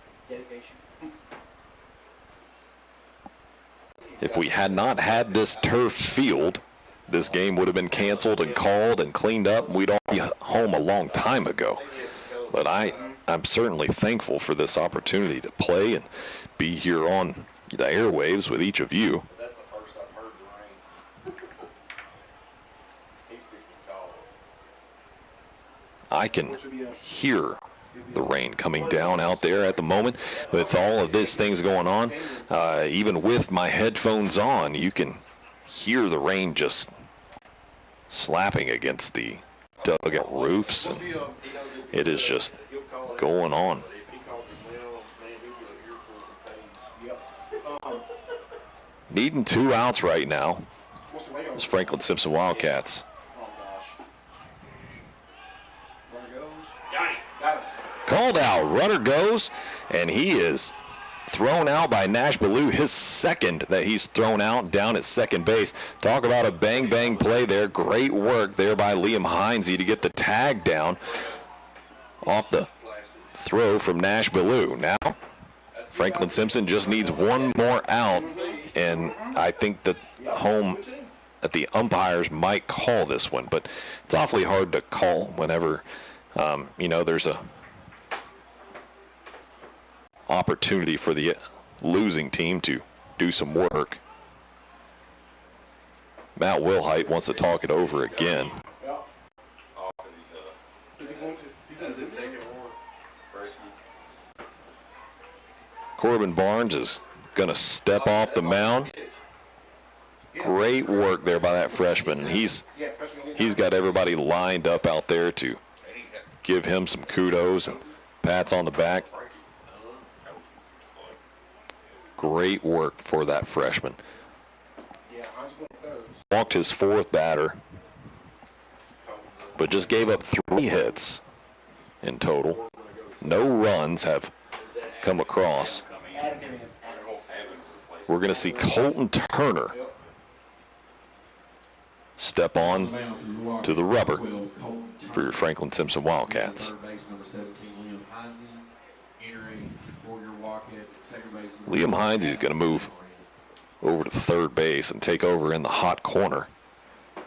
If we had not had this turf field, this game would have been canceled and called and cleaned up. We'd all be home a long time ago. But I'm certainly thankful for this opportunity to play and be here on the airwaves with each of you. That's the first I've heard the rain. He's fixing to call. I can hear the rain coming down out there at the moment. With all of these things going on, even with my headphones on, you can hear the rain just slapping against the dugout roofs. And it is just going on. Needing 2 outs right now. It's Franklin-Simpson Wildcats. Called out. Runner goes, and he is thrown out by Nash Ballou, his second that he's thrown out down at second base. Talk about a bang-bang play there. Great work there by Liam Heinze to get the tag down off the throw from Nash Ballou. Now, Franklin-Simpson just needs 1 more out, and I think that the umpires might call this one, but it's awfully hard to call whenever, there's a opportunity for the losing team to do some work. Matt Wilhite wants to talk it over again. Corbin Barnes is going to step off the mound. Great work there by that freshman. He's got everybody lined up out there to give him some kudos and pats on the back. Great work for that freshman. walked his 4th batter, but just gave up 3 hits in total. No runs have come across. We're going to see Colton Turner step on to the rubber for your Franklin-Simpson Wildcats. Liam Hines is going to move over to third base and take over in the hot corner.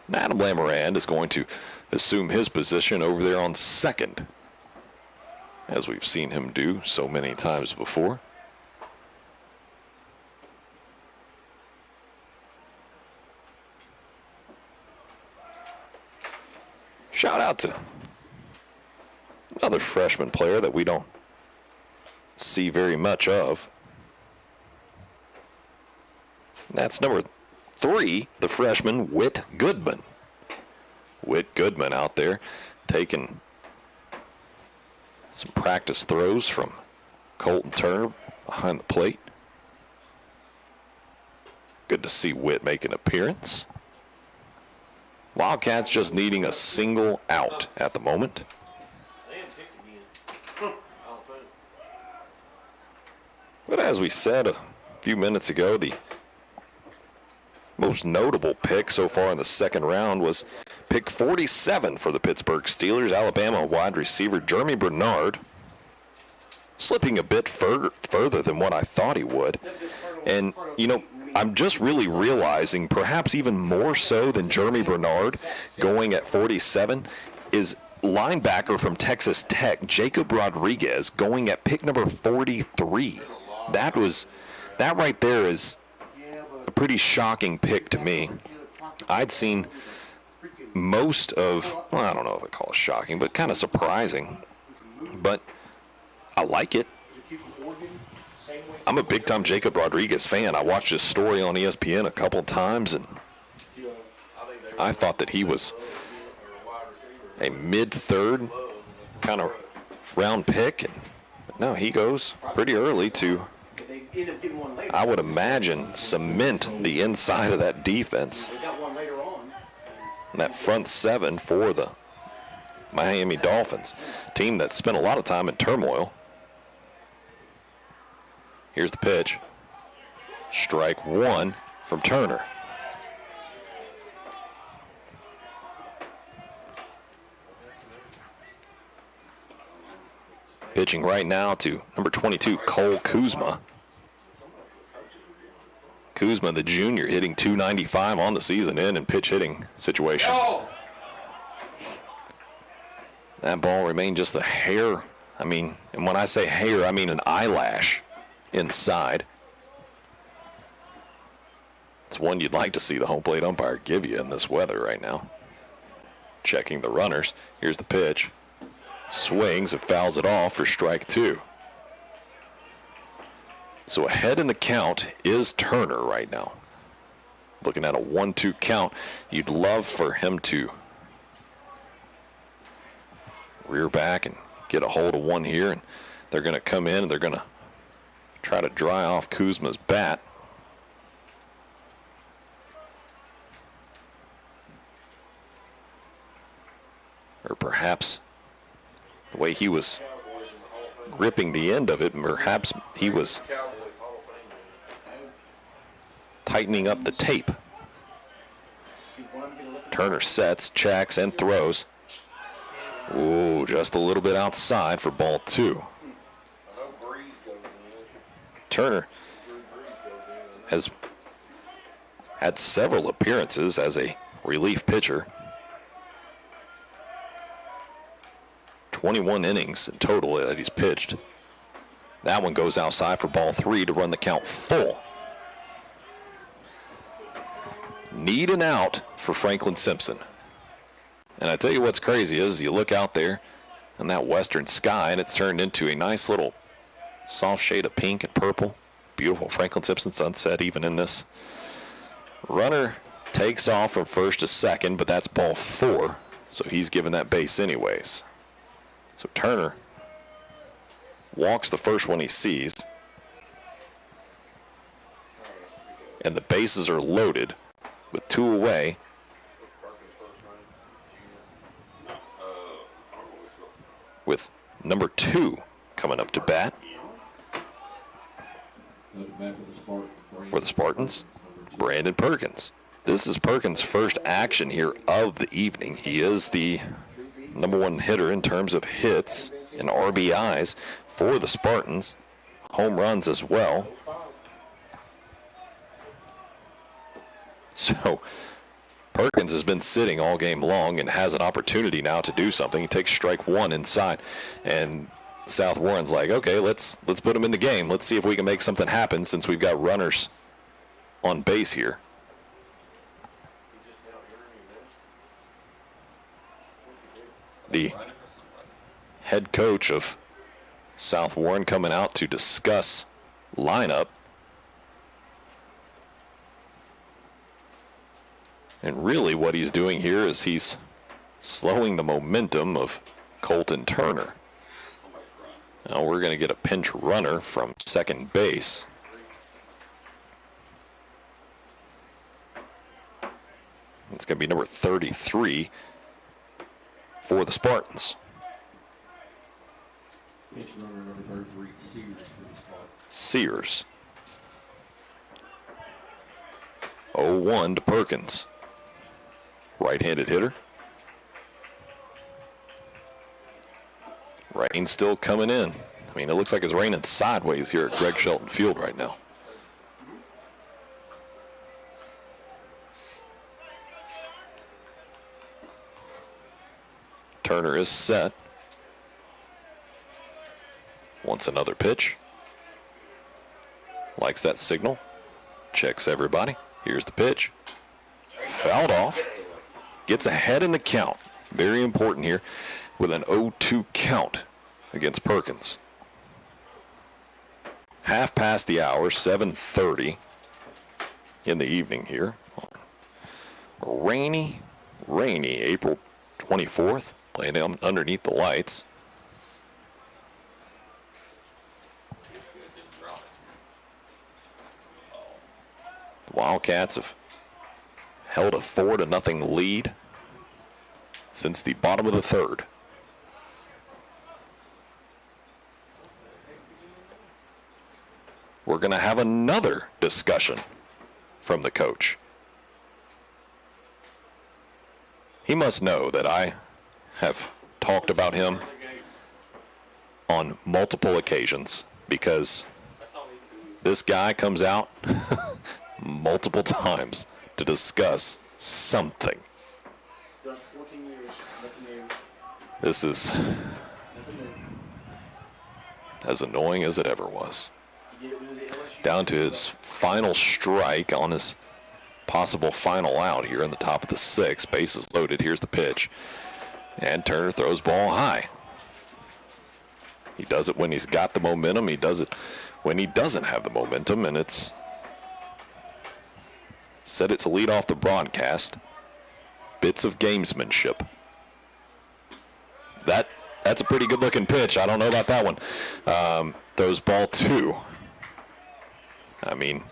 And Adam Lamarand is going to assume his position over there on second, as we've seen him do so many times before. Shout out to another freshman player that we don't see very much of. And that's number 3, the freshman Whit Goodman. Whit Goodman out there taking some practice throws from Colton Turner behind the plate. Good to see Whit make an appearance. Wildcats just needing a single out at the moment. But as we said a few minutes ago, the most notable pick so far in the second round was pick 47 for the Pittsburgh Steelers, Alabama wide receiver Jeremy Bernard, slipping a bit further than what I thought he would. And, you know, I'm just really realizing, perhaps even more so than Jeremy Bernard going at 47, is linebacker from Texas Tech, Jacob Rodriguez, going at pick number 43. That right there is a pretty shocking pick to me. I'd seen most of, well, I don't know if I call it shocking, but kind of surprising. But I like it. I'm a big-time Jacob Rodriguez fan. I watched his story on ESPN a couple times, and I thought that he was a mid-third kind of round pick. And no, he goes pretty early to, I would imagine, cement the inside of that defense. And that front 7 for the Miami Dolphins, team that spent a lot of time in turmoil. Here's the pitch. Strike 1 from Turner. Pitching right now to number 22, Cole Kuzma. Kuzma, the junior, hitting .295 on the season in pitch hitting situation. That ball remained just a hair. I mean, and when I say hair, I mean an eyelash inside. It's one you'd like to see the home plate umpire give you in this weather right now. Checking the runners. Here's the pitch. Swings and fouls it off for strike 2. So ahead in the count is Turner right now. Looking at a 1-2 count. You'd love for him to rear back and get a hold of one here. And they're going to come in and they're going to try to dry off Kuzma's bat. Or perhaps the way he was gripping the end of it, perhaps he was tightening up the tape. Turner sets, checks, and throws. Ooh, just a little bit outside for ball 2. Turner has had several appearances as a relief pitcher. 21 innings in total that he's pitched. That one goes outside for ball 3 to run the count full. Need an out for Franklin-Simpson. And I tell you what's crazy is you look out there in that western sky and it's turned into a nice little soft shade of pink and purple. Beautiful Franklin-Simpson sunset even in this. Runner takes off from first to second, but that's ball 4. So he's given that base anyways. So Turner walks the first one he sees. And the bases are loaded with 2 away. With number 2 coming up to bat for the Spartans, Brandon Perkins. This is Perkins' first action here of the evening. He is the number 1 hitter in terms of hits and RBIs for the Spartans. Home runs as well. So Perkins has been sitting all game long and has an opportunity now to do something. He takes strike 1 inside, and South Warren's like, okay, let's put him in the game. Let's see if we can make something happen since we've got runners on base here. The head coach of South Warren coming out to discuss lineup. And really what he's doing here is he's slowing the momentum of Colton Turner. Now we're going to get a pinch runner from second base. It's going to be number 33 for the Spartans. Sears. 0-1 to Perkins. Right-handed hitter. Rain still coming in. I mean, it looks like it's raining sideways here at Greg Shelton Field right now. Turner is set. Wants another pitch. Likes that signal. Checks everybody. Here's the pitch. Fouled off. Gets ahead in the count. Very important here with an 0-2 count against Perkins. Half past the hour, 7:30 in the evening here. Rainy April 24th. Playing underneath the lights. The Wildcats have held a 4-0 lead since the bottom of the third. We're going to have another discussion from the coach. He must know that I have talked about him on multiple occasions because this guy comes out multiple times to discuss something. This is as annoying as it ever was. Down to his final strike on his possible final out here in the top of the 6th. Bases loaded. Here's the pitch. And Turner throws ball high. He does it when he's got the momentum. He does it when he doesn't have the momentum. And it's set it to lead off the broadcast. Bits of gamesmanship. That's a pretty good looking pitch. I don't know about that one. Throws ball 2. I mean,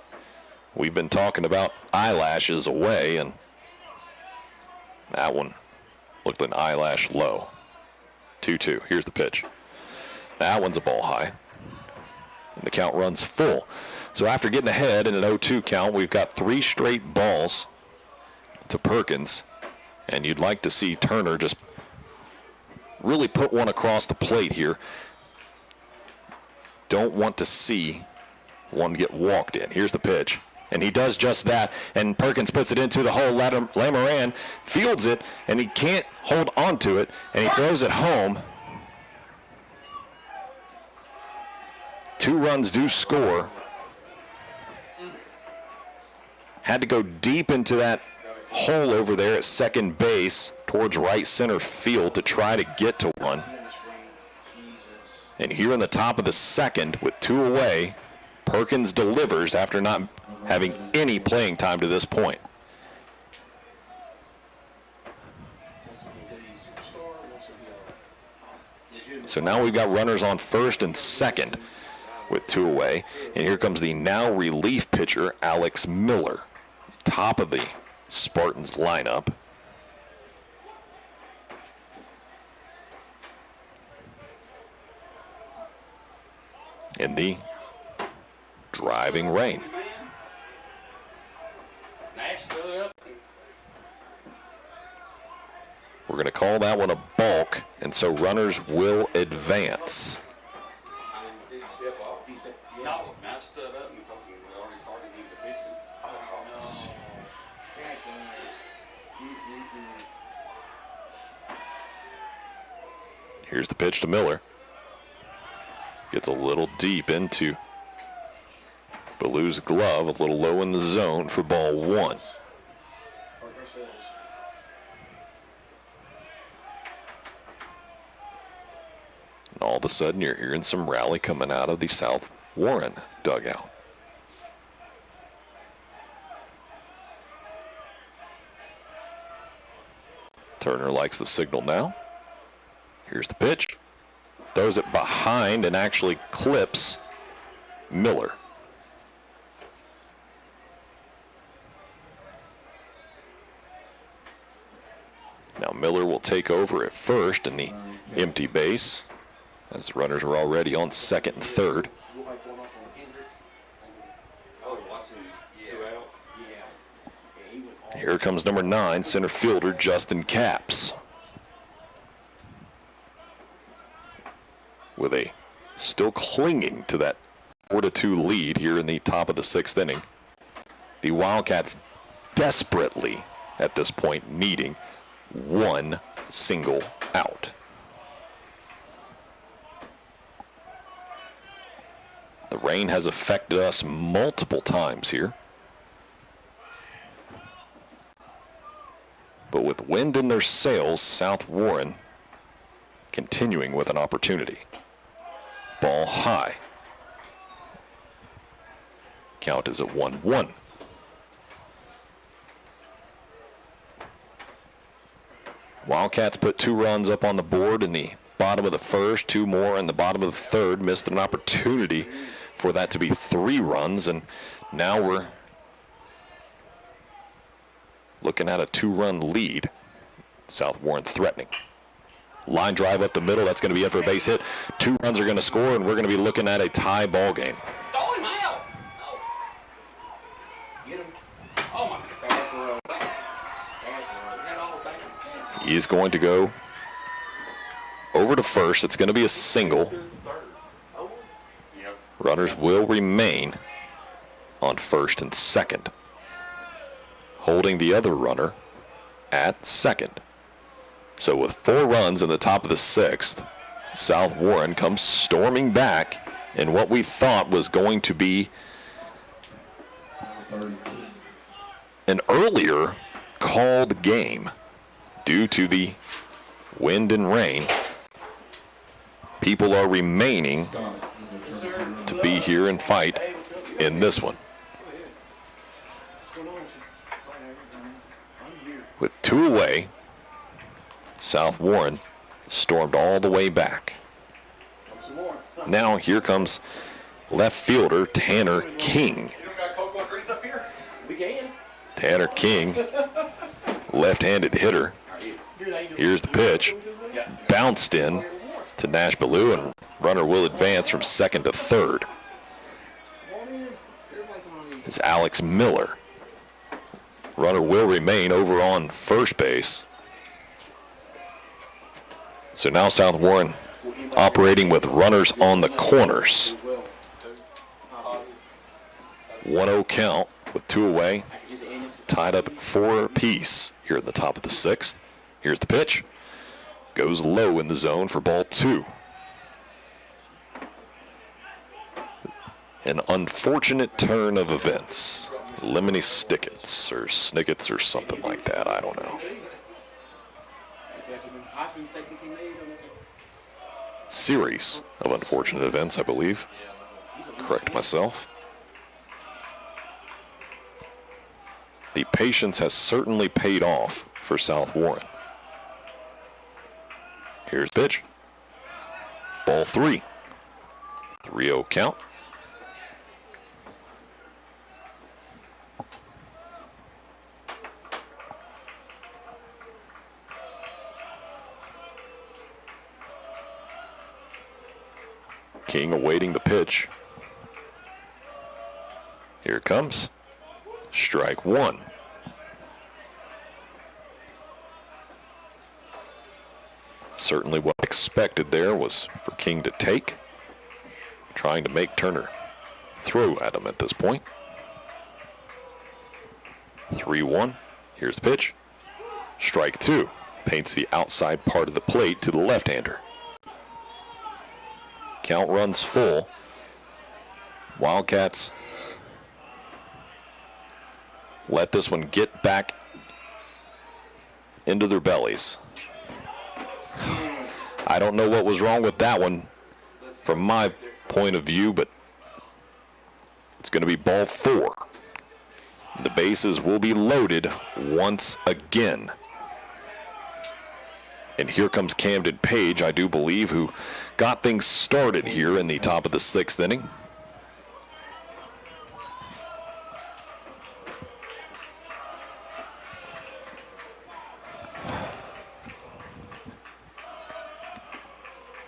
we've been talking about eyelashes away, and that one looked an eyelash low. 2-2. Here's the pitch. That one's a ball high. And the count runs full. So after getting ahead in an 0-2 count, we've got 3 straight balls to Perkins. And you'd like to see Turner just really put one across the plate here. Don't want to see one get walked in. Here's the pitch. And he does just that, and Perkins puts it into the hole. Lamoran fields it, and he can't hold on to it, and he throws it home. 2 runs do score. Had to go deep into that hole over there at second base towards right center field to try to get to one. And here in the top of the 2nd with 2 away, Perkins delivers after not having any playing time to this point. So now we've got runners on first and second with 2 away. And here comes the now relief pitcher, Alex Miller. Top of the Spartans lineup. In the driving rain. We're going to call that one a balk, and so runners will advance. Here's the pitch to Miller. Gets a little deep into Ballew's glove, a little low in the zone for ball one. And all of a sudden, you're hearing some rally coming out of the South Warren dugout. Turner likes the signal now. Here's the pitch. Throws it behind and actually clips Miller. Now Miller will take over at first in the empty base, as the runners are already on second and third. Here comes number 9, center fielder Justin Capps. With a still clinging to that 4-2 lead here in the top of the 6th inning. The Wildcats desperately, at this point, needing one single out. The rain has affected us multiple times here. But with wind in their sails, South Warren continuing with an opportunity. Ball high. Count is at 1-1. Wildcats put 2 runs up on the board in the bottom of the first, 2 more in the bottom of the third. Missed an opportunity for that to be 3 runs, and now we're looking at a 2-run lead. South Warren threatening. Line drive up the middle. That's going to be it for a base hit. 2 runs are going to score, and we're going to be looking at a tie ball game. Throw him out. No. Get him. Oh, my. He is going to go over to first. It's going to be a single. Runners will remain on first and second, holding the other runner at second. So with 4 runs in the top of the 6th, South Warren comes storming back in what we thought was going to be an earlier called game due to the wind and rain. People are remaining to be here and fight in this one. With 2 away, South Warren stormed all the way back. Now here comes left fielder Tanner King. Tanner King, left-handed hitter. Here's the pitch. Bounced in to Nash Ballew, and runner will advance from second to third. It's Alex Miller. Runner will remain over on first base. So now South Warren operating with runners on the corners. 1-0 count with 2 away. Tied up 4 apiece here at the top of the 6th. Here's the pitch. Goes low in the zone for ball 2. An unfortunate turn of events. Lemony Stickets or Snickets or something like that. I don't know. Series of unfortunate events, I believe. Correct myself. The patience has certainly paid off for South Warren. Here's the pitch. Ball 3. 3-0 count. King awaiting the pitch. Here it comes. Strike one. Certainly what I expected there was for King to take. Trying to make Turner throw at him at this point. 3-1. Here's the pitch. Strike two. Paints the outside part of the plate to the left-hander. Count runs full. Wildcats let this one get back into their bellies. I don't know what was wrong with that one from my point of view, but it's going to be ball four. The bases will be loaded once again. And here comes Camden Page, I do believe, who got things started here in the top of the sixth inning.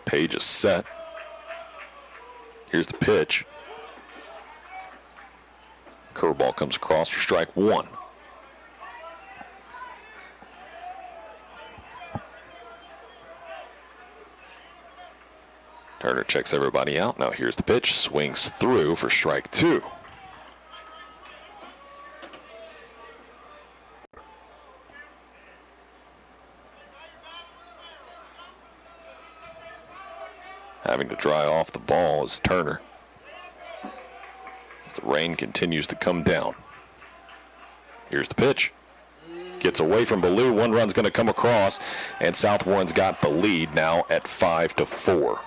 Page is set. Here's the pitch. Curveball comes across for strike one. Turner checks everybody out. Now here's the pitch. Swings through for strike two. Having to dry off the ball is Turner, as the rain continues to come down. Here's the pitch. Gets away from Ballou. One run's going to come across, and South Warren's got the lead now at 5-4.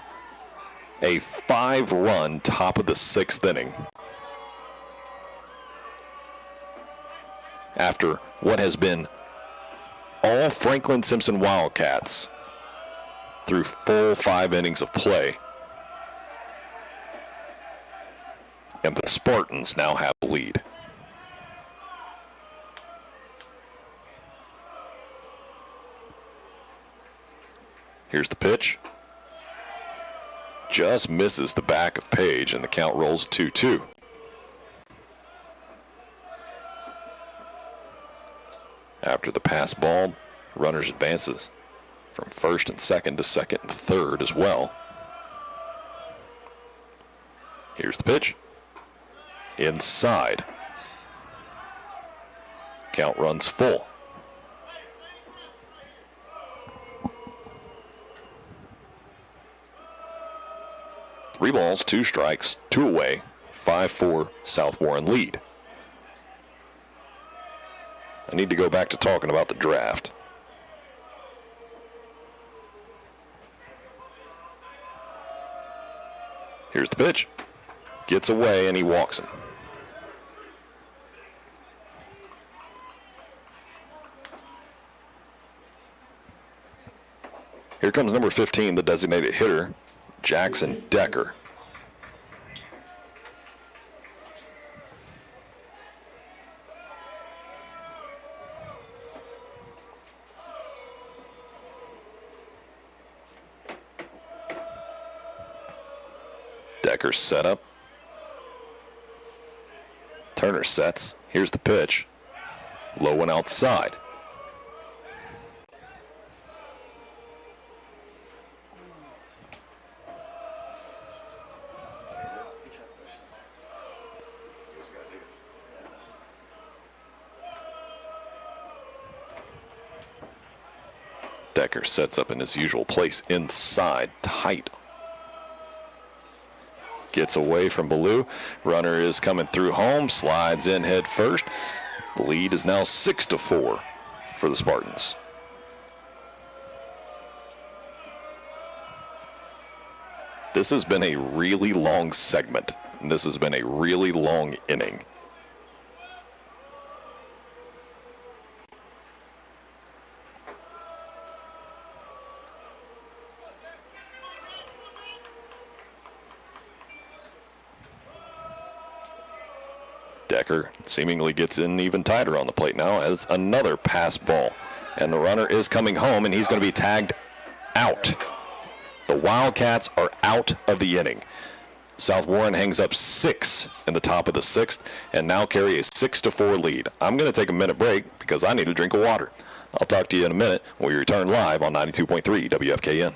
A 5-run top of the sixth inning. After what has been all Franklin-Simpson Wildcats through full 5 innings of play. And the Spartans now have the lead. Here's the pitch. Just misses the back of Page, and the count rolls 2-2. After the pass ball, runners advances from first and second to second and third as well. Here's the pitch. Inside. Count runs full. Three balls, two strikes, two away, 5-4 South Warren lead. I need to go back to talking about the draft. Here's the pitch. Gets away and he walks him. Here comes number 15, the designated hitter, Jackson Decker. Decker's set up. Turner sets. Here's the pitch. Low and outside. Decker sets up in his usual place inside, tight. Gets away from Ballou. Runner is coming through home, slides in head first. The lead is now 6-4 for the Spartans. This has been a really long segment, and this has been a really long inning. Decker seemingly gets in even tighter on the plate now as another pass ball. And the runner is coming home, and he's going to be tagged out. The Wildcats are out of the inning. South Warren hangs up 6 in the top of the 6th and now carry a 6-4 lead. I'm going to take a minute break because I need a drink of water. I'll talk to you in a minute when we return live on 92.3 WFKN.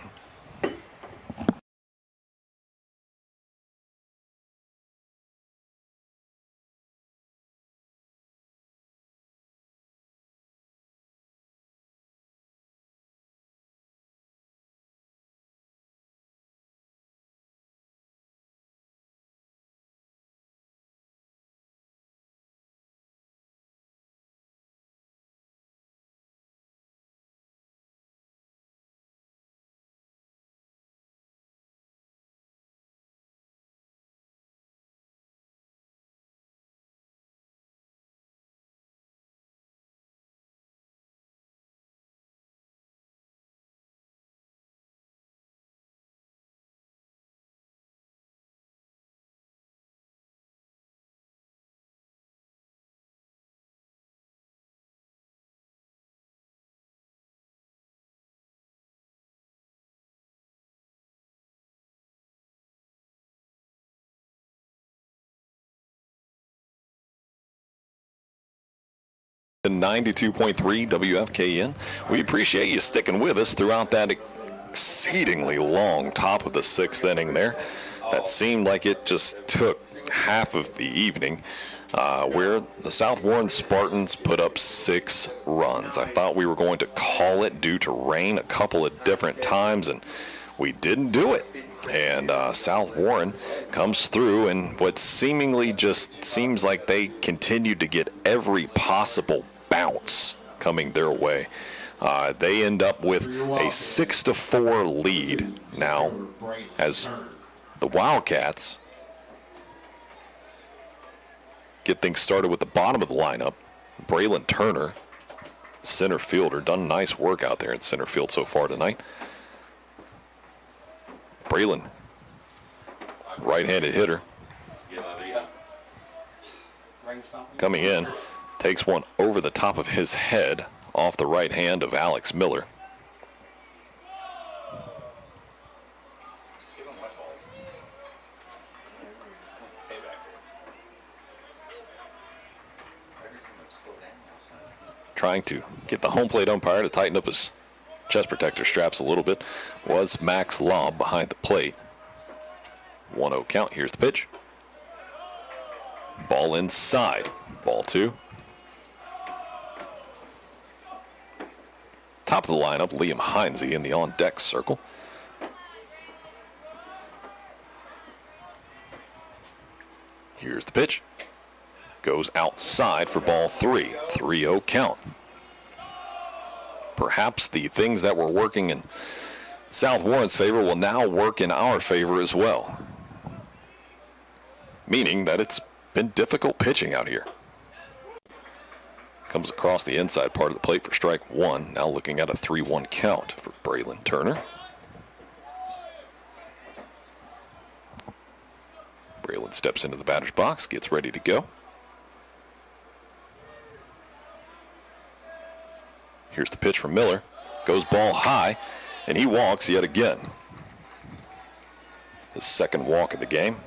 The 92.3 WFKN. We appreciate you sticking with us throughout that exceedingly long top of the 6th inning there. That seemed like it just took half of the evening, where the South Warren Spartans put up 6 runs. I thought we were going to call it due to rain a couple of different times, and we didn't do it. And South Warren comes through, and what seemingly just seems like they continued to get every possible bounce coming their way. They end up with a 6-4 lead now as the Wildcats get things started with the bottom of the lineup. Braylon Turner, center fielder, done nice work out there in center field so far tonight. Braylon, right-handed hitter, coming in, takes one over the top of his head off the right hand of Alex Miller. Trying to get the home plate umpire to tighten up his chest protector straps a little bit was Max Lobb behind the plate. 1-0 count. Here's the pitch. Ball inside. Ball 2. Top of the lineup, Liam Heinze in the on-deck circle. Here's the pitch. Goes outside for ball 3. 3-0 count. Perhaps the things that were working in South Warren's favor will now work in our favor as well. Meaning that it's been difficult pitching out here. Comes across the inside part of the plate for strike 1. Now looking at a 3-1 count for Braylon Turner. Braylon steps into the batter's box, gets ready to go. Here's the pitch from Miller. Goes ball high, and he walks yet again. His second walk of the game.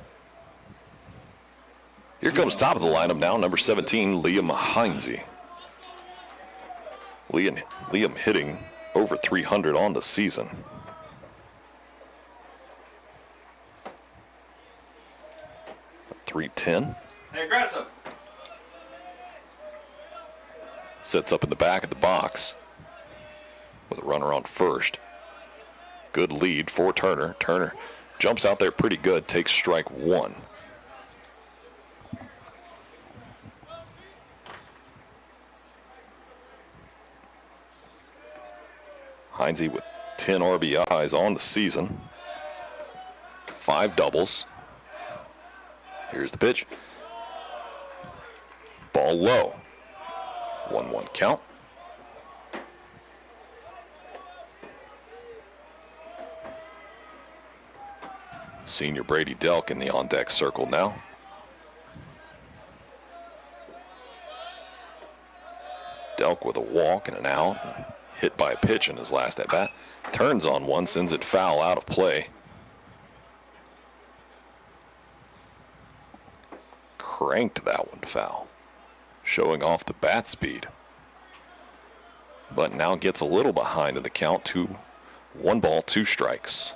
Here comes top of the lineup now, number 17, Liam Heinze. Liam hitting over 300 on the season. .310. Hey, aggressive. Sets up in the back of the box with a runner on first. Good lead for Turner. Turner jumps out there pretty good, takes strike 1. Heinze with 10 RBIs on the season. 5 doubles. Here's the pitch. Ball low. 1-1 count. Senior Brady Delk in the on-deck circle now. Delk with a walk and an out. Hit by a pitch in his last at-bat. Turns on one, sends it foul out of play. Cranked that one foul, showing off the bat speed. But now gets a little behind in the count to 1 ball, 2 strikes.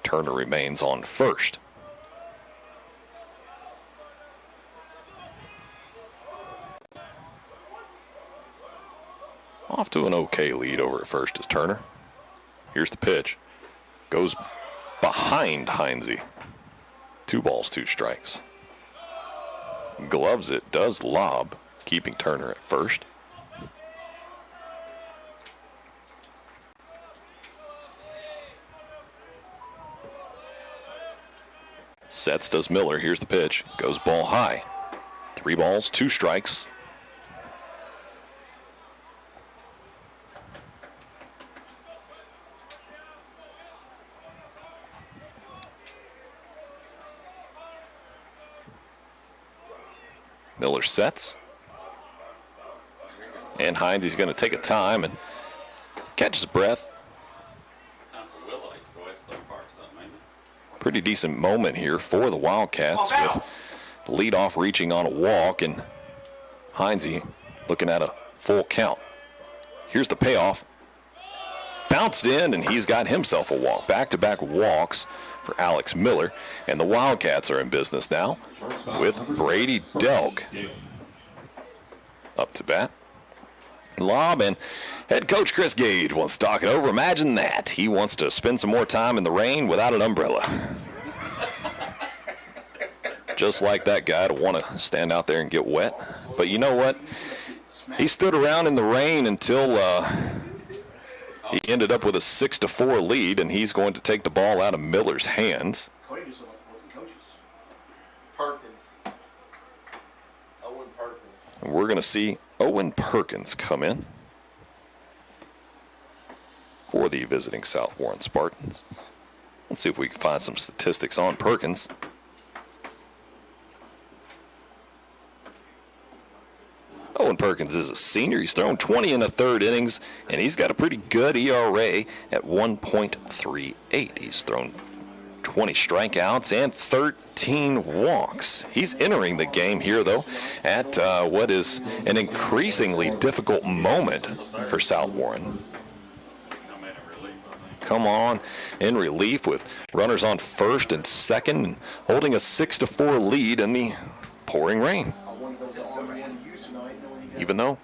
Turner remains on first. Off to an okay lead over at first is Turner. Here's the pitch. Goes behind Heinze. 2 balls, 2 strikes. Gloves it, does lob, keeping Turner at first. Sets does Miller. Here's the pitch. Goes ball high. 3 balls, 2 strikes. Miller sets. And Heinze's going to take a time and catch his breath. Pretty decent moment here for the Wildcats with leadoff reaching on a walk and Heinze looking at a full count. Here's the payoff. Bounced in and he's got himself a walk. Back-to-back walks for Alex Miller. And the Wildcats are in business now with Brady Delk up to bat. Lob, and head coach Chris Gage wants to talk it over. Imagine that. He wants to spend some more time in the rain without an umbrella. Just like that guy to want to stand out there and get wet. But you know what? He stood around in the rain until he ended up with a 6-4 lead, and he's going to take the ball out of Miller's hands. Perkins. Owen Perkins. And we're going to see Owen Perkins come in for the visiting South Warren Spartans. Let's see if we can find some statistics on Perkins. Owen Perkins is a senior. He's thrown 20 in the 3rd innings, and he's got a pretty good ERA at 1.38. He's thrown 20 strikeouts and 13 walks. He's entering the game here, though, at what is an increasingly difficult moment for South Warren. Come on in relief with runners on first and second, and holding a 6-4 lead in the pouring rain. Even though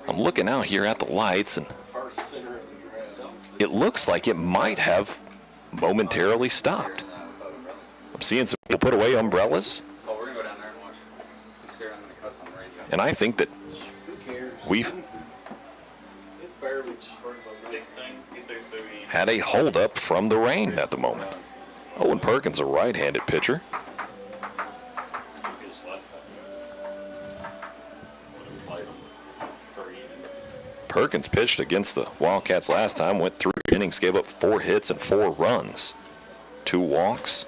I'm looking out here at the lights, and it looks like it might have momentarily stopped. I'm seeing some people put away umbrellas. Oh, we're going to go down there and watch. I'm scared I'm going to cuss on the radio. And I think that we've had a holdup from the rain at the moment. Owen Perkins, a right-handed pitcher. Perkins pitched against the Wildcats last time, went 3 innings, gave up 4 hits and 4 runs, 2 walks.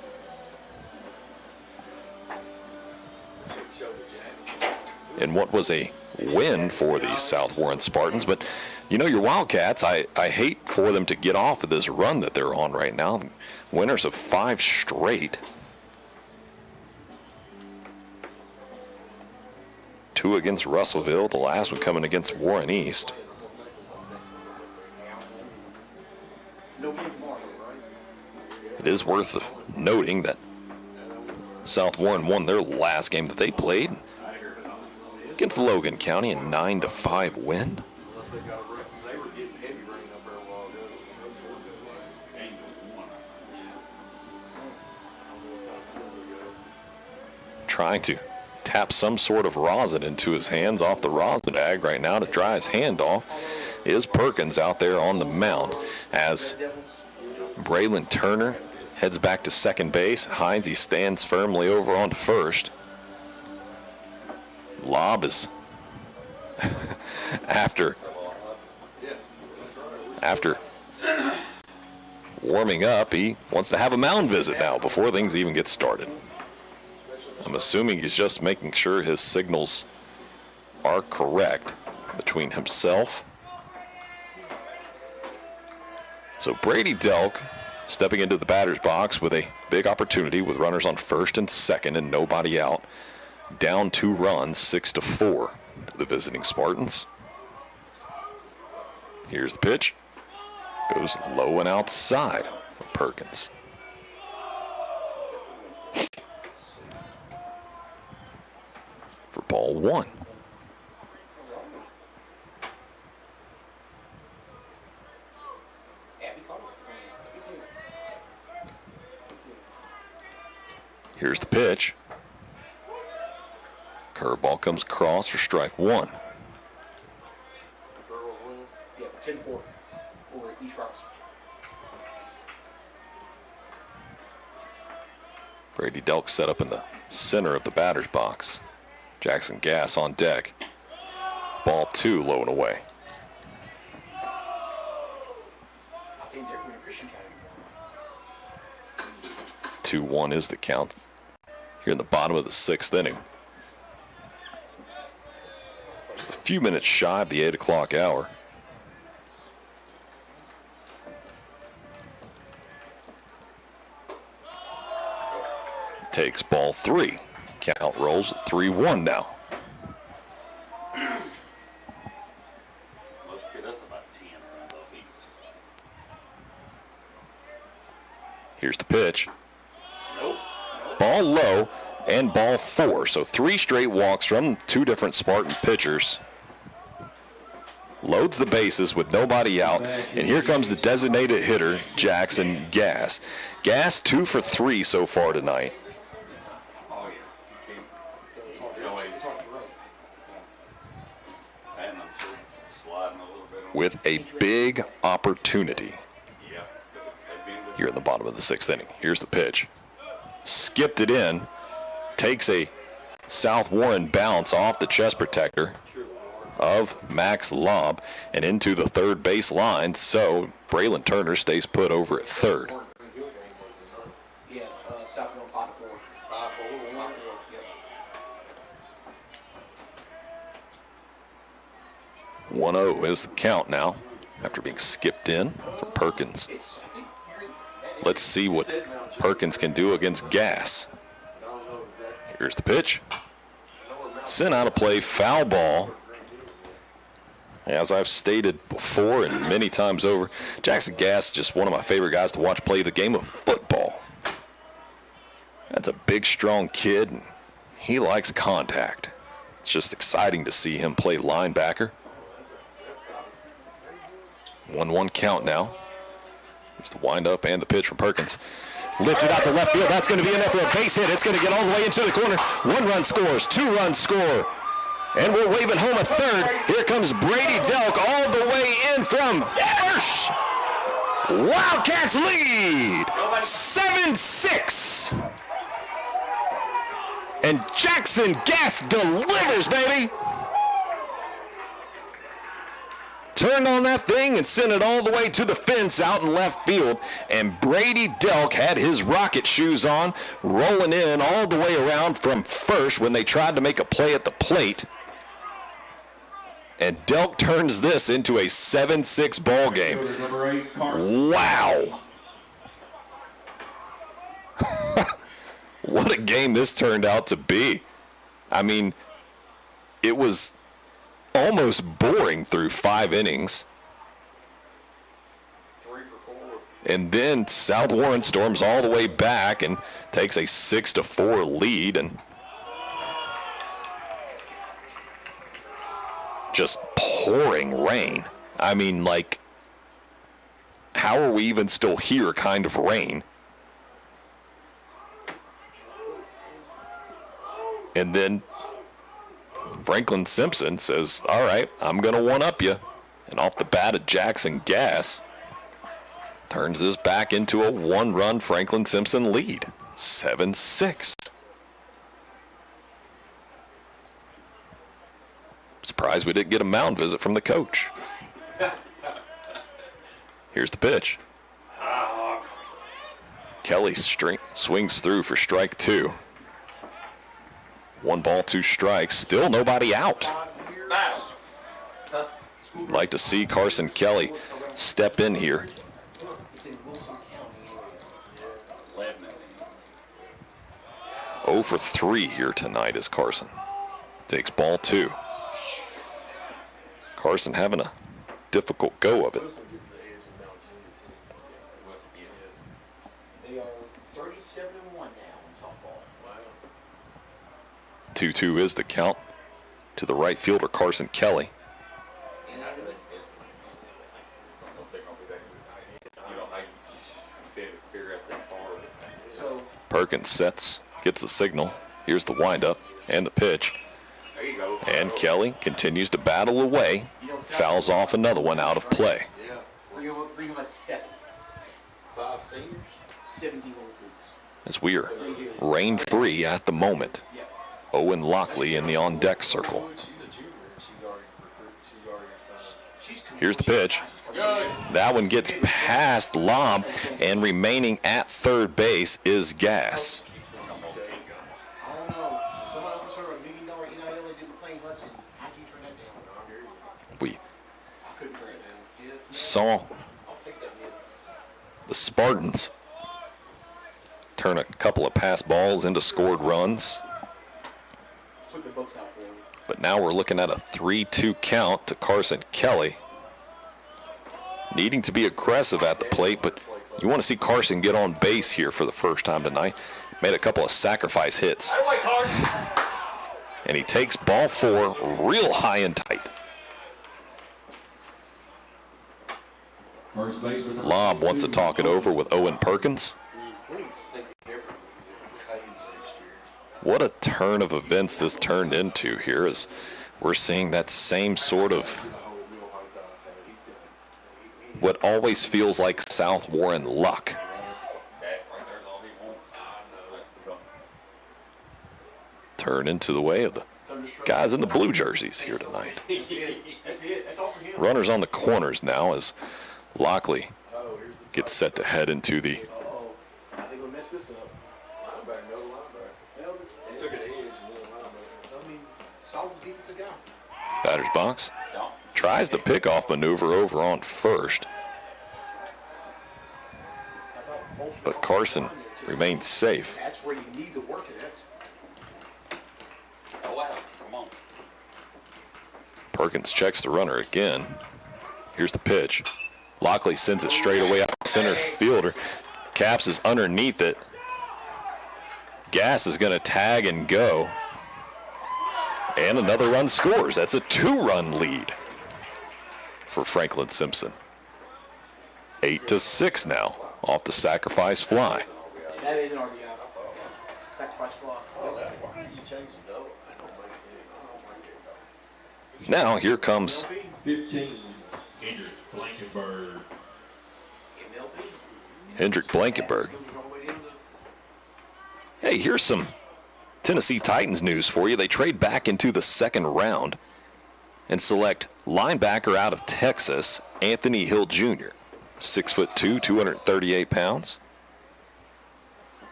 And what was a win for the South Warren Spartans. But, you know, your Wildcats, I hate for them to get off of this run that they're on right now. Winners of 5 straight. 2 against Russellville, the last one coming against Warren East. It is worth noting that South Warren won their last game that they played against Logan County, a 9-5 win. Trying to tap some sort of rosin into his hands off the rosin bag right now to dry his hand off is Perkins out there on the mound as Braylon Turner heads back to second base. Heinze stands firmly over on first. Lob is after warming up, he wants to have a mound visit now before things even get started. I'm assuming he's just making sure his signals are correct between himself So Brady Delk stepping into the batter's box with a big opportunity with runners on first and second and nobody out. Down 2 runs, 6-4 to the visiting Spartans. Here's the pitch. Goes low and outside of Perkins. For ball 1. Here's the pitch. Curveball comes across for strike 1. Yeah, 10-4 over East Rocks. Brady Delk set up in the center of the batter's box. Jackson Gass on deck. Ball 2 low and away. I think they're going to Christian County. 2-1 is the count here in the bottom of the 6th inning. Just a few minutes shy of the 8 o'clock hour. Takes ball 3. Count rolls at 3-1 now. Let's get us about 10 runs off each. Here's the pitch. Nope. Ball low and ball 4. So 3 straight walks from 2 different Spartan pitchers. Loads the bases with nobody out. And here comes the designated hitter, Jackson Gass. Gass 2 for 3 so far tonight. Oh, yeah. It's hard to run. And I'm sure sliding a little bit on With a big opportunity Yeah. here in the bottom of the 6th inning. Here's the pitch. Skipped it in. Takes a South Warren bounce off the chest protector of Max Lobb and into the third base line. So Braylon Turner stays put over at third. Yeah, South Warren 5-4. 5-4. Yep. 1-0 is the count now after being skipped in for Perkins. Let's see what Perkins can do against Gass. Here's the pitch. Sent out of play, foul ball. As I've stated before and many times over, Jackson Gass is just one of my favorite guys to watch play the game of football. That's a big, strong kid, and he likes contact. It's just exciting to see him play linebacker. 1-1 count now. Here's the windup and the pitch from Perkins. Lifted out to left field. That's going to be enough for a base hit. It's going to get all the way into the corner. 1 run scores, 2 runs score. And we're waving home a third. Here comes Brady Delk all the way in from first. Wildcats lead 7-6. And Jackson Gass delivers, baby. Turned on that thing and sent it all the way to the fence out in left field. And Brady Delk had his rocket shoes on, rolling in all the way around from first when they tried to make a play at the plate. And Delk turns this into a 7-6 ball game. Wow. What a game this turned out to be. I mean, it was almost boring through 5 innings. 3 for 4. And then South Warren storms all the way back and takes a 6-4 lead, and just pouring rain. I mean, like, how are we even still here kind of rain? And then Franklin-Simpson says, all right, I'm going to one-up you. And off the bat of Jackson Gass, turns this back into a 1-run Franklin-Simpson lead. 7-6. Surprised we didn't get a mound visit from the coach. Here's the pitch. Kelly swings through for strike 2. 1 ball, 2 strikes. Still nobody out. Like to see Carson Kelly step in here. 0 for 3 here tonight as Carson takes ball 2. Carson having a difficult go of it. They are 37-1 now in softball. Wow. 2-2 is the count to the right fielder, Carson Kelly. Perkins sets, gets the signal. Here's the windup and the pitch. And Kelly continues to battle away. Fouls off another one out of play. Bring him a 7. 5 seniors? 71 recruits. As we are rain-free at the moment. Owen Lockley in the on-deck circle. Here's the pitch. That one gets past Lob, and remaining at third base is Gass. We saw the Spartans turn a couple of pass balls into scored runs. But now we're looking at a 3-2 count to Carson Kelly. Needing to be aggressive at the plate, but you want to see Carson get on base here for the first time tonight. Made a couple of sacrifice hits. And he takes ball 4 real high and tight. Lob wants to talk it over with Owen Perkins. What a turn of events this turned into here, as we're seeing that same sort of what always feels like South Warren luck. Turn into the way of the guys in the blue jerseys here tonight. Runners on the corners now as Lockley gets set to head into the batter's box. Tries the pickoff maneuver over on first. But Carson remains safe. That's where you need the work at. Perkins checks the runner again. Here's the pitch. Lockley sends it straight away out to center fielder. Caps is underneath it. Gass is going to tag and go. And another run scores. That's a 2-run lead for Franklin-Simpson. 8-6 now off the sacrifice fly. That is an RBI. Sacrifice fly. Now here comes 15. Blankenberg. Hendrick Blankenberg. Hey, here's some Tennessee Titans news for you. They trade back into the second round and select linebacker out of Texas, Anthony Hill Jr., 6'2", 238 pounds.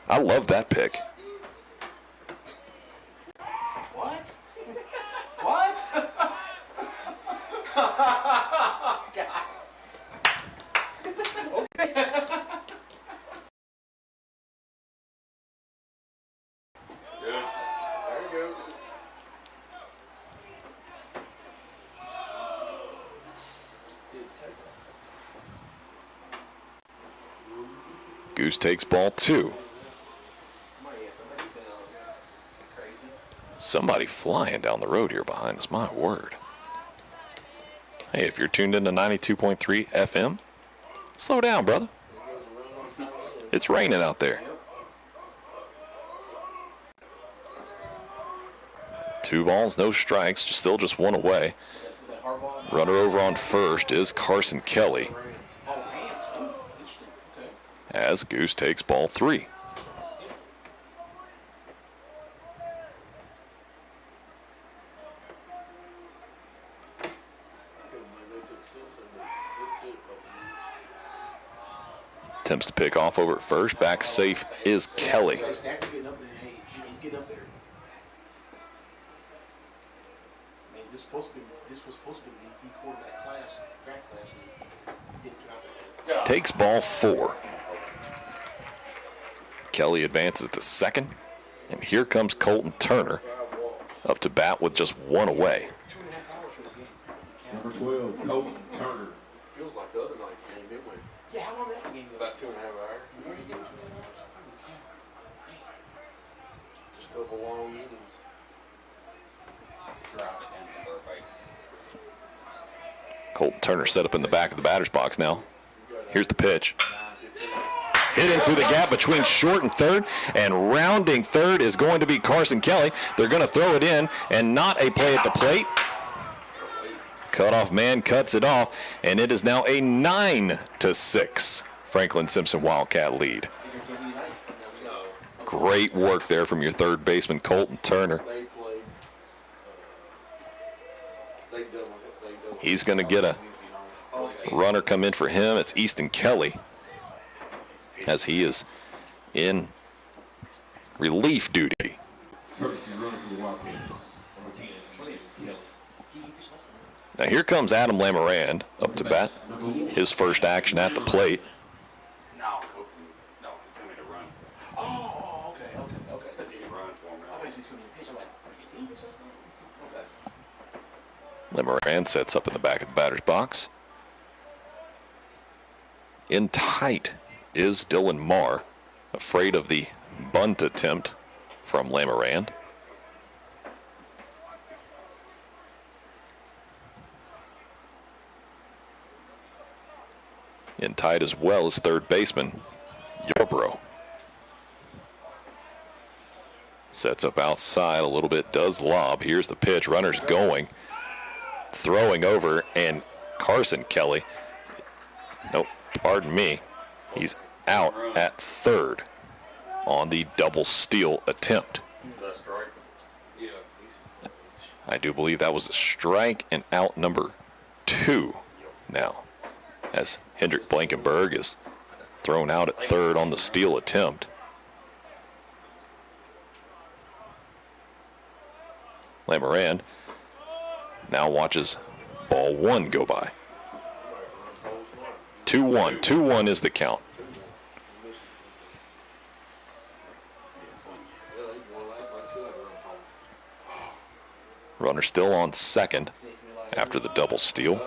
I love that pick. What? What? Okay. Goose takes ball 2. Somebody flying down the road here behind us, my word. Hey, if you're tuned into 92.3 FM, slow down, brother. It's raining out there. 2 balls, no strikes, still just 1 away. Runner over on first is Carson Kelly, as Goose takes ball 3. Attempts to pick off over at first. Back safe is Kelly. He's getting up there. I mean, this was supposed to be the quarterback class, draft class. He didn't drop it. Takes ball 4. Kelly advances to second, And here comes Colton Turner up to bat with just one away. Number 12, Colton Turner. Feels like the other night's game, didn't we? Yeah, how long that game? About 2.5 hours. Just a couple long innings. Colton Turner set up in the back of the batter's box now. Here's the pitch. Hit into the gap between short and third, and rounding third is going to be Carson Kelly. They're going to throw it in, and not a play at the plate. Cutoff man cuts it off, and it is now a 9-6 Franklin-Simpson Wildcat lead. Great work there from your third baseman, Colton Turner. He's going to get a runner come in for him. It's Easton Kelly, as he is in relief duty. Now here comes Adam Lamarand up to bat. His first action at the plate. No, he's going to run. Oh, okay. That's a run for me. Oh, he's going to pitch. I'm like, are you something? Okay. Lamarand sets up in the back of the batter's box. In tight is Dylan Marr, afraid of the bunt attempt from Lamarand. In tight as well as third baseman Yarborough. Sets up outside a little bit, does lob. Here's the pitch, runner's going. Throwing over, and Carson Kelly, nope, pardon me, he's out at third on the double steal attempt. I do believe that was a strike, and out number 2 now, as Hendrik Blankenberg is thrown out at third on the steal attempt. Lamarand now watches ball 1 go by. 2-1. 2-1 is the count. Runner still on second after the double steal.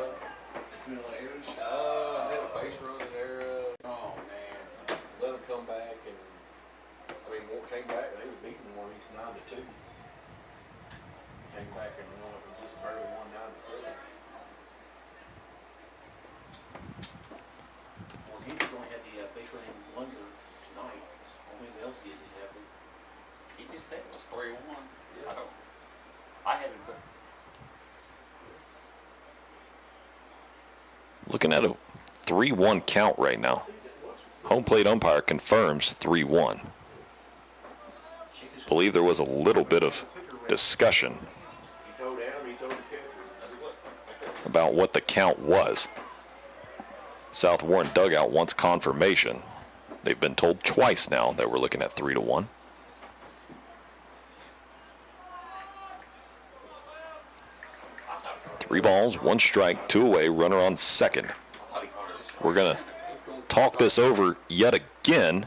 Said it was 3-1. I haven't. Looking at a 3-1 count right now. Home plate umpire confirms 3-1. Believe there was a little bit of discussion about what the count was. South Warren dugout wants confirmation. They've been told twice now that we're looking at 3-1. Three balls, 1 strike, 2 away, runner on second. We're going to talk this over yet again.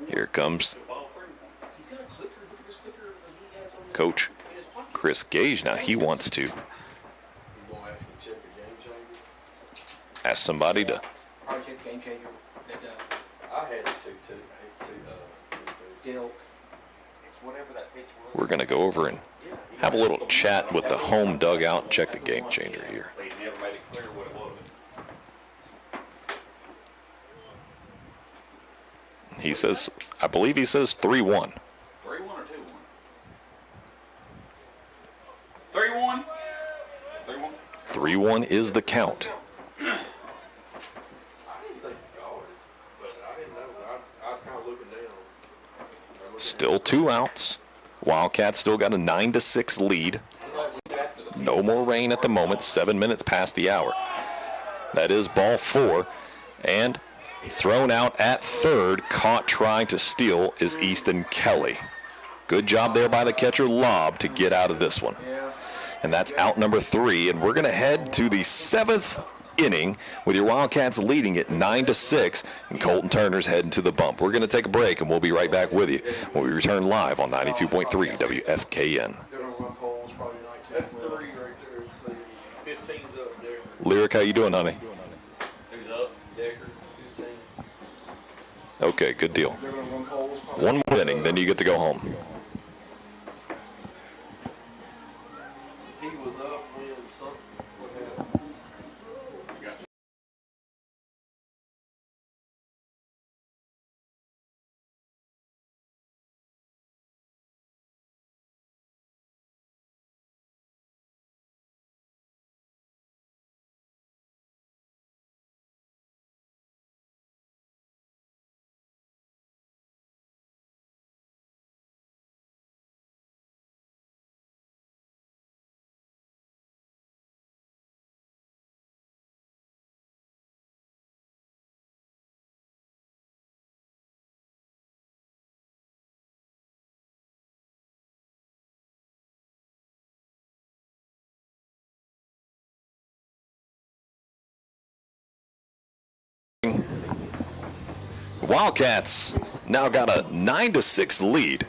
Here comes Coach Chris Gage. Now he wants to ask somebody to. We're going to go over and have a little chat with the home dugout and check the game changer here. He says, I believe he says 3-1. 3-1 or 2-1? 3-1? 3-1 is the count. Still 2 outs. Wildcats still got a 9-6 lead. No more rain at the moment. 7 minutes past the hour. That is ball 4. And thrown out at third, caught trying to steal, is Easton Kelly. Good job there by the catcher Lob to get out of this one. And that's out number 3. And we're going to head to the 7th inning with your Wildcats leading it 9-6, and Colton Turner's heading to the bump. We're going to take a break, and we'll be right back with you when we return live on 92.3 WFKN. That's 3 right there. It's 15's up there. Lyric, how you doing, honey? Who's up? Decker, 15. Okay, good deal. One more inning, then you get to go home. He was up when something happened. Wildcats now got a 9-6 lead.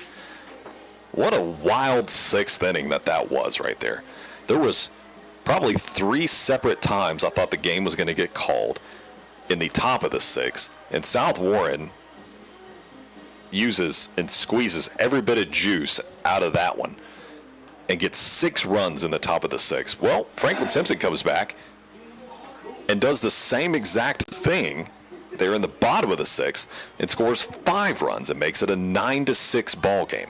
What a wild sixth inning that was right there. There was probably 3 separate times I thought the game was going to get called in the top of the sixth, and South Warren uses and squeezes every bit of juice out of that one and gets 6 runs in the top of the sixth. Well, Franklin-Simpson comes back and does the same exact thing there in the bottom of the sixth and scores 5 runs and makes it a 9-6 ball game.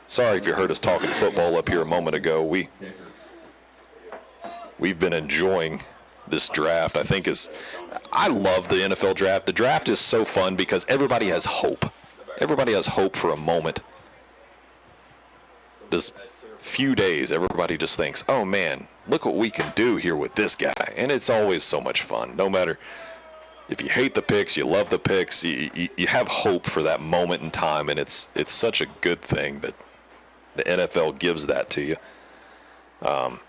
Sorry if you heard us talking football up here a moment ago. We've been enjoying this draft. I love the NFL draft. The draft is so fun because everybody has hope. Everybody has hope for a moment. This few days, everybody just thinks, oh man, look what we can do here with this guy. And it's always so much fun. No matter if you hate the picks, you love the picks, you have hope for that moment in time, and it's such a good thing that the NFL gives that to you. Steven,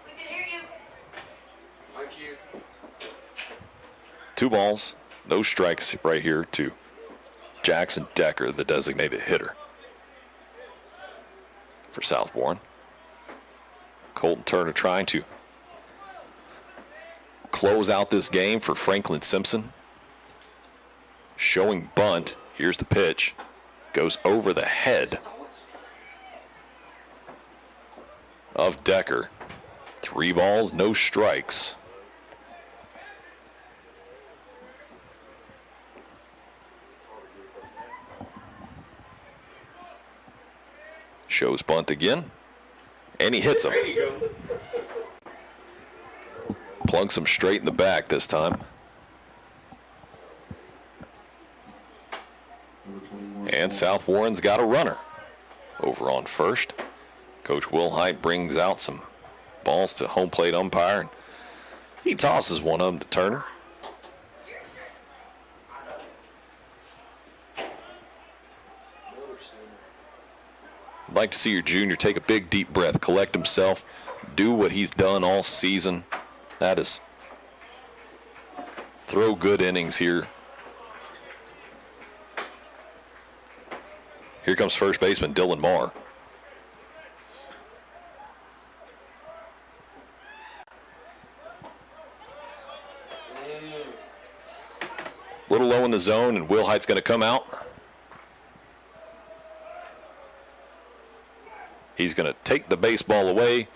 we can hear you. Thank you. 2 balls, no strikes right here to Jackson Decker, the designated hitter for South Warren. Colton Turner trying to close out this game for Franklin-Simpson. Showing bunt. Here's the pitch. Goes over the head of Decker. 3 balls, no strikes. Shows bunt again. And he hits him. There you go. Plunks him straight in the back this time. And South Warren's got a runner over on first. Coach Wilhite brings out some balls to home plate umpire, and he tosses one of them to Turner. I'd like to see your junior take a big deep breath, collect himself, do what he's done all season. That is throw good innings here. Here comes first baseman Dylan Marr. A little low in the zone, and Wilhite's going to come out. He's going to take the baseball away,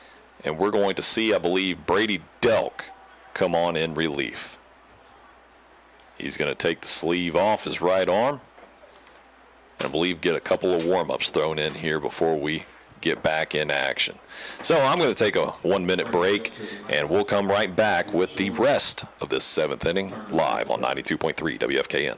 and we're going to see, I believe, Brady Delk come on in relief. He's going to take the sleeve off his right arm, and I believe get a couple of warm-ups thrown in here before we get back in action. So I'm going to take a 1-minute break, and we'll come right back with the rest of this 7th inning live on 92.3 WFKN.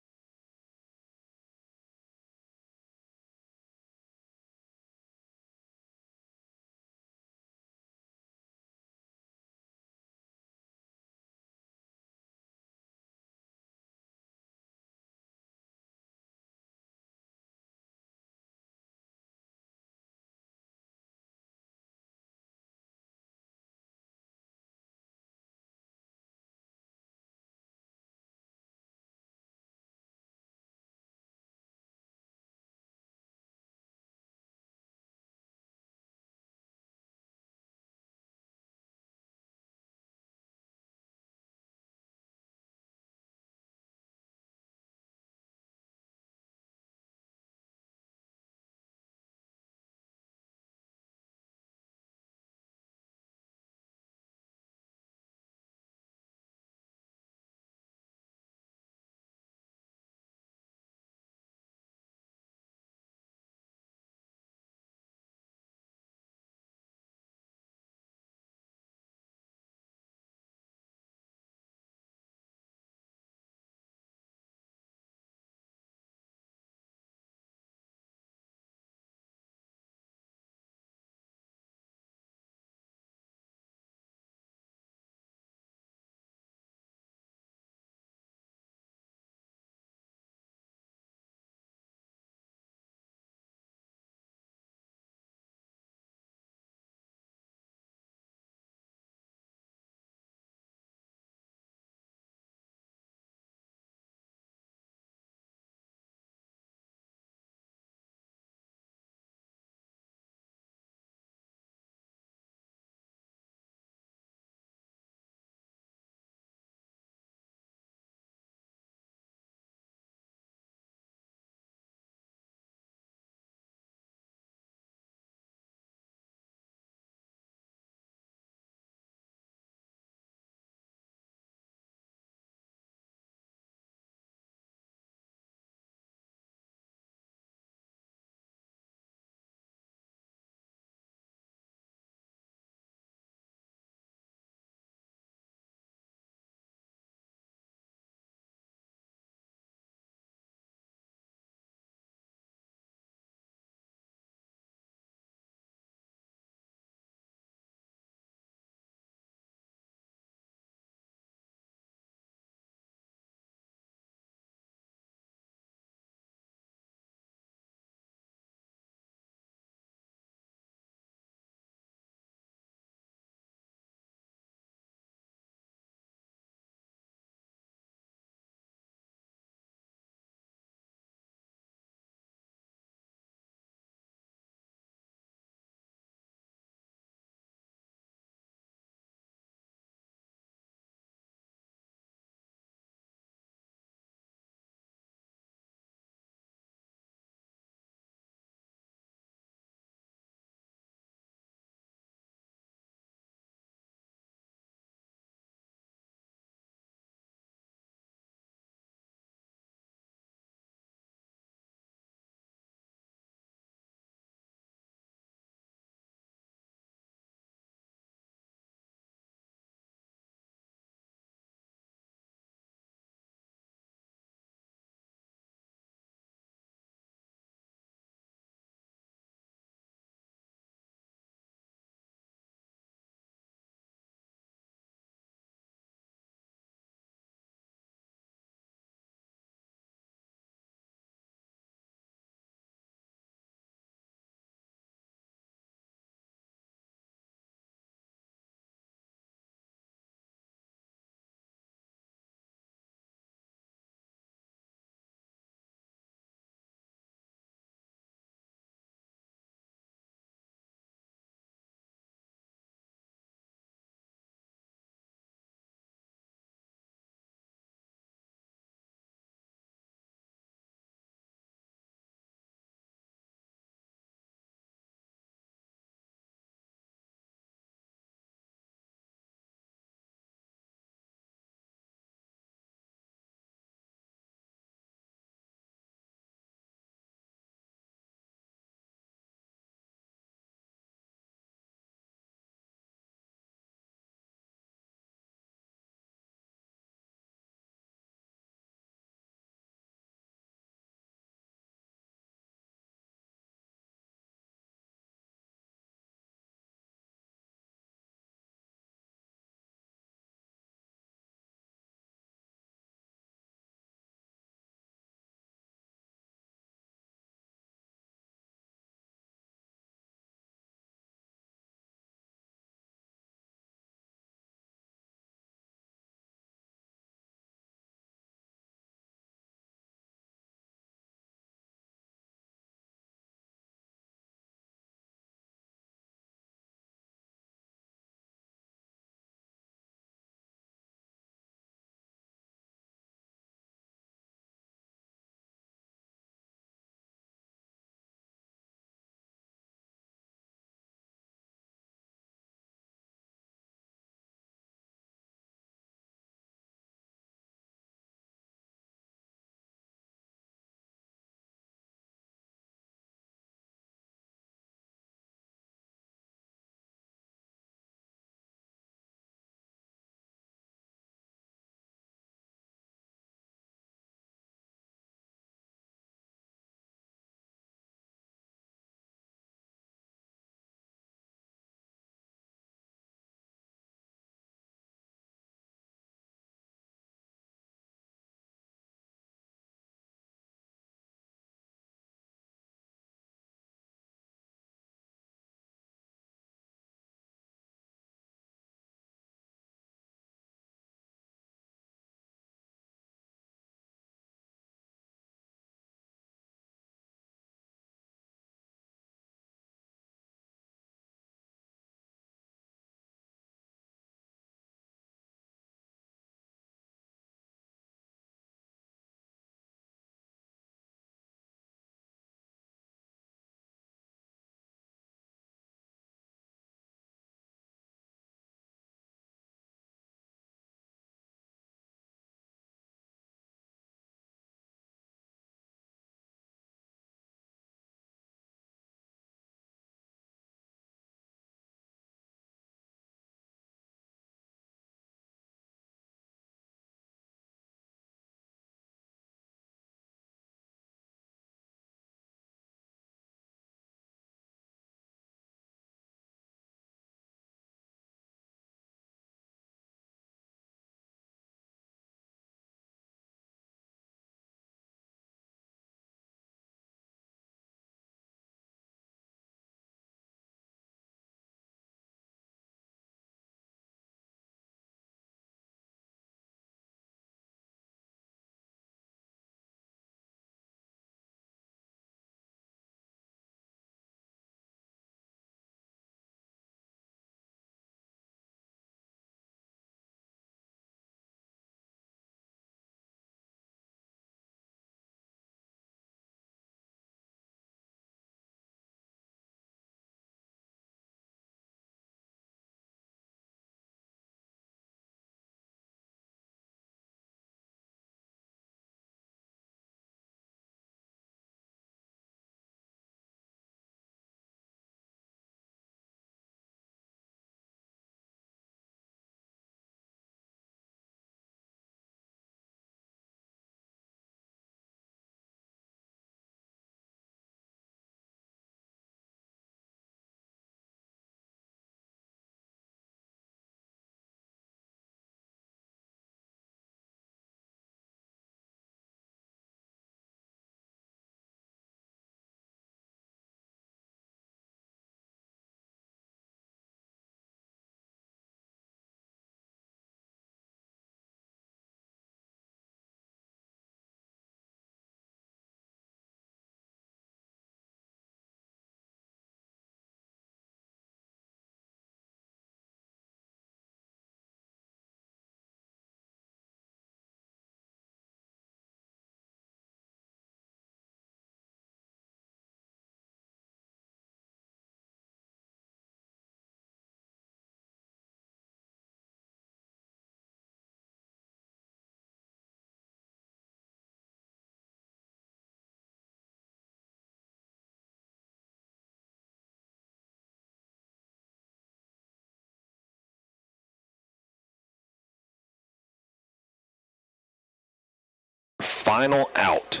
final out.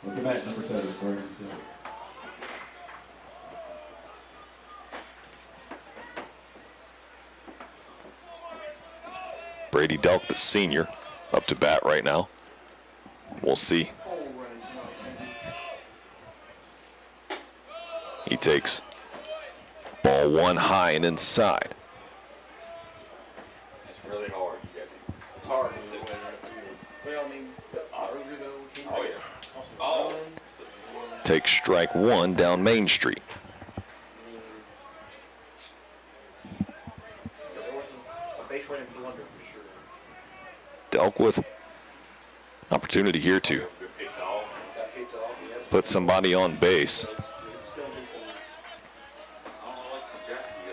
Welcome back, number 7, Corey. Brady Delk, the senior, up to bat right now. We'll see. He takes ball 1 high and inside. It's really hard. It's hard to sit there. Well, I mean, earlier though, Oh, yeah. Oh. Takes strike 1 down Main Street. There wasn't a base running blunder for sure. Delk with opportunity here to Got picked off. He had put somebody on base. it's still decent.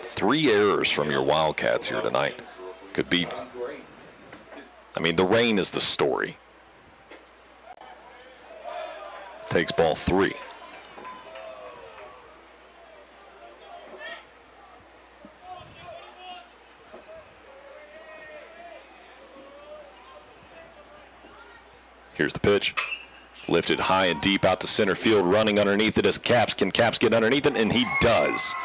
3 errors from your Wildcats here tonight. Could be, Great. I mean, the rain is the story. Takes ball 3. Here's the pitch. Lifted high and deep out to center field, running underneath it as Caps. Can Caps get underneath it? And he does.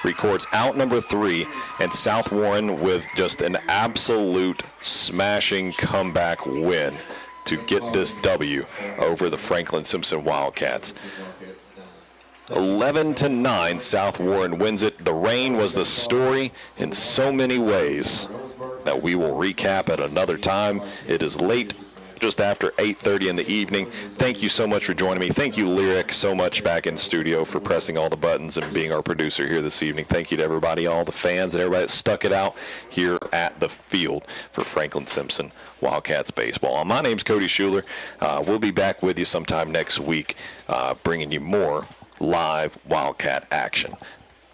Records out number 3, and South Warren with just an absolute smashing comeback win to get this W over the Franklin-Simpson Wildcats. 11-9, South Warren wins it. The rain was the story in so many ways that we will recap at another time. It is late, just after 8:30 in the evening. Thank you so much for joining me. Thank you, Lyric, so much back in studio for pressing all the buttons and being our producer here this evening. Thank you to everybody, all the fans and everybody that stuck it out here at the field for Franklin-Simpson Wildcats baseball. My name's Cody Schuler. We'll be back with you sometime next week, bringing you more live Wildcat action.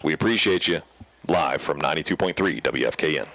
We appreciate you. Live from 92.3 WFKN.